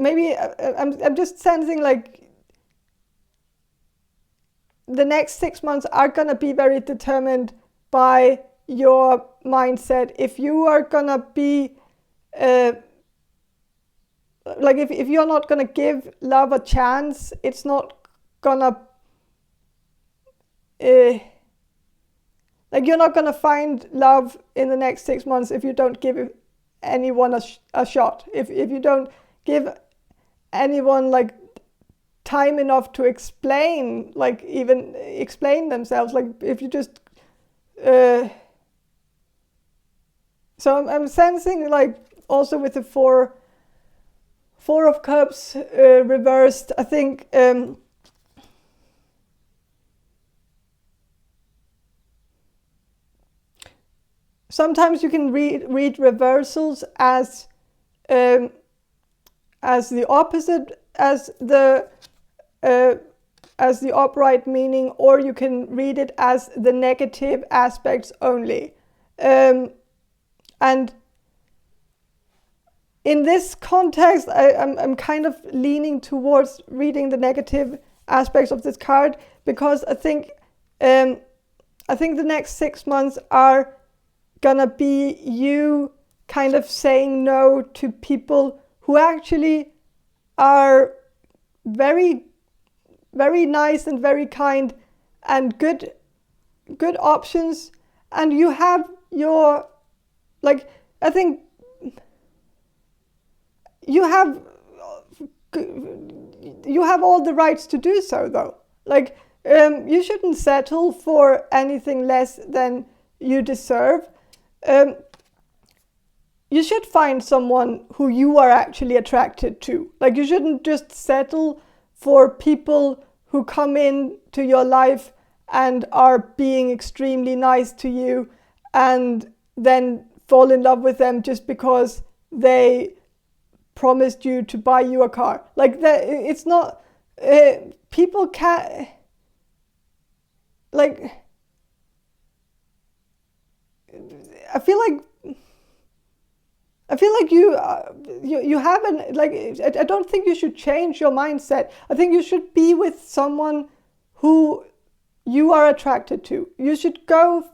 maybe I'm just sensing like the next 6 months are gonna be very determined by your mindset. If you are gonna be like if you're not gonna give love a chance, it's not gonna like you're not gonna find love in the next 6 months if you don't give anyone a shot. If you don't give anyone like time enough to explain, like even explain themselves, like if you just so I'm sensing like also with the four of cups reversed, I think sometimes you can read reversals as the opposite as the upright meaning, or you can read it as the negative aspects only. And in this context, I'm kind of leaning towards reading the negative aspects of this card, because I think the next 6 months are gonna be you kind of saying no to people who actually are very, very nice and very kind and good options, and you have your, like, I think you have all the rights to do so, though. Like, you shouldn't settle for anything less than you deserve. You should find someone who you are actually attracted to. Like, you shouldn't just settle for people who come in to your life and are being extremely nice to you and then fall in love with them just because they promised you to buy you a car. Like, that, it's not, people can't, like, I feel like you haven't, like, I don't think you should change your mindset. I think you should be with someone who you are attracted to. You should go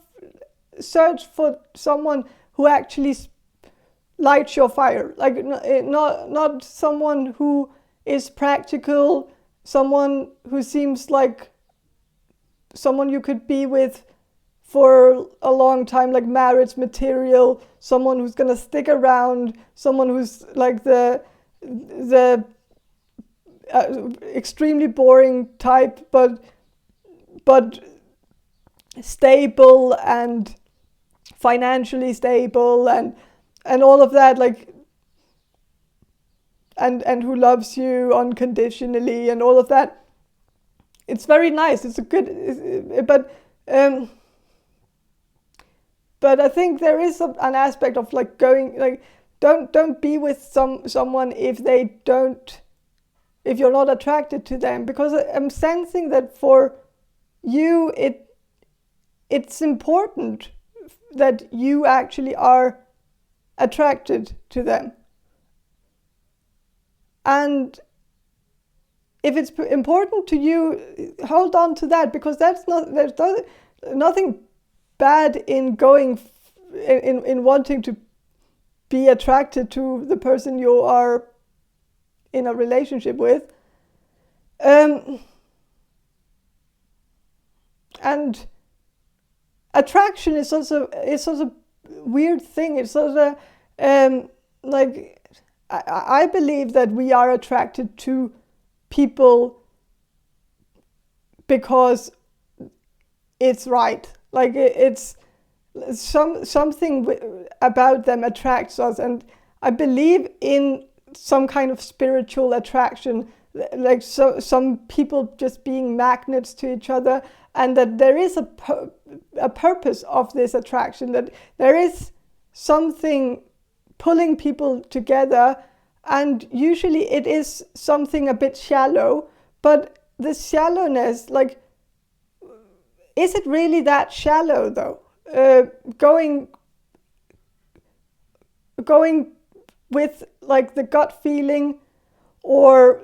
search for someone who actually lights your fire. Like, not someone who is practical, someone who seems like someone you could be with for a long time, like marriage material, someone who's gonna stick around, someone who's like the extremely boring type, but stable and financially stable and all of that, like, and who loves you unconditionally and all of that. It's very nice. It's a good, but I think there is an aspect of like going, like, don't be with someone if you're not attracted to them, because I'm sensing that for you it's important that you actually are attracted to them. And if it's important to you, hold on to that, because there's nothing bad in going in wanting to be attracted to the person you are in a relationship with. And attraction is also a weird thing. It's also like, I believe that we are attracted to people because it's right. Like, it's something about them attracts us, and I believe in some kind of spiritual attraction, like some people just being magnets to each other, and that there is a purpose of this attraction, that there is something pulling people together, and usually it is something a bit shallow, but the shallowness, like, is it really that shallow though? Going with like the gut feeling, or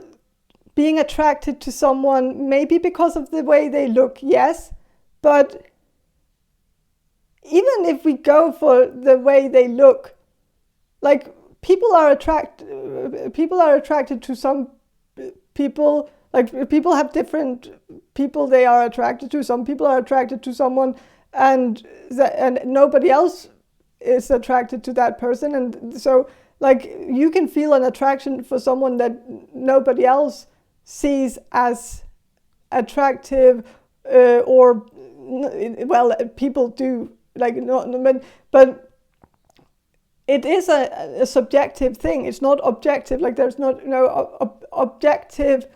being attracted to someone maybe because of the way they look, yes, but even if we go for the way they look, like people are attracted to some people. Like people have different people they are attracted to. Some people are attracted to someone and nobody else is attracted to that person, and so like you can feel an attraction for someone that nobody else sees as attractive, or well, people do, like, no, but it is a subjective thing. It's not objective. Like there's not objective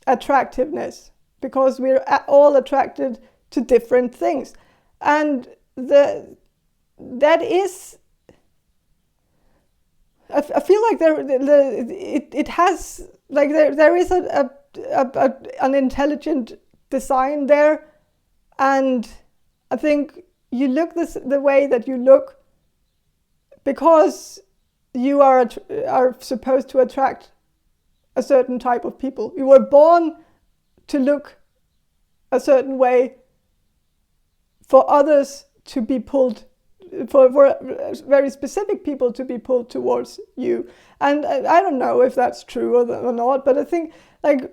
attractiveness, because we're all attracted to different things, and that is, I feel like it has, like there is an intelligent design there, and I think you look the way that you look because you are supposed to attract a certain type of people. You were born to look a certain way for others to be pulled, for very specific people to be pulled towards you. And I don't know if that's true or not, but I think like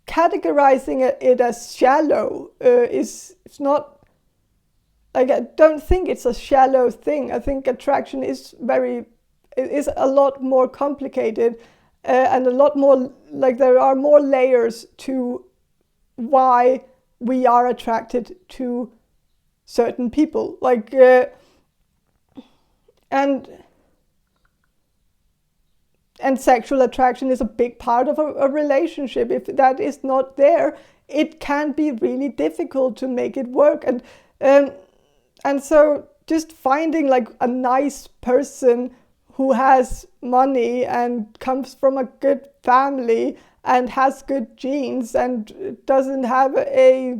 categorizing it as shallow it's not, like, I don't think it's a shallow thing. I think attraction is a lot more complicated, and a lot more, like there are more layers to why we are attracted to certain people, like and sexual attraction is a big part of a relationship. If that is not there, it can be really difficult to make it work, and so just finding like a nice person who has money and comes from a good family and has good genes and doesn't have a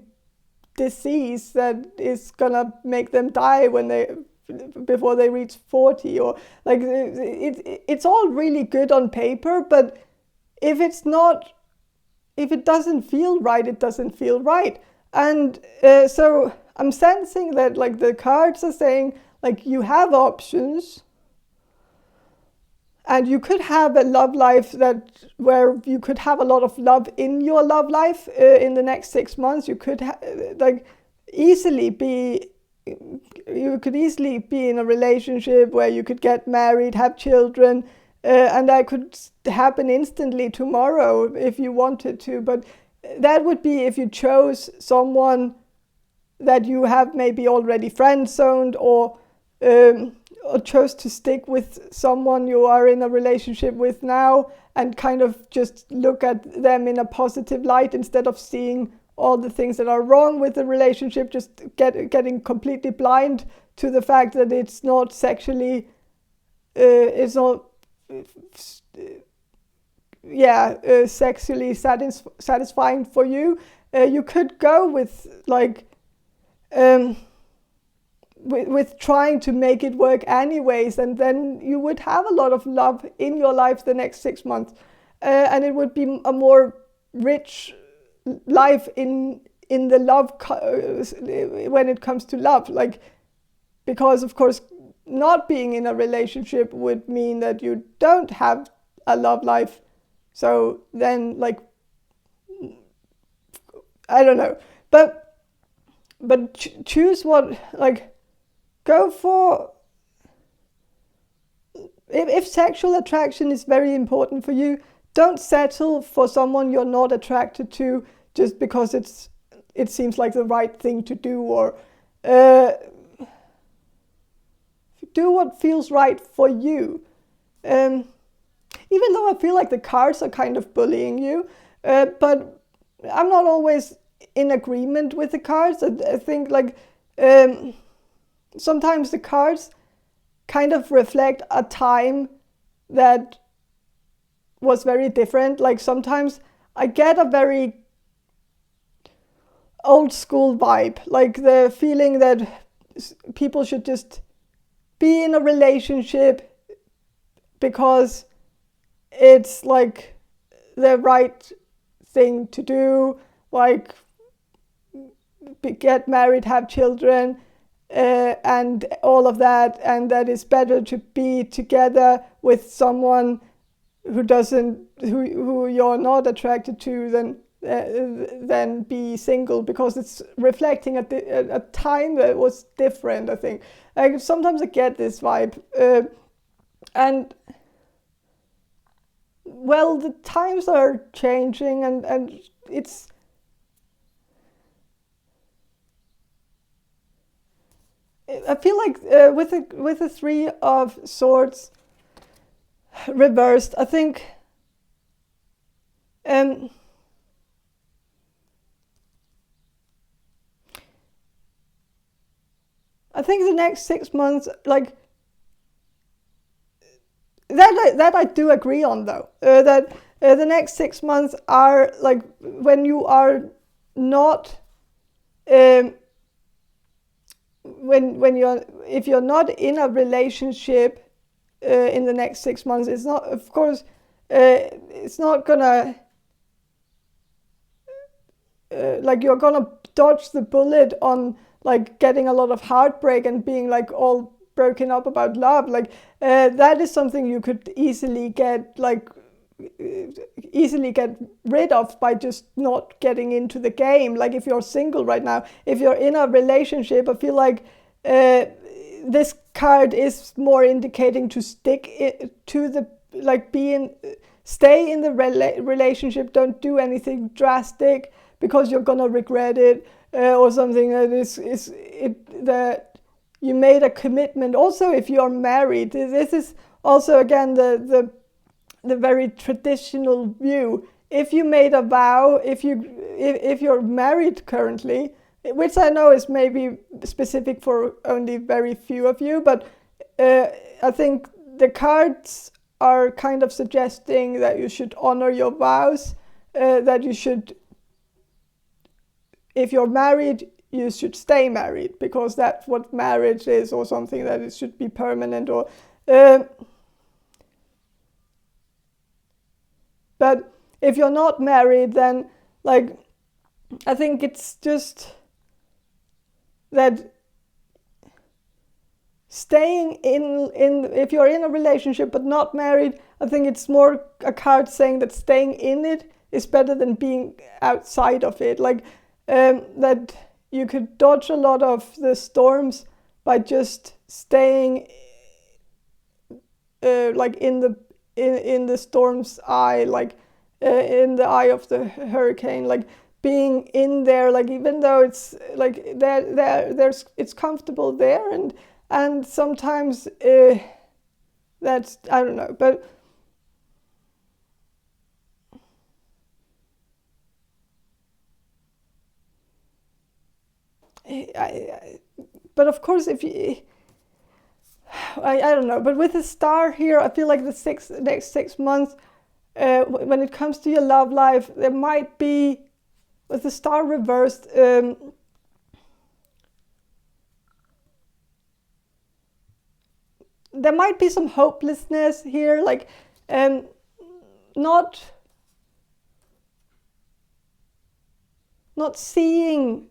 disease that is gonna make them die before they reach 40, or like it's all really good on paper, but if it doesn't feel right, it doesn't feel right. And so I'm sensing that like the cards are saying like you have options, and you could have a love life where you could have a lot of love in your love life in the next 6 months. You could easily be in a relationship where you could get married, have children, and that could happen instantly tomorrow if you wanted to. But that would be if you chose someone that you have maybe already friend-zoned, or chose to stick with someone you are in a relationship with now and kind of just look at them in a positive light instead of seeing all the things that are wrong with the relationship, just getting completely blind to the fact that it's not sexually, sexually satisfying for you. You could go with like with trying to make it work anyways, and then you would have a lot of love in your life the next 6 months, and it would be a more rich life in the love when it comes to love, like, because of course not being in a relationship would mean that you don't have a love life. So then, like, I don't know, but choose what, like, go for, if sexual attraction is very important for you, don't settle for someone you're not attracted to just because it seems like the right thing to do, or do what feels right for you. Even though I feel like the cards are kind of bullying you, but I'm not always in agreement with the cards. I think like sometimes the cards kind of reflect a time that was very different. Like sometimes I get a very old school vibe, like the feeling that people should just be in a relationship, because it's like the right thing to do, like get married, have children, and all of that, and that it's better to be together with someone who you're not attracted to than be single, because it's reflecting a time that was different. I think sometimes I get this vibe, and well, the times are changing, and it's I feel like with the Three of Swords reversed, I think I think the next 6 months, like that I do agree on, though, that the next 6 months are like when you are not if you're not in a relationship in the next 6 months, it's not, of course, it's not gonna like you're gonna dodge the bullet on like getting a lot of heartbreak and being like all broken up about love. Like that is something you could easily get rid of by just not getting into the game. Like if you're single right now, if you're in a relationship, I feel like this card is more indicating to stick to the, like stay in the relationship, don't do anything drastic because you're gonna regret it, or something that you made a commitment. Also, if you're married, this is also again the very traditional view. If you made a vow, if you're married currently, which I know is maybe specific for only very few of you, but I think the cards are kind of suggesting that you should honor your vows, that you should, if you're married, you should stay married, because that's what marriage is, or something that it should be permanent, or but if you're not married, then like I think it's just that staying in if you're in a relationship but not married, I think it's more a card saying that staying in it is better than being outside of it. Like that you could dodge a lot of the storms by just staying like in the storm's eye, like in the eye of the hurricane, like being in there, like even though it's like there's it's comfortable there, and sometimes that's, I don't know, but but of course, if you I don't know, but with the star here, I feel like the next 6 months, when it comes to your love life, there might be, with the star reversed, there might be some hopelessness here, like not seeing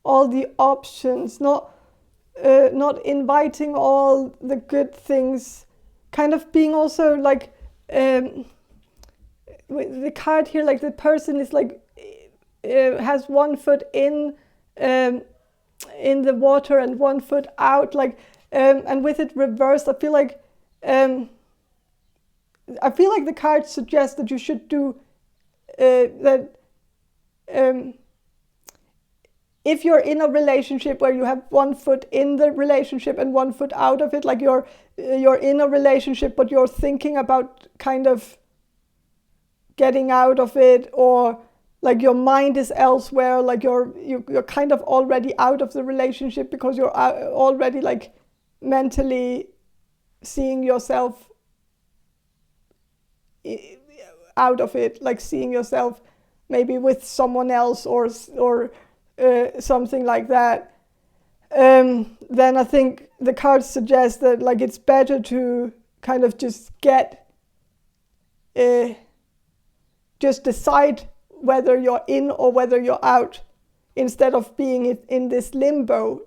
all the options, not inviting all the good things, kind of being also like with the card here, like the person is like has one foot in the water and one foot out, like and with it reversed, I feel like the card suggests that you should do that. If you're in a relationship where you have one foot in the relationship and one foot out of it, like you're in a relationship but you're thinking about kind of getting out of it, or like your mind is elsewhere, like you're kind of already out of the relationship because you're already like mentally seeing yourself out of it, like seeing yourself maybe with someone else or something like that, then I think the cards suggest that like it's better to kind of just just decide whether you're in or whether you're out, instead of being in this limbo,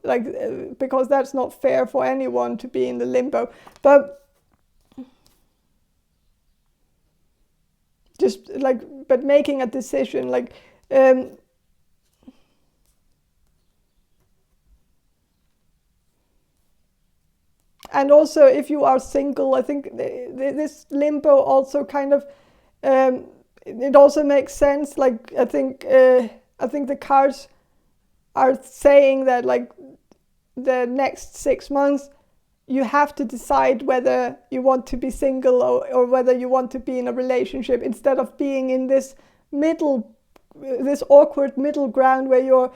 because that's not fair for anyone to be in the limbo. But but making a decision, and also if you are single, I think this limbo also kind of, it also makes sense. I think the cards are saying that the next 6 months you have to decide whether you want to be single or whether you want to be in a relationship, instead of being in this awkward middle ground where you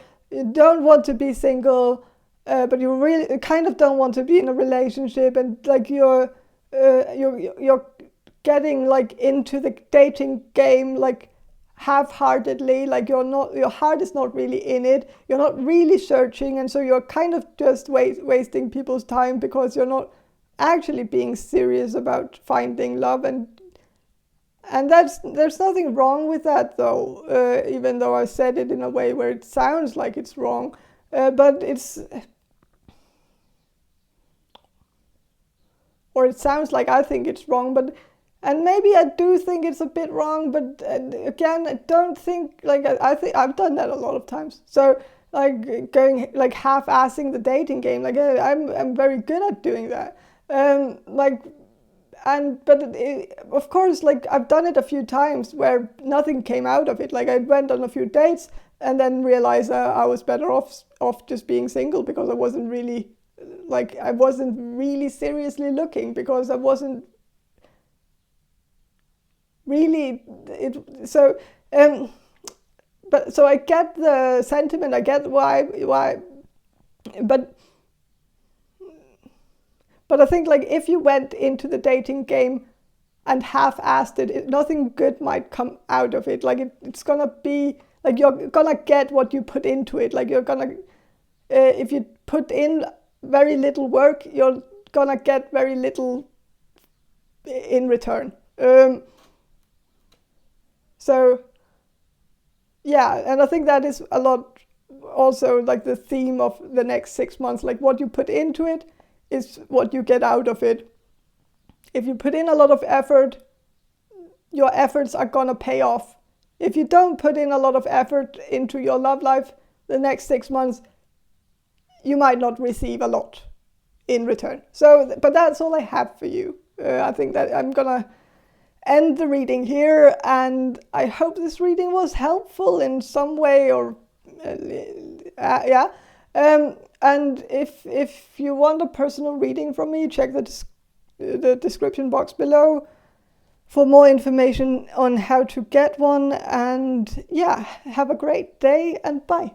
don't want to be single, but you really kind of don't want to be in a relationship, and you're getting into the dating game half-heartedly, your heart is not really in it, you're not really searching, and so you're kind of just wasting people's time because you're not actually being serious about finding love, and there's nothing wrong with that, though, even though I said it in a way where it sounds like it's wrong, but it sounds like I think it's wrong, and maybe I do think it's a bit wrong, but again, I don't think, I think I've done that a lot of times. So going half-assing the dating game, I'm very good at doing that. Of course, I've done it a few times where nothing came out of it. I went on a few dates and then realized I was better off just being single, because I wasn't really seriously looking, because I wasn't really so I get the sentiment, I get why, but I think if you went into the dating game and half-assed it, nothing good might come out of it. It's gonna be you're gonna get what you put into it. You're gonna if you put in very little work, you're gonna get very little in return. So yeah, and I think that is a lot also the theme of the next 6 months. What you put into it is what you get out of it. If you put in a lot of effort, your efforts are gonna pay off. If you don't put in a lot of effort into your love life the next 6 months, you might not receive a lot in return. So, but that's all I have for you. I think that I'm gonna end the reading here, and I hope this reading was helpful in some way, or yeah. And if you want a personal reading from me, check the description box below for more information on how to get one. And yeah, have a great day, and bye.